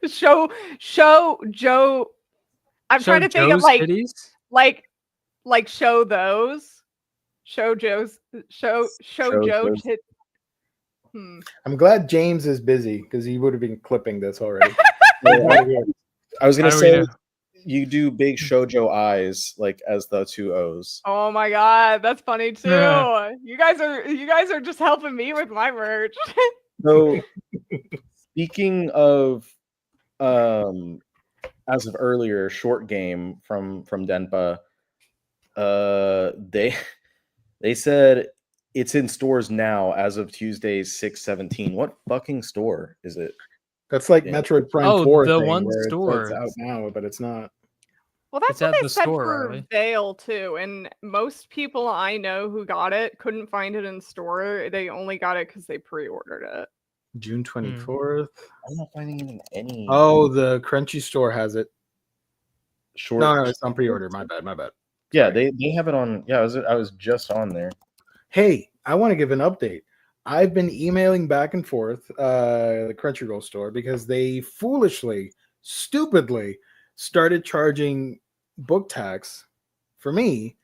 show Joe. I'm trying to think of Joe's like titties? like show those. Show Joe's show Joe Joe's. tit. I'm glad James is busy because he would have been clipping this already. I was gonna How do we say know? you do big shoujo eyes like as the 2 O's. Oh my god, that's funny too. Yeah. You guys are just helping me with my merch. So speaking of as of earlier, short game from Denpa, they said it's in stores now as of Tuesday 6/17. What fucking store is it? That's like Yeah. Metroid Prime Oh, 4 the thing, one where store. it's out now, but it's not. Well, that's It's what at they the said store, for Riley. Veil too, and most people I know who got it couldn't find it in store. They only got it because they pre-ordered it. June 24th. I'm not finding it in any Oh, the Crunchy store has it. short. No, it's on pre-order. My bad. Yeah, they have it on. Yeah, I was just on there. Hey, I want to give an update. I've been emailing back and forth the Crunchyroll store because they foolishly, stupidly started charging book tax for me,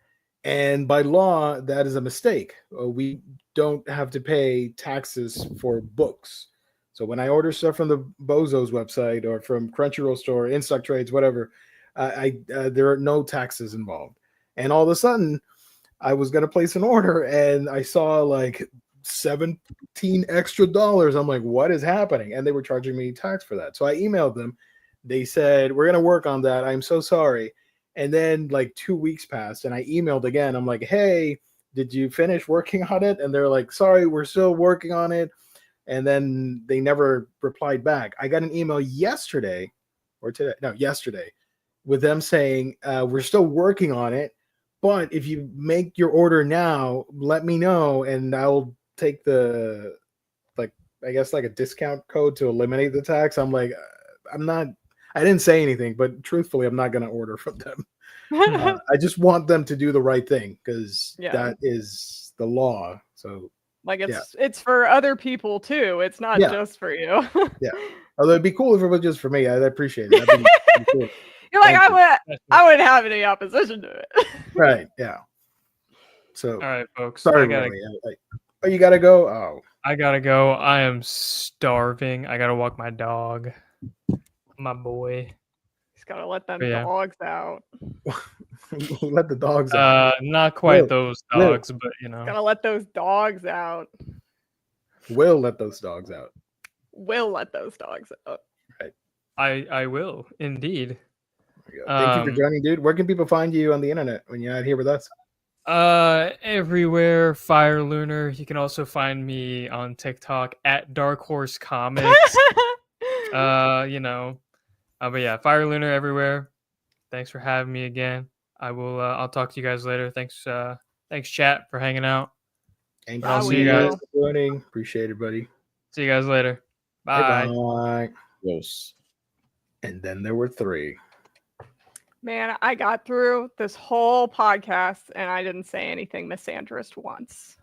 and by law that is a mistake. We don't have to pay taxes for books. So when I order stuff from the Bozo's website or from Crunchyroll store, In Stock Trades, whatever, there are no taxes involved. And all of a sudden, I was going to place an order and I saw like $17 extra. I'm like, what is happening? And they were charging me tax for that. So I emailed them. They said, we're going to work on that. I'm so sorry. And then like 2 weeks passed and I emailed again. I'm like, hey, did you finish working on it? And they're like, sorry, we're still working on it. And then they never replied back. I got an email yesterday with them saying, we're still working on it. But if you make your order now, let me know and I'll take the, like, I guess like a discount code to eliminate the tax. I'm like, I didn't say anything, but truthfully, I'm not going to order from them. I just want them to do the right thing because that is the law. So like it's for other people too. It's not just for you. Yeah. Although it'd be cool if it was just for me. I'd appreciate it. That'd be cool. You're like, I wouldn't have any opposition to it. Right. Yeah. So all right, folks. Sorry, oh, you gotta go. Oh, I gotta go. I am starving. I gotta walk my dog. My boy. He's gotta let them dogs out. Let the dogs out. Not quite those dogs, but you know. Gotta let those dogs out. Will let those dogs out. Will let those dogs out. Right. I will indeed. Thank you for joining, dude. Where can people find you on the internet when you're out here with us? Everywhere, Fire Lunar. You can also find me on TikTok at Dark Horse Comics. You know, but yeah, Fire Lunar everywhere. Thanks for having me again. I'll talk to you guys later. Thanks, chat, for hanging out. Thank I'll see you guys for joining. Appreciate it, buddy. See you guys later. Bye. Bye. Yes. And then there were 3. Man, I got through this whole podcast and I didn't say anything misandrist once.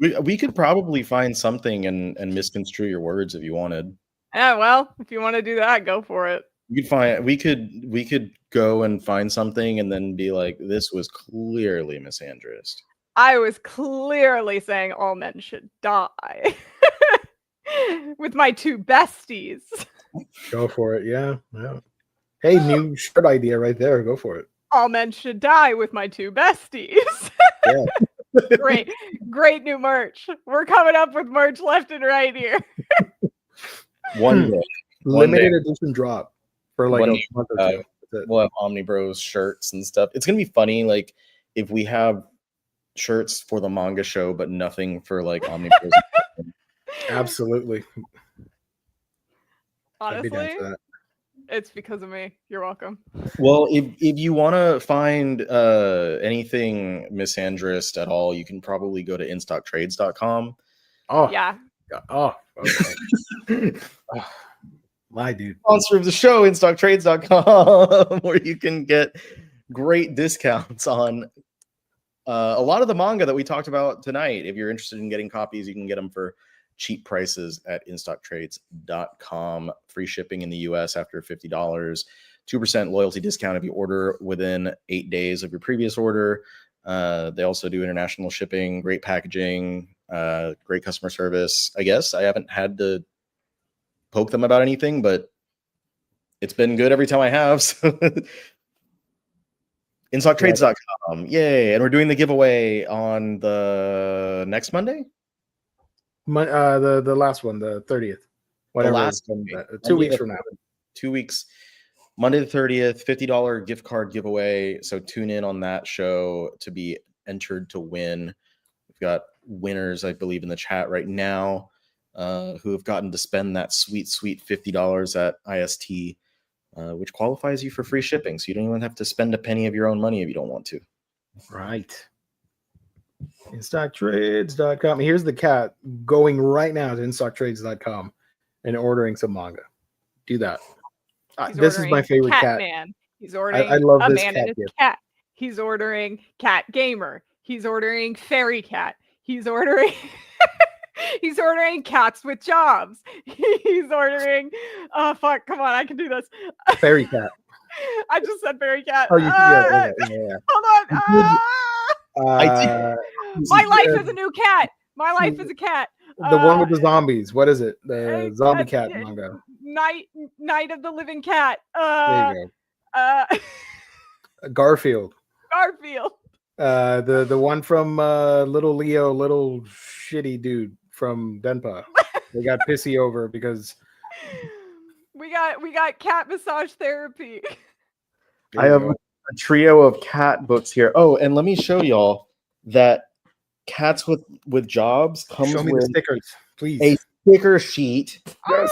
We could probably find something and misconstrue your words if you wanted. Yeah, well, if you want to do that, go for it. We could go and find something and then be like, this was clearly misandrist. I was clearly saying all men should die. With my 2 besties. Go for it. Yeah. Hey, new shirt idea right there. Go for it. All men should die with my 2 besties. Yeah. Great new merch. We're coming up with merch left and right here. One day. Limited edition drop for like a month or 2. We'll have Omnibros shirts and stuff. It's gonna be funny, like if we have shirts for the manga show, but nothing for like Omnibros. Absolutely. Honestly, it's because of me. You're welcome. Well, if you want to find anything misandrist at all, you can probably go to instocktrades.com. Oh yeah. Oh, okay. My dude. Sponsor of the show, instocktrades.com, where you can get great discounts on a lot of the manga that we talked about tonight. If you're interested in getting copies, you can get them for cheap prices at instocktrades.com. Free shipping in the US after $50. 2% loyalty discount if you order within 8 days of your previous order. They also do international shipping, great packaging, great customer service. I guess I haven't had to poke them about anything, but it's been good every time I have. So instocktrades.com. Yay. And we're doing the giveaway on the next Monday. The last one, the 30th. Whatever. The last 2 weeks from now. 2 weeks. Monday the 30th, $50 gift card giveaway. So tune in on that show to be entered to win. We've got winners, I believe, in the chat right now who have gotten to spend that sweet $50 at IST, which qualifies you for free shipping. So you don't even have to spend a penny of your own money if you don't want to. Right. InStockTrades.com. Here's the cat going right now to InStockTrades.com and ordering some manga. Do that. This is my favorite cat. Man. He's ordering I love a this man cat and his cat. He's ordering Cat Gamer. He's ordering Fairy Cat. He's ordering he's ordering cats with jobs. He's ordering fuck, come on, I can do this. Fairy Cat. I just said Fairy Cat. Oh, yeah. Hold on. My life is a new cat. My life is a cat. The one with the zombies. What is it? The zombie cat manga. Night of the Living Cat. There you go. Garfield. Garfield. The one from Little Leo, little shitty dude from Denpa. They got pissy over because We got cat massage therapy. I have a trio of cat books here. Oh, and let me show y'all that Cats with Jobs comes show me the with stickers, please. a sticker sheet Yes.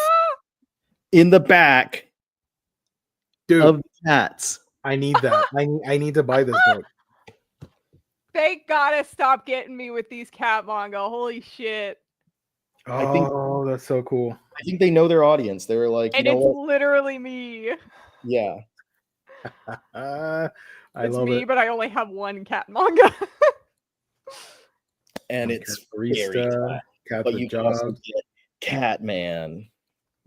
in the back Dude, of the cats. I need that. I need to buy this book. They gotta stop getting me with these cat manga. Holy shit. Oh, that's so cool. I think they know their audience. They were like, And you know it's what? literally me. Yeah. I It's love me, it. but I only have one cat manga. And it's Barista, very cat. Cats But with you can also Jobs. get Catman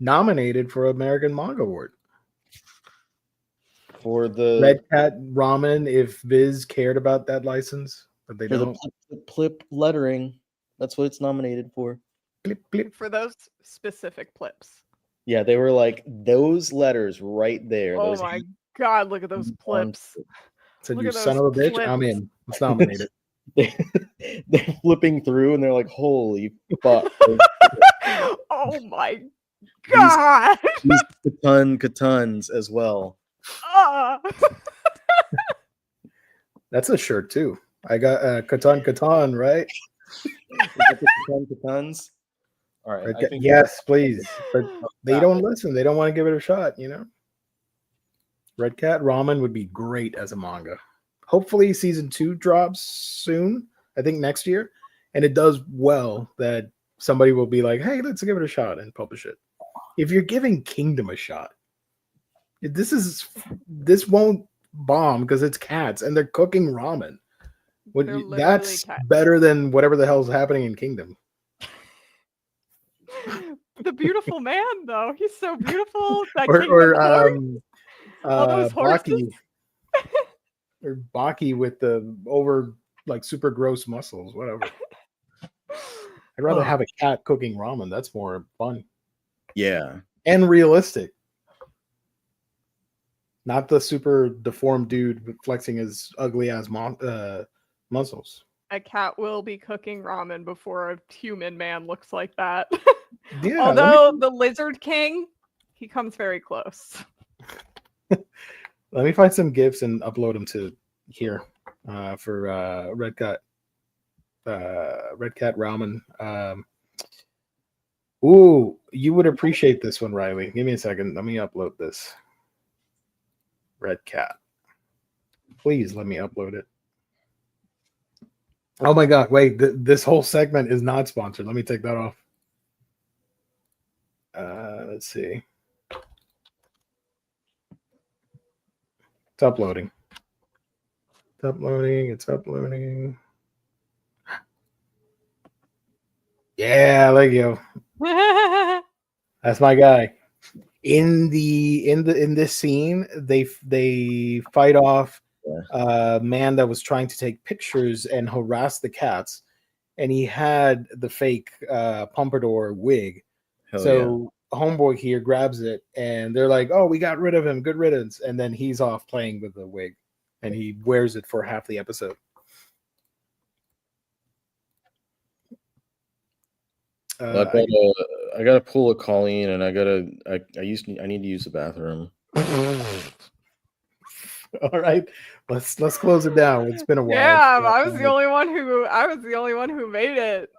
Nominated for American Manga Award. for the Red Cat Ramen, if Viz cared about that license, but they for don't. the plip lettering. That's what it's nominated for. Blip, blip. For those specific plips. Yeah, they were like those letters right there. Oh Those my god, look at those plips. Said, Look you at son those of a bitch, I'm flips. in. It's nominated. they're flipping through and they're like, holy fuck. Oh my god. These Katans as well. Ah. That's a shirt too. I got Catan, right? Katans. All right. Red I Cat- think yes, please. But they that don't one. listen. They don't want to give it a shot, you know? Red Cat Ramen would be great as a manga. Hopefully season 2 drops soon. I think next year. And it does well that somebody will be like, hey, let's give it a shot and publish it. If you're giving Kingdom a shot, this won't bomb because it's cats and they're cooking ramen. They're literally That's cats. better than whatever the hell's happening in Kingdom. The beautiful man, though. He's so beautiful. That Or kingdom horse. All those horses. Baki, or Baki with the over like super gross muscles, whatever. I'd rather have a cat cooking ramen. That's more fun Yeah. and realistic. Not the super deformed dude flexing his ugly ass muscles. A cat will be cooking ramen before a human man looks like that. Yeah. Although the Lizard King, he comes very close. Let me find some gifs and upload them to here for Red Cat Ramen. Ooh, you would appreciate this one, Riley. Give me a second. Let me upload this. Red Cat. Please let me upload it. Oh my god, wait, this whole segment is not sponsored. Let me take that off. Let's see. It's uploading. It's uploading. Yeah, there you go. That's my guy. In this scene, they fight off a man that was trying to take pictures and harass the cats, and he had the fake pompadour wig. So homeboy here grabs it, and they're like, "Oh, we got rid of him. Good riddance." And then he's off playing with the wig, and he wears it for half the episode. I gotta pull a Colleen, and I need to use the bathroom. All right, let's close it down. It's been a while. Yeah, I was the only one who made it.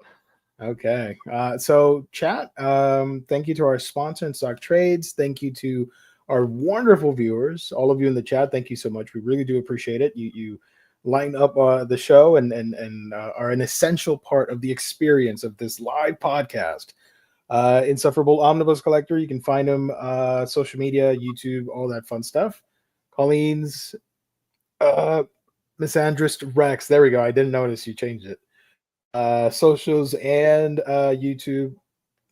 Okay. So chat, thank you to our sponsor, Stock Trades. Thank you to our wonderful viewers, all of you in the chat. Thank you so much. We really do appreciate it. You line up the show and are an essential part of the experience of this live podcast. Insufferable Omnibus Collector. You can find him social media, YouTube, all that fun stuff. Colleen's Misandrist Rex. There we go. I didn't notice you changed it. Socials and YouTube,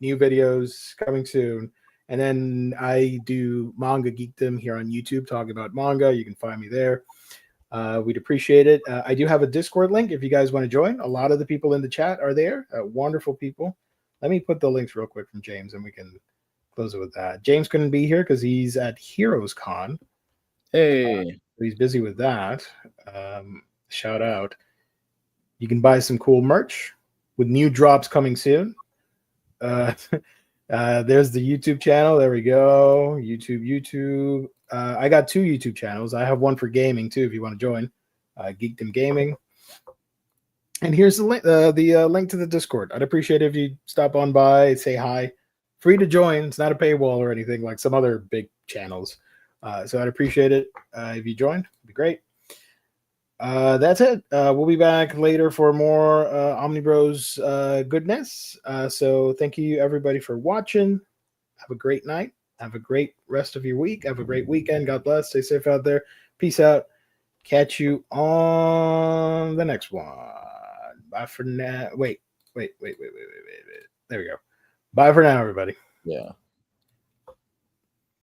new videos coming soon. And then I do Manga Geekdom here on YouTube, talking about manga. You can find me there. We'd appreciate it. I do have a Discord link if you guys want to join. A lot of the people in the chat are there. Wonderful people. Let me put the links real quick from James, and we can close it with that. James couldn't be here because he's at Heroes Con. Hey, He's busy with that. shout out. You can buy some cool merch with new drops coming soon. There's the YouTube channel. There we go. YouTube. I got 2 YouTube channels. I have one for gaming too. If you want to join, Geekdom Gaming. And here's the link. Link to the Discord. I'd appreciate it if you stop on by, say hi. Free to join. It's not a paywall or anything like some other big channels. So I'd appreciate it if you join. It'd be great. That's it. We'll be back later for more Omnibros goodness. So thank you everybody for watching. Have a great night. Have a great rest of your week. Have a great weekend. God bless. Stay safe out there. Peace out. Catch you on the next one. Bye for now. Wait. There we go. Bye for now, everybody. Yeah.